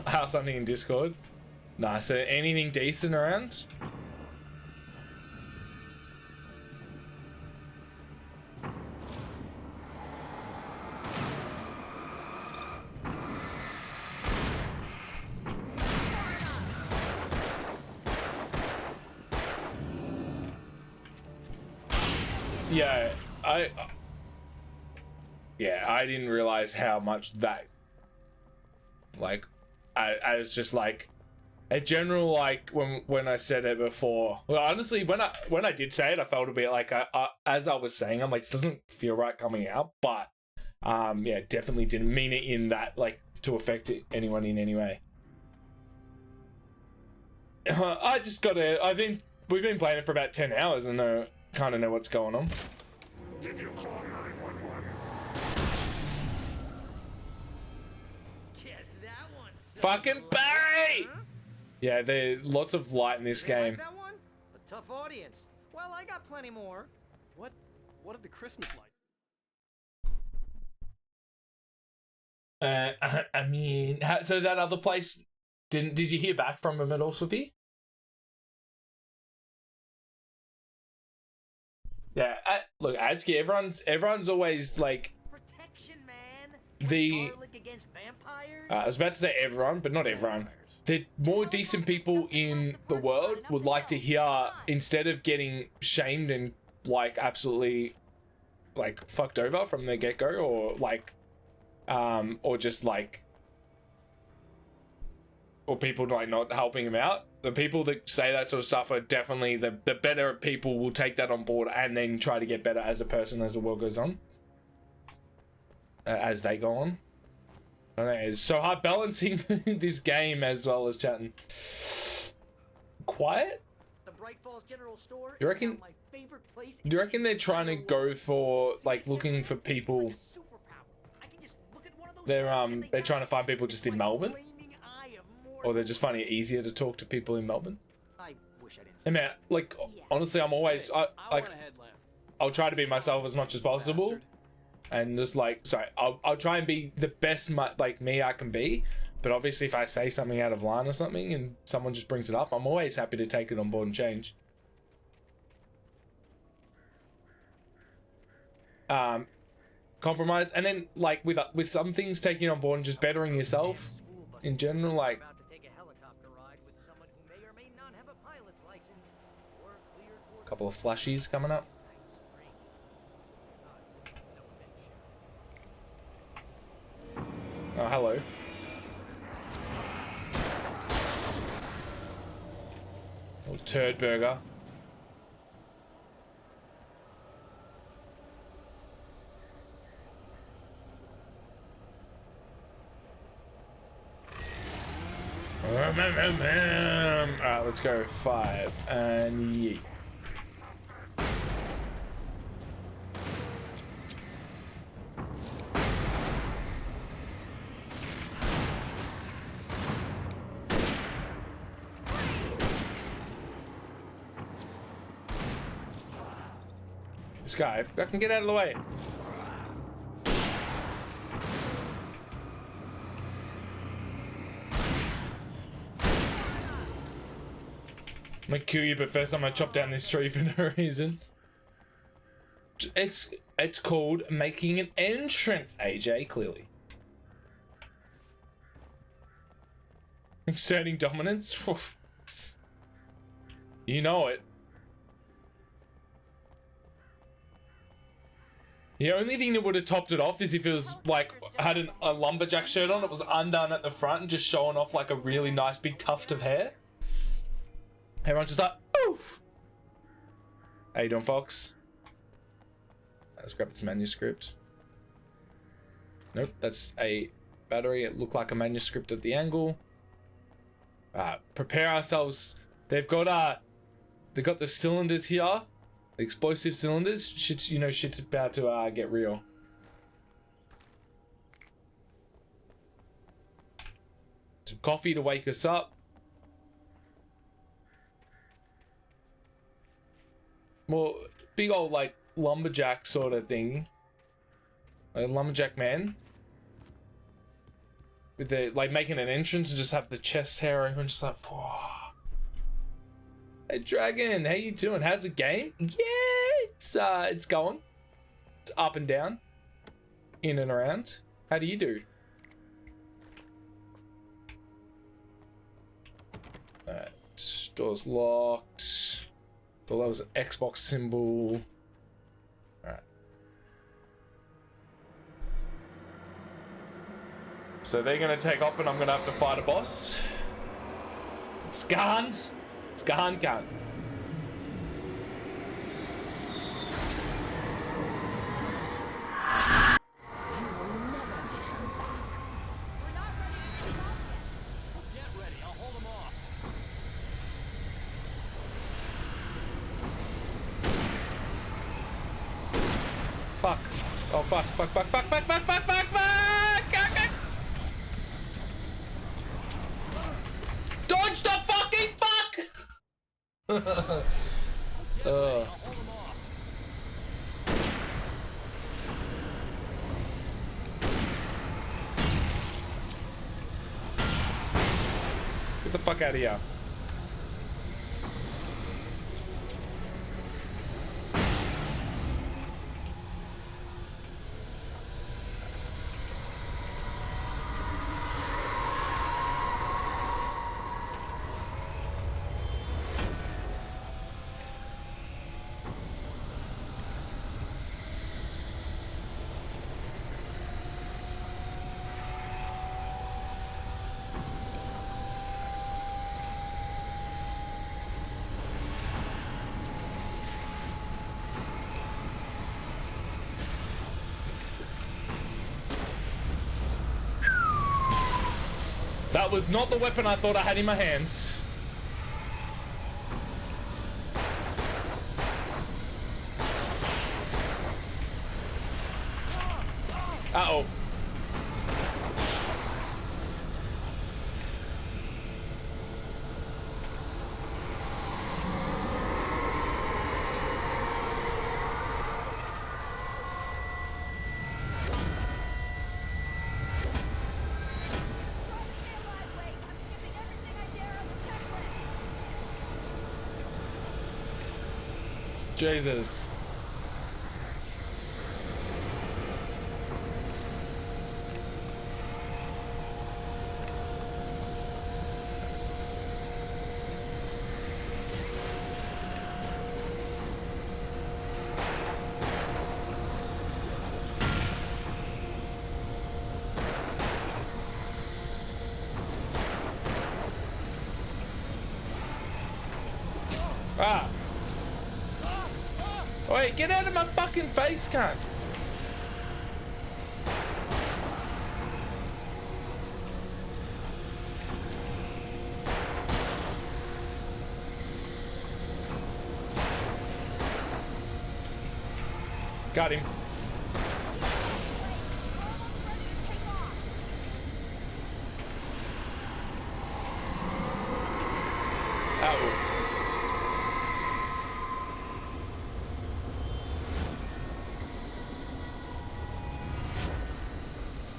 How's something in Discord? Nah, so anything decent around? Yeah, I didn't realize how much that, like, I was just like, a general, like, when I said it before, well, honestly, when I did say it, I felt a bit like, as I was saying, I'm like, this doesn't feel right coming out, but, yeah, definitely didn't mean it in that, like, to affect anyone in any way. I just we've been playing it for about 10 hours and kind of know what's going on. Did you call 911? Guess that one. Fucking Barry! Huh? Yeah, there's lots of light in this game. Like that one? A tough audience. Well, I got plenty more. What are the Christmas lights? I mean, so that other place did you hear back from him at all, Swippy? Yeah, look, Adski, everyone's always like protection, man. The against vampires. I was about to say everyone, but not everyone. The more decent people in the world would like to hear, instead of getting shamed and like absolutely like fucked over from the get-go, or like or just like, or people like not helping him out. The people that say that sort of stuff are definitely the better people will take that on board and then try to get better as a person as the world goes on. As they go on. I don't know, it's so hard balancing this game as well as chatting. Quiet? The Bright Falls General Store. You reckon? My favorite place. Do you reckon they're trying to go for like looking for people? They're trying to find people just in Melbourne, or they're just finding it easier to talk to people in Melbourne. I wish I didn't. Hey man, like honestly, I'm always I'll try to be myself as much as possible. And just like, sorry, I'll try and be the best like me I can be, but obviously if I say something out of line or something and someone just brings it up, I'm always happy to take it on board and change. Compromise, and then like with some things, taking on board and just bettering yourself in general, like a couple of flashies coming up. Oh, hello. Little turd burger. Alright, let's go 5 and yeet. This guy, I can get out of the way. I'm gonna kill you, but first I'm gonna chop down this tree for no reason. It's called making an entrance, AJ, clearly. Exerting dominance? You know it. The only thing that would have topped it off is if it was like had a lumberjack shirt on, it was undone at the front and just showing off like a really nice big tuft of hair. Everyone's just like, oof. How you doing, Fox? Let's grab this manuscript. Nope, that's a battery. It looked like a manuscript at the angle. Prepare ourselves. They've got the cylinders here. The explosive cylinders. Shit's about to get real. Some coffee to wake us up. Well, big old like lumberjack sort of thing. Like a lumberjack man. With the like making an entrance and just have the chest hair open, just like, whoa. Hey Dragon, how you doing? How's the game? Yeah, it's going. It's up and down. In and around. How do you do? Alright, door's locked. Well, that was an Xbox symbol. Alright. So they're gonna take off and I'm gonna have to fight a boss. It's gone. It's gone. Fuck. Oh, fuck. Dodge the fucking fuck! Get the fuck out of here. That was not the weapon I thought I had in my hands. Uh-oh. Jesus. Ah. Wait, get out of my fucking face, cunt. Got him. Uh-oh.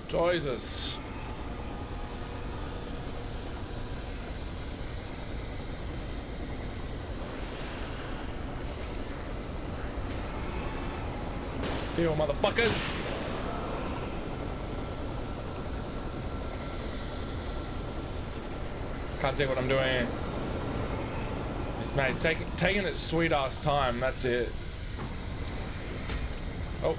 Jesus. Heal, motherfuckers. Can't see what I'm doing. Mate, taking its sweet ass time, that's it. Oh.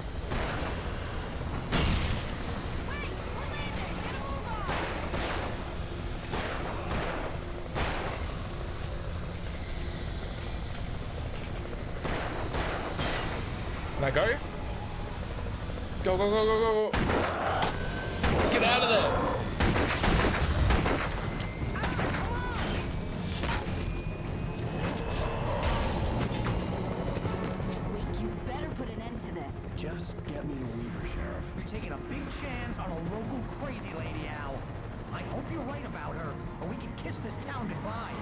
Can I go? Go, go, go, go, go, go. Get out of there. Just get me to Weaver, Sheriff. You're taking a big chance on a local crazy lady, Al. I hope you're right about her, or we can kiss this town goodbye.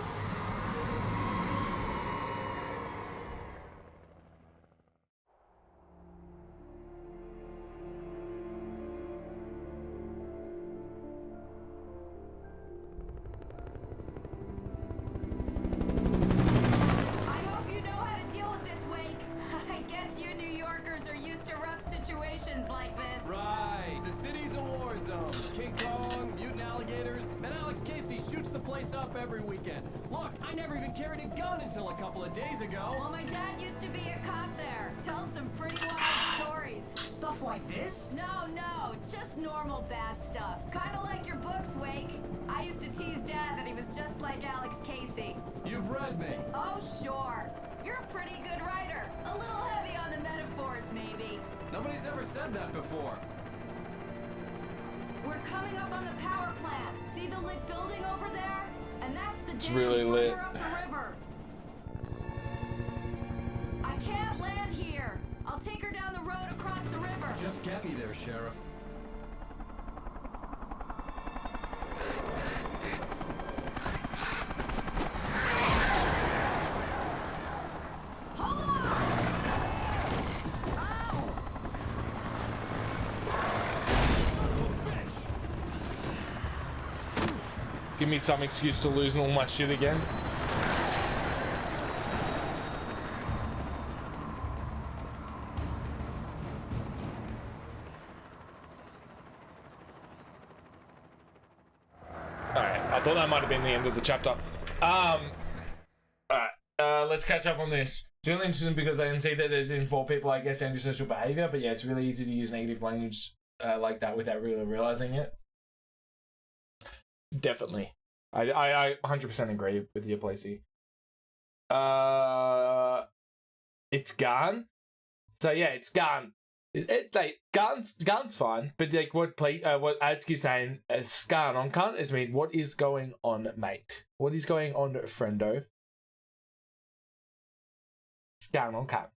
It's really lit. Up the river. I can't land here. I'll take her down the road across the river. Just get me there, Sheriff. Hold on! Ow! Give me some excuse to losing all my shit again. Alright, I thought that might have been the end of the chapter. Alright, let's catch up on this. It's really interesting because I can see that there's in 4 people, I guess, antisocial behavior, but yeah, it's really easy to use negative language like that without really realizing it. Definitely. I 100% agree with you, Placey. It's gone. So yeah, it's gone. It's like guns fine, but like what Adski's saying is gone on can't. I mean, what is going on, mate? What is going on, friendo? It's gone on can't.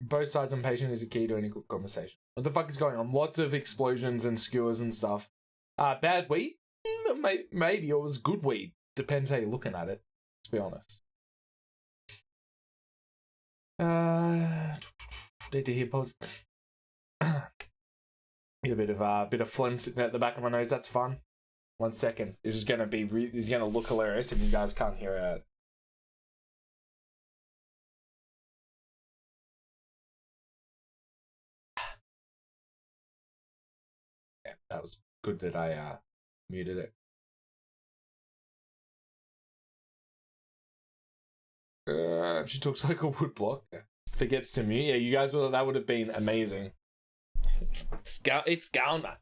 Both sides impatient is a key to any good conversation. What the fuck is going on? Lots of explosions and skewers and stuff. Bad weed? Maybe it was good weed. Depends how you're looking at it, to be honest. Need to hear pause. Get a bit of phlegm sitting at the back of my nose. That's fun. 1 second. This is gonna be. This is gonna look hilarious, and you guys can't hear it. Yeah, that was good that I muted it. She talks like a woodblock. Forgets to mute. Yeah, you guys would. That would have been amazing. It's gone, man.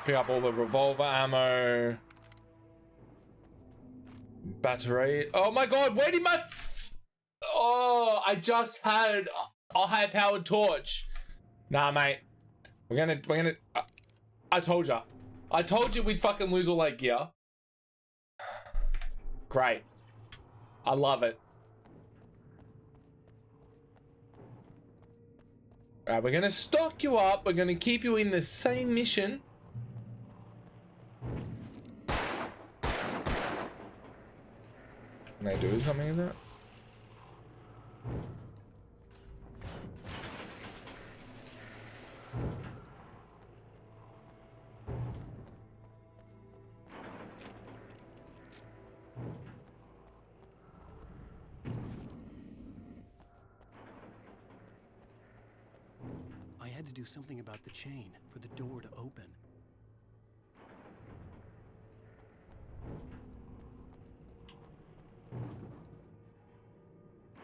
Pick up all the revolver ammo. Battery. Oh my god, where did my... Oh, I just had a high-powered torch. Nah, mate. We're gonna... I told ya. I told you we'd fucking lose all that gear. Great. I love it. Alright, we're gonna stock you up. We're gonna keep you in the same mission. Can I do something in that? I had to do something about the chain for the door to open.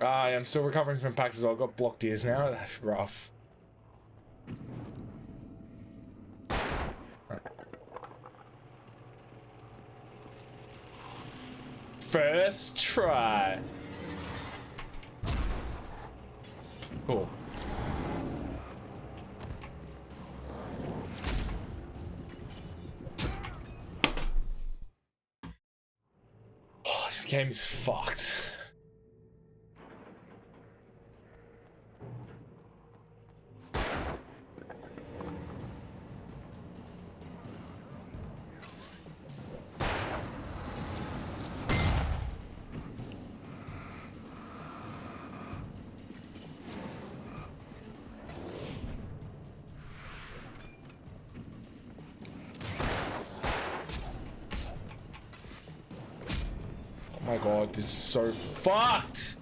I'm still recovering from packs as well. I've got blocked ears now. That's rough. First try. Cool. Oh, this game is fucked. Oh my god, this is so fucked!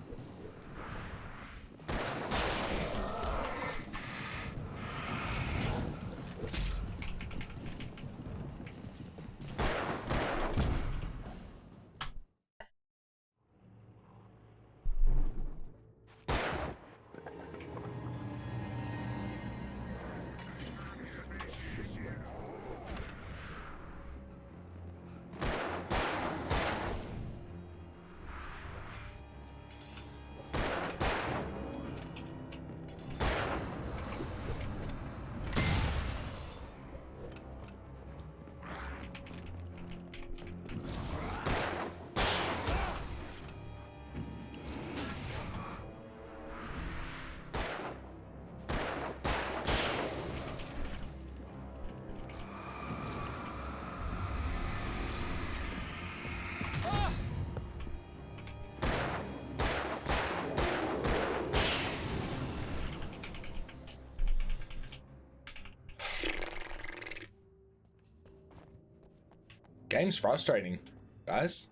Game's frustrating, guys.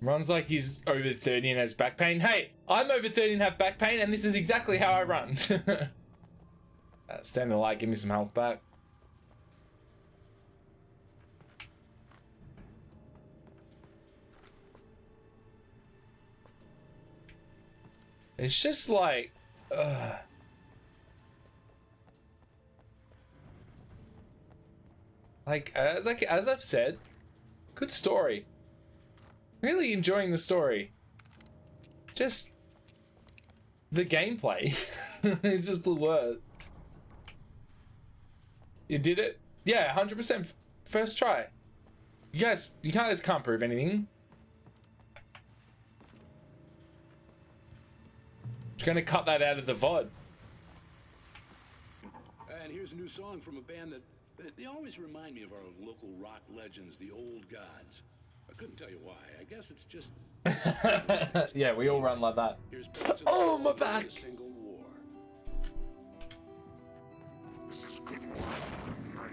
Runs like he's over 30 and has back pain. Hey, I'm over 30 and have back pain, and this is exactly how I run. Stand the light, give me some health back. It's just like, as I've said, good story. Really enjoying the story. Just the gameplay. It's just the word. You did it? Yeah, 100% first try. You guys can't prove anything. Just gonna cut that out of the VOD. And here's a new song from a band that they always remind me of our local rock legends, the Old Gods. I couldn't tell you why. I guess it's just... Yeah, we all run like that. Oh, my back! Single war. This is good luck. Good night.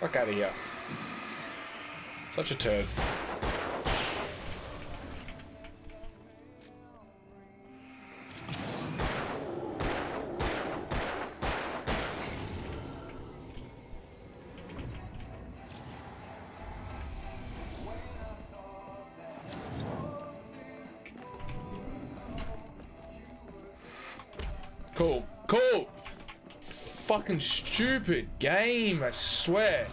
Fuck out of here. Such a turd. Cool. Cool. Fucking stupid game, I swear.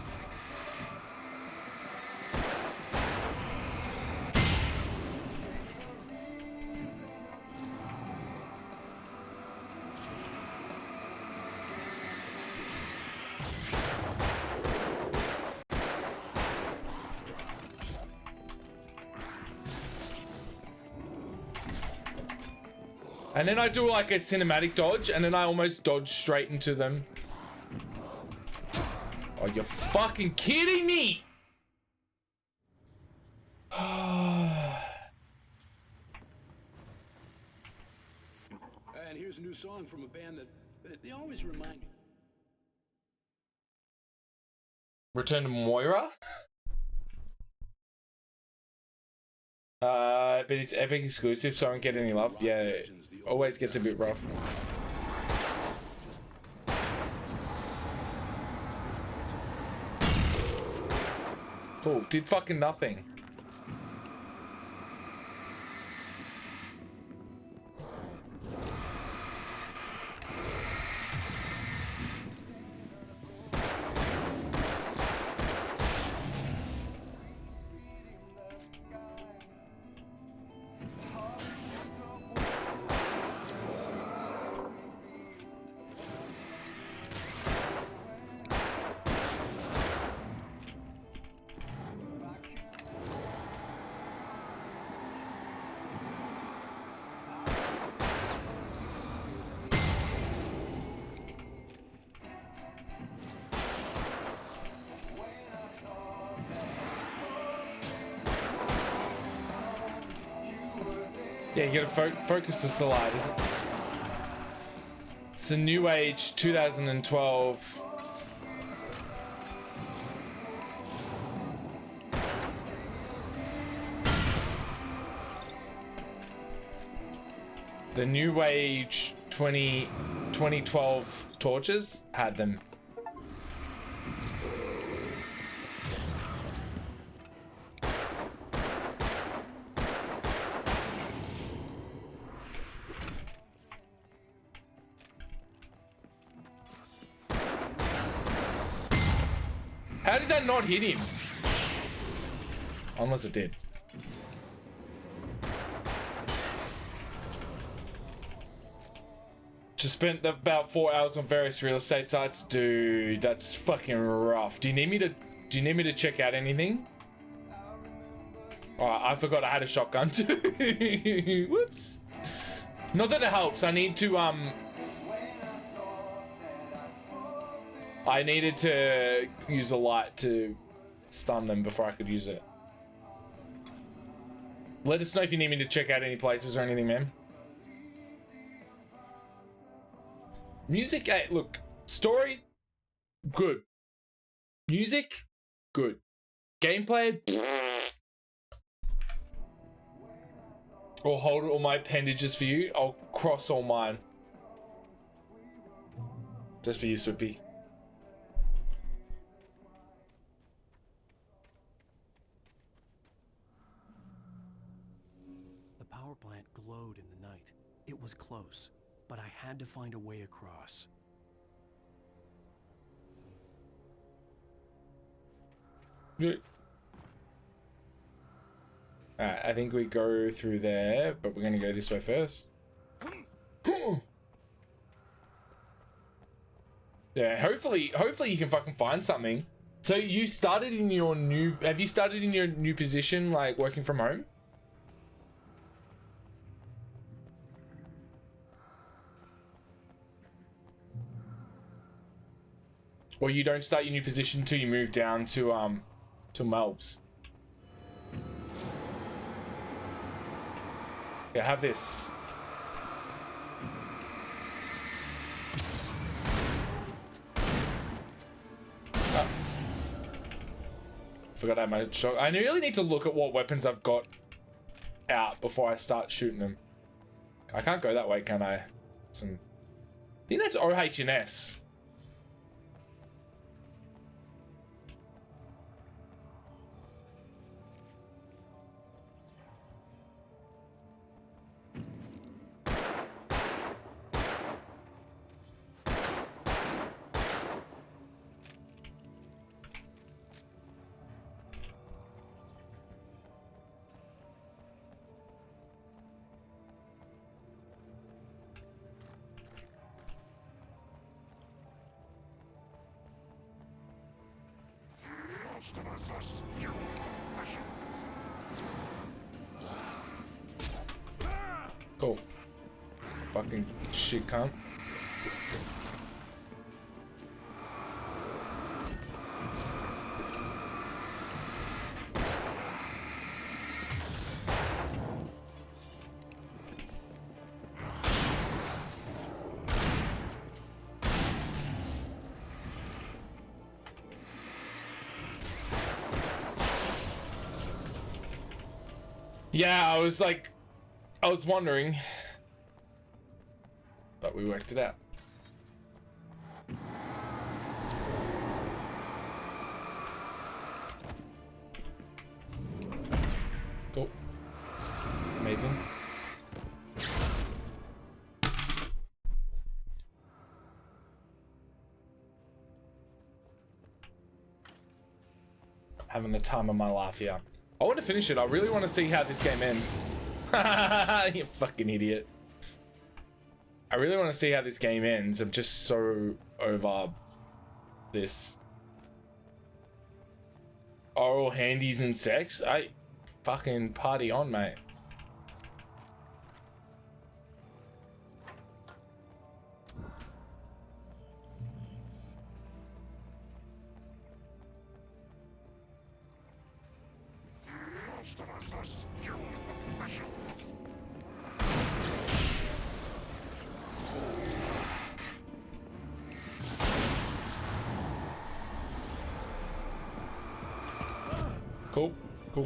And then I do like a cinematic dodge, and then I almost dodge straight into them. Oh, you're fucking kidding me! And here's a new song from a band that they always remind me. Return to Moira? But it's Epic exclusive, so I don't get any love. Yeah, it always gets a bit rough. Cool, did fucking nothing. Yeah, you gotta focus the light. It's a New Age 2012. The New Age 2012 torches had them. How did that not hit him? Unless it did. Just spent about 4 hours on various real estate sites. Dude, that's fucking rough. Do you need me to check out anything? Oh, I forgot I had a shotgun too. Whoops. Not that it helps. I needed to use a light to stun them before I could use it. Let us know if you need me to check out any places or anything, man. Music, hey, look, story, good. Music, good. Gameplay, I'll hold all my appendages for you. I'll cross all mine. Just for you, Swippy. The power plant glowed in the night. It was close, but I had to find a way across. Good. Alright, I think we go through there, but we're gonna go this way first. Yeah, hopefully you can fucking find something. So you started in your new, have you started in your new position, like working from home? Or you don't start your new position till you move down to Melbs? Yeah, have this. Forgot I had my shot. I really need to look at what weapons I've got out before I start shooting them. I can't go that way, can I? I think that's OH&S. Most of us are skilled professionals. Cool. Fucking shit cunt. Yeah, I was wondering, but we worked it out. Cool. Amazing. Having the time of my life here. I want to finish it. I really want to see how this game ends. You fucking idiot. I really want to see how this game ends. I'm just so over this. Oral handies and sex. I fucking party on, mate. Cool. Cool.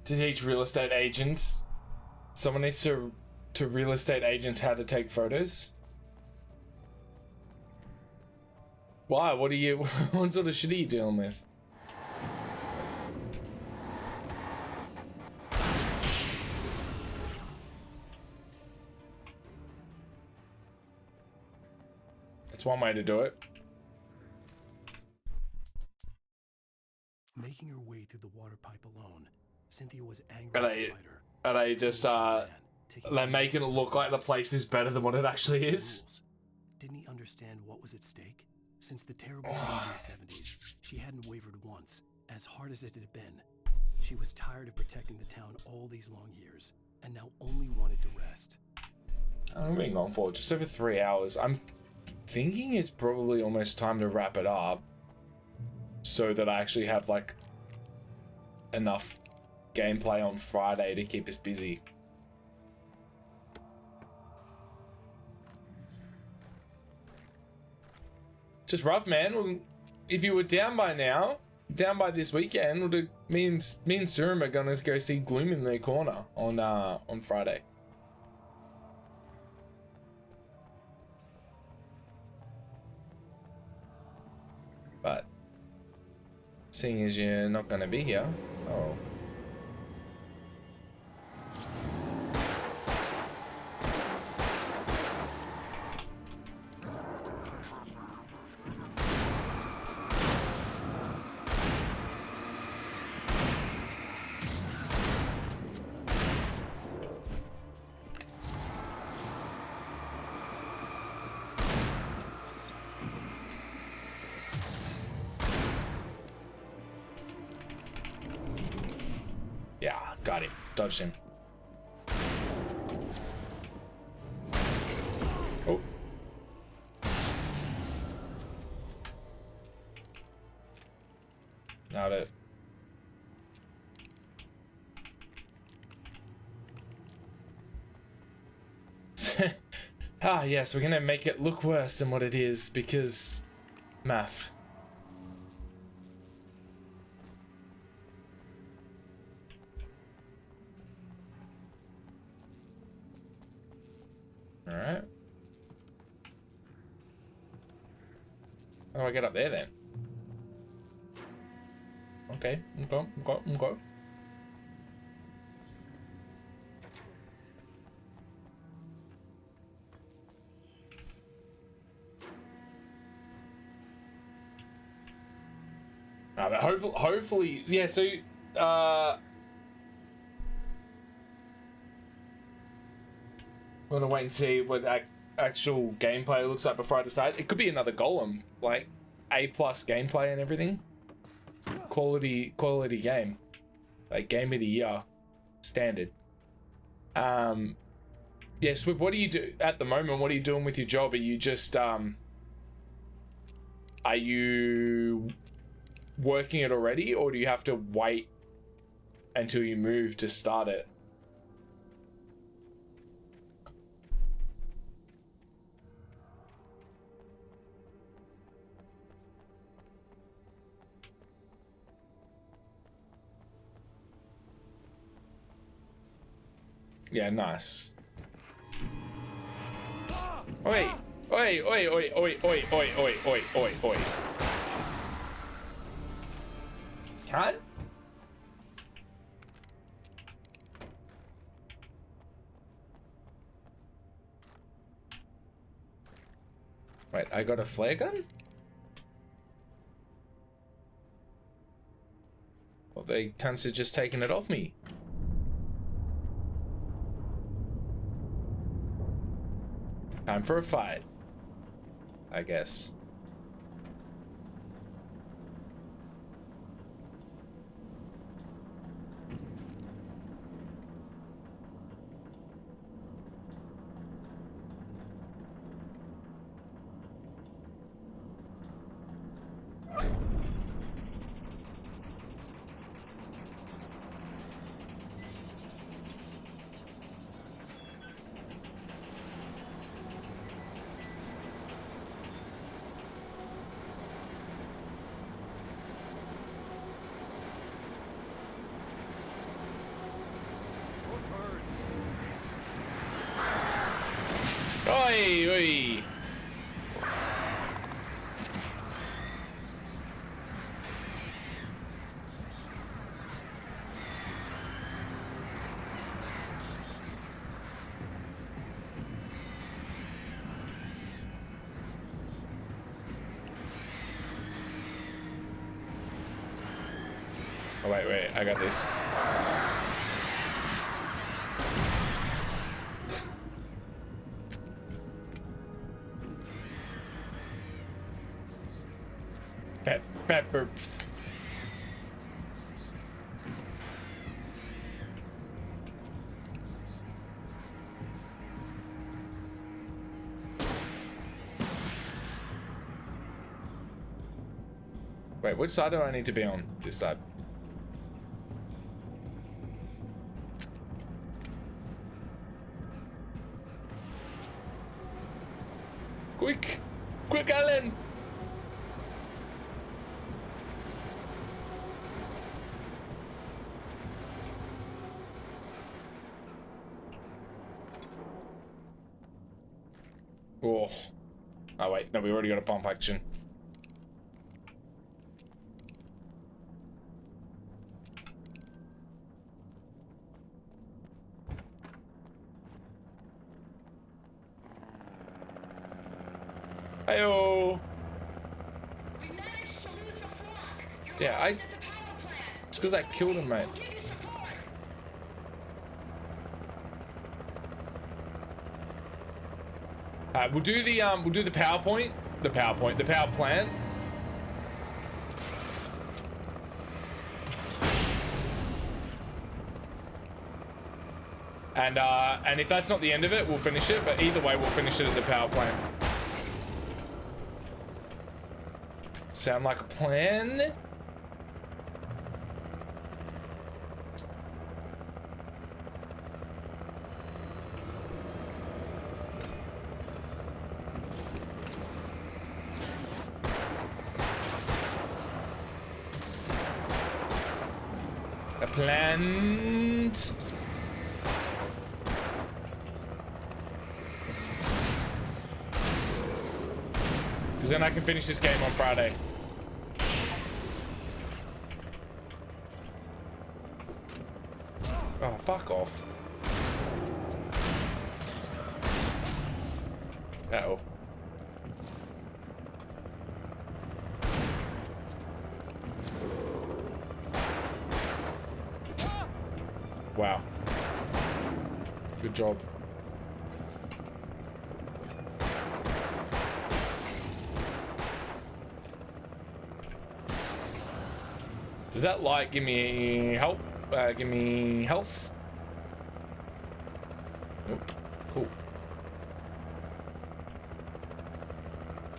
To teach real estate agents. Someone needs to real estate agents how to take photos. Why? What sort of shit are you dealing with? That's one way to do it. Making her way through the water pipe alone, Cynthia was angry at the writer. Are they just they're making it look like the place is better than what it actually is? Didn't he understand what was at stake? Since the terrible days in the 70s, she hadn't wavered once, as hard as it had been. She was tired of protecting the town all these long years, and now only wanted to rest. I'm being on for just over 3 hours. I'm thinking it's probably almost time to wrap it up, so that I actually have like enough gameplay on Friday to keep us busy. Just rough, man. Well, if you were down by now, down by this weekend, me and Surum are gonna go see Gloom in their corner on Friday. But seeing as you're not gonna be here, oh. Got him. Dodged him. Oh. Not it. Ah, yes, we're gonna make it look worse than what it is because math. Alright. How do I get up there then? Okay, okay. But hopefully, yeah, so, want to wait and see what actual gameplay looks like before I decide. It could be another Golem, like A+ gameplay and everything. Quality game, like game of the year standard. Yeah, Swip, what do you do at the moment? What are you doing with your job? Are you just are you working it already, or do you have to wait until you move to start it? Yeah, nice. Oi, oi, oi, oi, oi, oi, oi, oi, oi, oi, oi. Can? Wait, I got a flare gun? Well, they cunts are just taking it off me. Time for a fight, I guess. Oi, oi. Oh, wait, I got this. Pepper. Wait, which side do I need to be on? This side. Quick! Quick, Alan! Oh wait, no, we already got a pump action. Heyo. Yeah, it's because I killed him, mate. We'll do the power plant. And if that's not the end of it, we'll finish it. But either way, we'll finish it at the power plant. Sound like a plan? A plant. Because then I can finish this game on Friday. Oh, fuck off. Uh-oh. Wow. Good job. Does that light give me help? Give me health? Nope. Cool.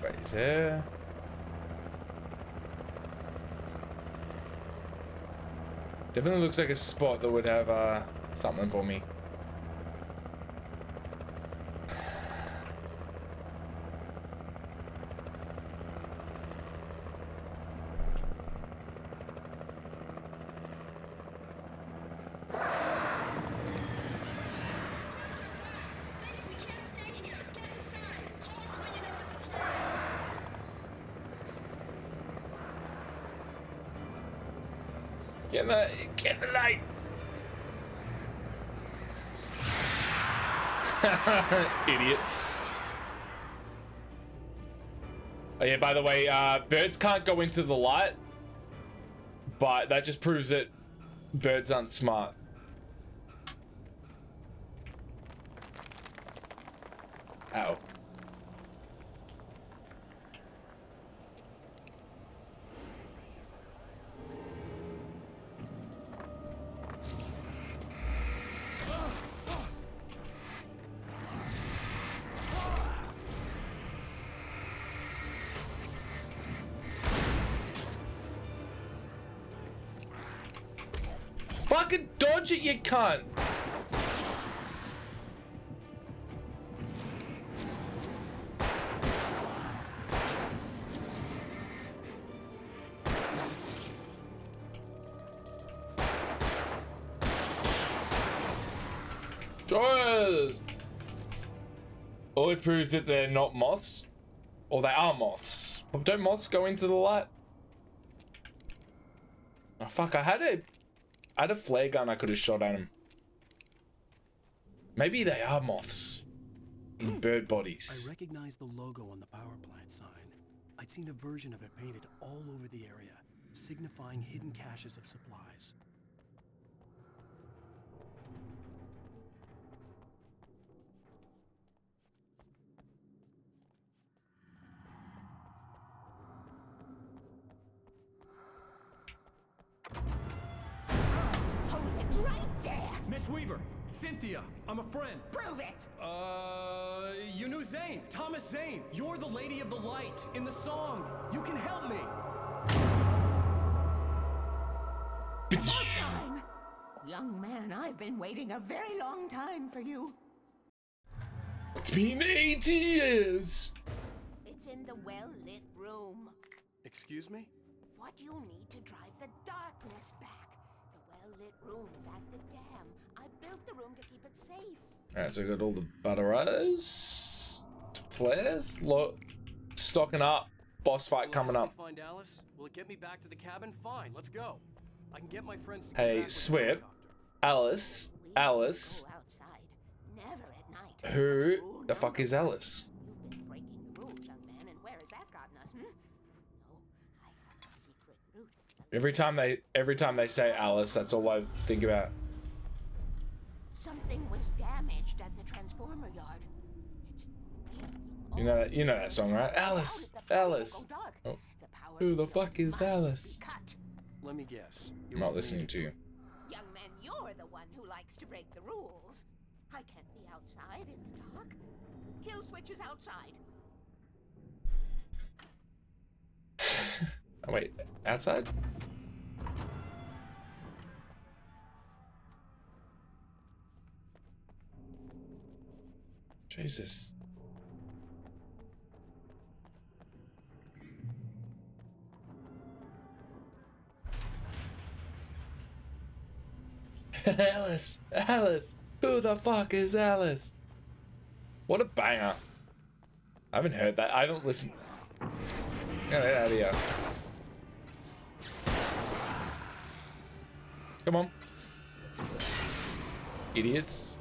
Wait, is there? Definitely looks like a spot that would have something for me. Get the light. Idiots. Oh yeah, by the way, birds can't go into the light, but that just proves that birds aren't smart. Ow. Fucking dodge it, you cunt! Joyous! All it proves that they're not moths, or they are moths. Don't moths go into the light? Oh fuck! I had a flare gun I could have shot at him. Maybe they are moths in bird bodies. I recognized the logo on the power plant sign. I'd seen a version of it painted all over the area, signifying hidden caches of supplies. Hold it right there! Miss Weaver, Cynthia, I'm a friend. Prove it! You knew Zane, Thomas Zane. You're the Lady of the Light in the song. You can help me. Time. Young man, I've been waiting a very long time for you. It's been 80 years. It's in the well-lit room. Excuse me? What you need to drive the darkness back. The well-lit room is at the dam. I built the room to keep it safe. Alright, so I got all the batteries, flares, stocking up, boss fight coming up. Find Alice? Will it get me back to the cabin? Fine, let's go. I can get my friends to Hey, Swip, Alice, Go outside. Never at night. who the fuck is Alice? You've been breaking the rules, young man, and where has that gotten us, No, I have a secret route. Every time they say Alice, that's all I think about. Something was damaged at the transformer yard. You know that song, right? Alice, Alice. Oh, who the fuck is Alice? Let me guess. I'm not listening to you. Young man, you're the one who likes to break the rules. I can't be outside in the dark. The kill switch is outside. Oh wait, outside? Jesus. Alice! Alice! Who the fuck is Alice? What a banger. I haven't heard that. I haven't listened. Get that out of here. Come on. Idiots.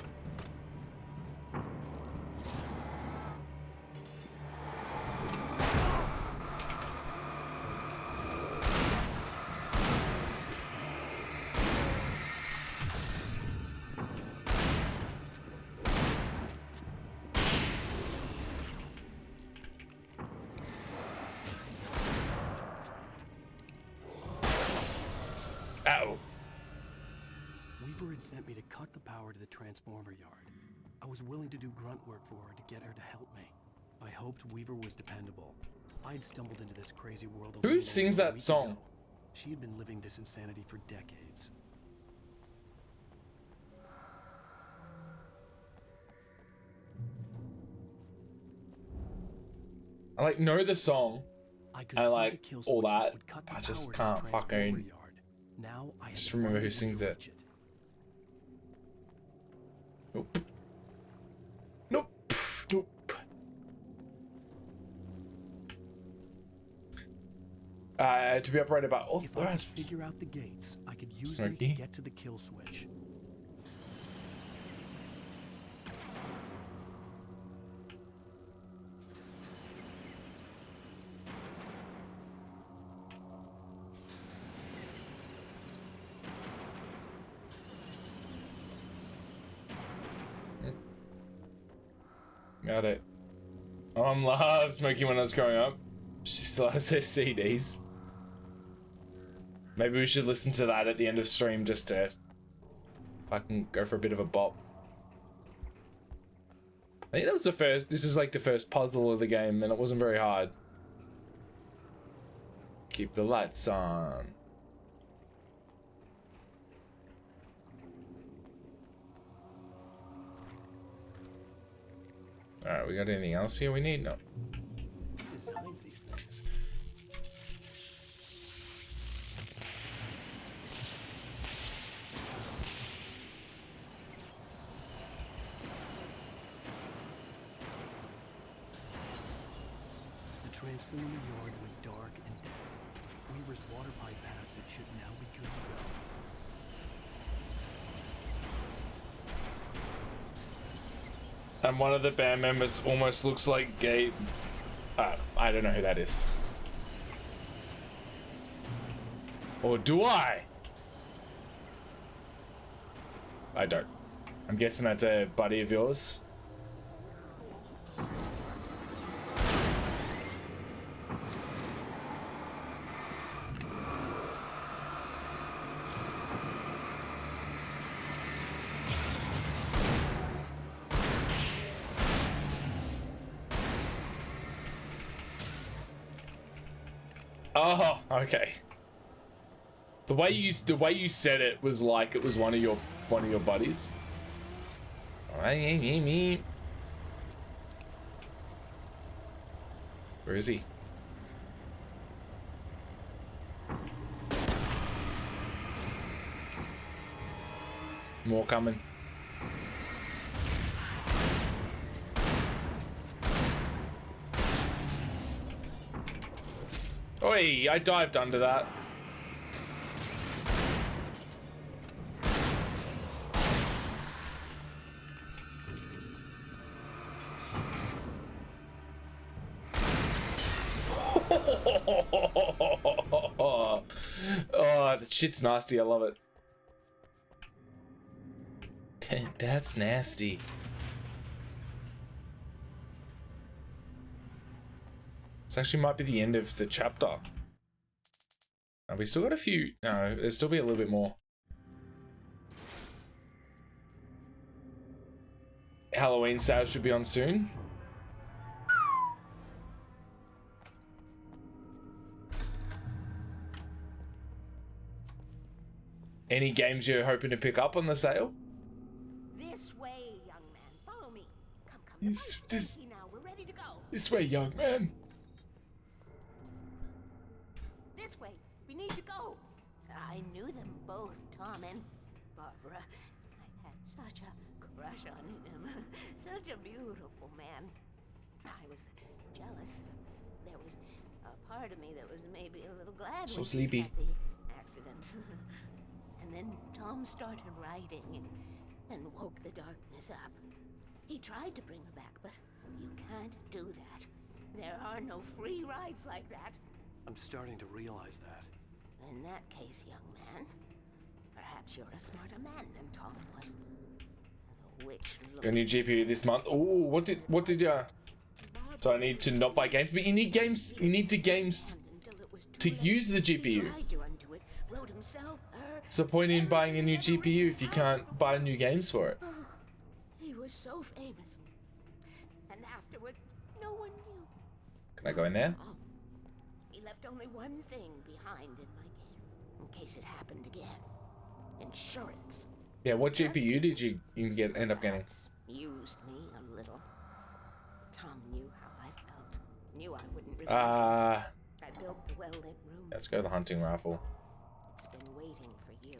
Ow. Weaver had sent me to cut the power to the transformer yard. I was willing to do grunt work for her to get her to help me. I hoped Weaver was dependable. I'd stumbled into this crazy world. Who sings that song? She had been living this insanity for decades. I like know the song. I like all that. I I just can't fucking. Now I Just remember who sings it. Nope. Nope. Nope. To be operated by all If I could figure out the gates, I could use them to Smoky. get to the kill switch. Got it. Mom loved Smokey when I was growing up. She still has her CDs. Maybe we should listen to that at the end of stream just to fucking go for a bit of a bop. I think that was the first. This is like the first puzzle of the game, and it wasn't very hard. Keep the lights on. Alright, we got anything else here we need? No. Designs these things. The transformer yard went dark and dead. Weaver's water pipe passage should now be good to go. And one of the band members almost looks like Gabe. I don't know who that is. Or do I? I don't. I'm guessing that's a buddy of yours. Oh, okay. The way you said it was like it was one of your buddies. Where is he? More coming. Oi, I dived under that. Oh, that shit's nasty. I love it. That's nasty. This actually might be the end of the chapter. We still got a few. No, there'll still be a little bit more. Halloween sales should be on soon. Any games you're hoping to pick up on the sale? This way, young man. Follow me. Come. This Now we're ready to go. This way, young man. This way. We need to go. I knew them both, Tom and Barbara. I had such a crush on him. Such a beautiful man. I was jealous. There was a part of me that was maybe a little glad So when sleepy. he had the accident. And then Tom started writing and woke the darkness up. He tried to bring her back, but you can't do that. There are no free rides like that. I'm starting to realize that. In that case, young man, perhaps you're a smarter man than Tom was. The witch Got a new GPU this month. Oh, what did you? So I need to not buy games, but you need games. You need to games to use the GPU. Tried to undo it, wrote a himself, her. What's the point in buying a new GPU if you can't buy new games for it? He was so famous. And afterward, no one knew. Can I go in there? He left only one thing behind in my care, in case it happened again. Insurance. Yeah, what GPU did you end up getting? Used me a little. Tom knew how I felt. Knew I wouldn't refuse him. I built the well-lit room. Let's go to the hunting rifle. It's been waiting for you.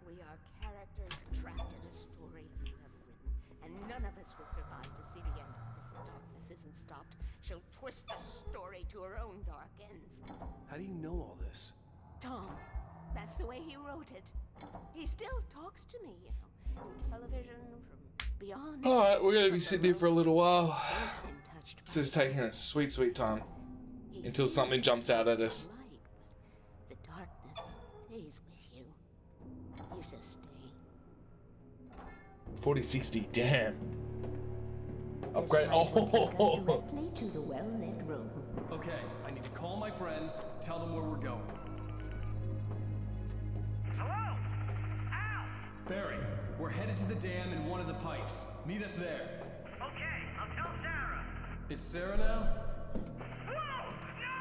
We are characters trapped in a story you have written, and none of us will survive to see the end of it if the darkness isn't stopped. She'll twist the story to her own dark ends. How do you know all this? Tom, that's the way he wrote it. He still talks to me, you know, in television, from beyond. Alright, we're gonna be sitting here for a little while. This is taking a sweet, sweet time. Until something jumps out at us. The darkness stays with you. Leaves a stain. 4060, damn. Upgrade. Directly to the well-lit room. Okay, I need to call my friends, tell them where we're going. Hello? Al! Barry, we're headed to the dam in one of the pipes. Meet us there. Okay, I'll tell Sarah. It's Sarah now? Whoa! No!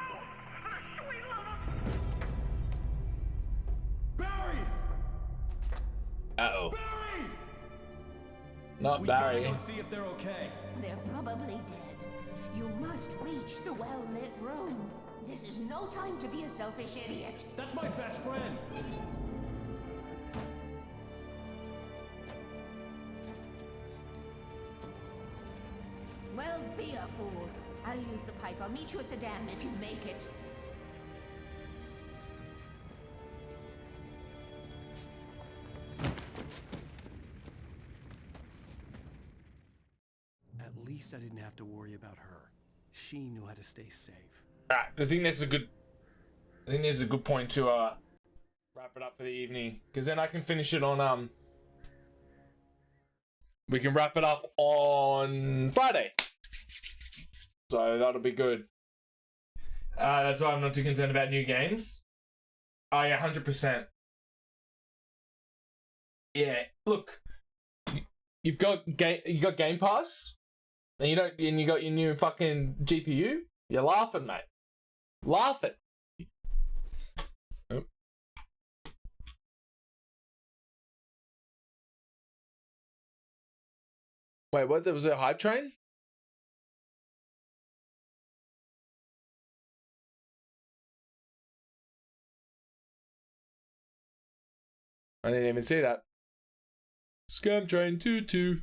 For the sweet love of... Barry! Uh-oh. Barry! Not We Barry. gotta go see if they're okay. They're probably dead. You must reach the well-lit room. This is no time to be a selfish idiot. That's my best friend. Well, be a fool. I'll use the pipe. I'll meet you at the dam if you make it. At least I didn't have to worry about her. She knew how to stay safe. Alright, I think this is a good point to wrap it up for the evening. Because then I can finish it on we can wrap it up on Friday. So that'll be good. That's why I'm not too concerned about new games. Oh yeah, 100%. Yeah, look, you got Game Pass, and you got your new fucking GPU. You're laughing, mate. Laughing. Oh. Wait, what? There was a hype train? I didn't even see that. Scam train 2-2.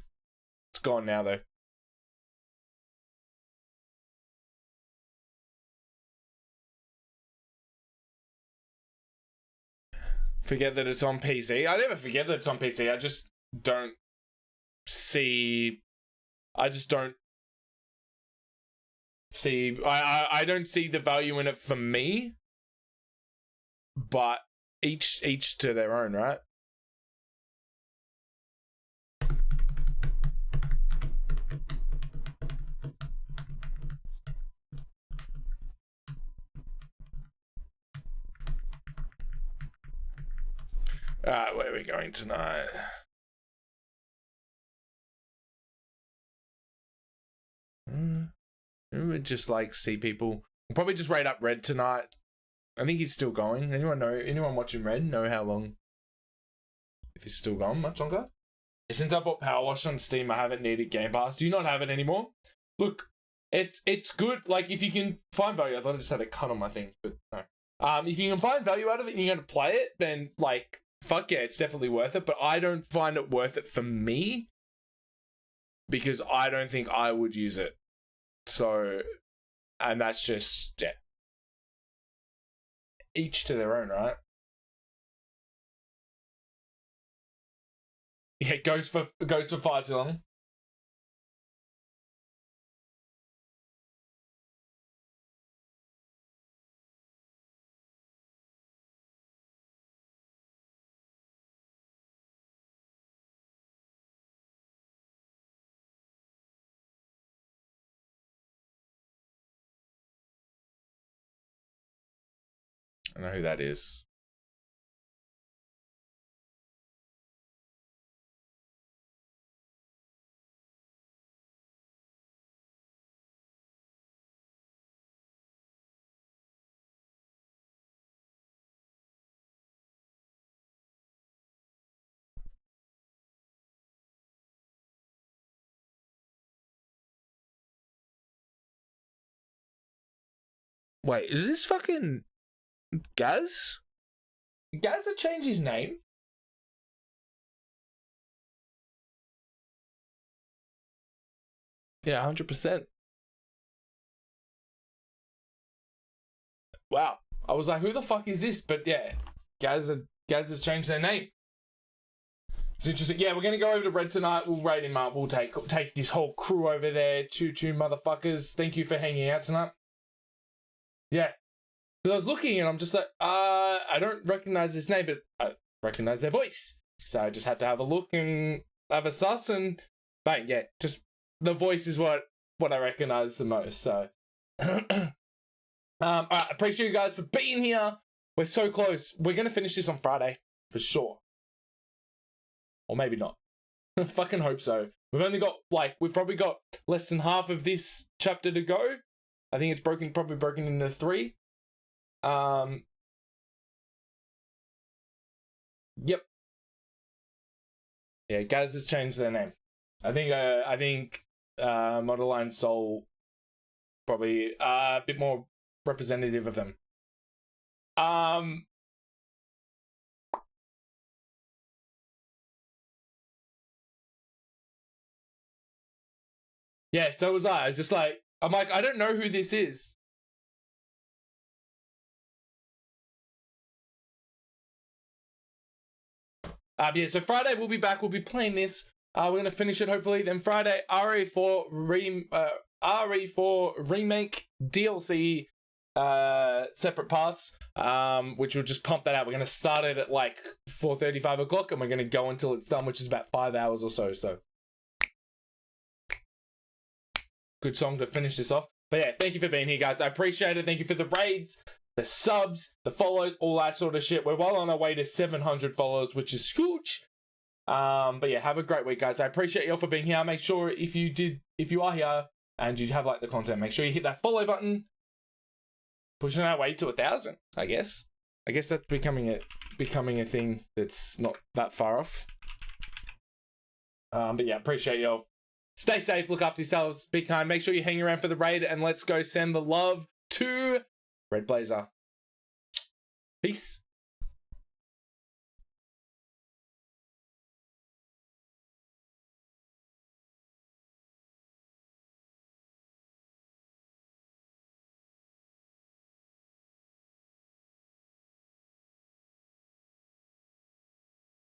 It's gone now though. Forget that it's on PC. I never forget that it's on PC. I just don't see. I don't see the value in it for me. But each to their own, right? Alright, where are we going tonight? We would just like see people. We'll probably just rate up Red tonight. I think he's still going. Anyone watching Red know how long? If he's still gone, much longer? Since I bought Power Wash on Steam, I haven't needed Game Pass. Do you not have it anymore? Look, it's good. Like if you can find value, I thought I just had a cut on my thing, but no. If you can find value out of it and you're gonna play it, then like fuck yeah, it's definitely worth it. But I don't find it worth it for me because I don't think I would use it. So, and that's just yeah. Each to their own, right? Yeah, it goes for far too long. I know who that is. Wait, is this fucking Gaz? Gaz had changed his name? Yeah, 100%. Wow. I was like, who the fuck is this? But yeah, Gaz has changed their name. It's interesting. Yeah, we're going to go over to Red tonight. We'll raid him up. We'll take this whole crew over there. Choo motherfuckers. Thank you for hanging out tonight. Yeah. Because I was looking and I'm just like, I don't recognize this name, but I recognize their voice. So I just had to have a look and have a suss and bang, yeah. Just the voice is what I recognize the most. So, alright, appreciate you guys for being here. We're so close. We're going to finish this on Friday for sure. Or maybe not. Fucking hope so. We've probably got less than half of this chapter to go. I think it's probably broken into 3. Yep. Yeah, Gaz has changed their name. I think Model Line Soul probably a bit more representative of them. Yeah, so was I. I was just like, I'm like, I don't know who this is. Yeah, so Friday we'll be back. We'll be playing this. We're gonna finish it hopefully. Then Friday, RE4 remake DLC, separate paths. Which will just pump that out. We're gonna start it at like 4:30, 5 o'clock, and we're gonna go until it's done, which is about 5 hours or so. So good song to finish this off. But yeah, thank you for being here, guys. I appreciate it. Thank you for the raids, the subs, the follows, all that sort of shit. We're well on our way to 700 followers, which is scooch. But yeah, have a great week, guys. I appreciate you all for being here. Make sure if you are here and you have liked the content, make sure you hit that follow button. Pushing our way to 1,000, I guess. I guess that's becoming a thing that's not that far off. But yeah, appreciate y'all. Stay safe, look after yourselves, be kind, make sure you hang around for the raid, and let's go send the love to Red Blazer. Peace.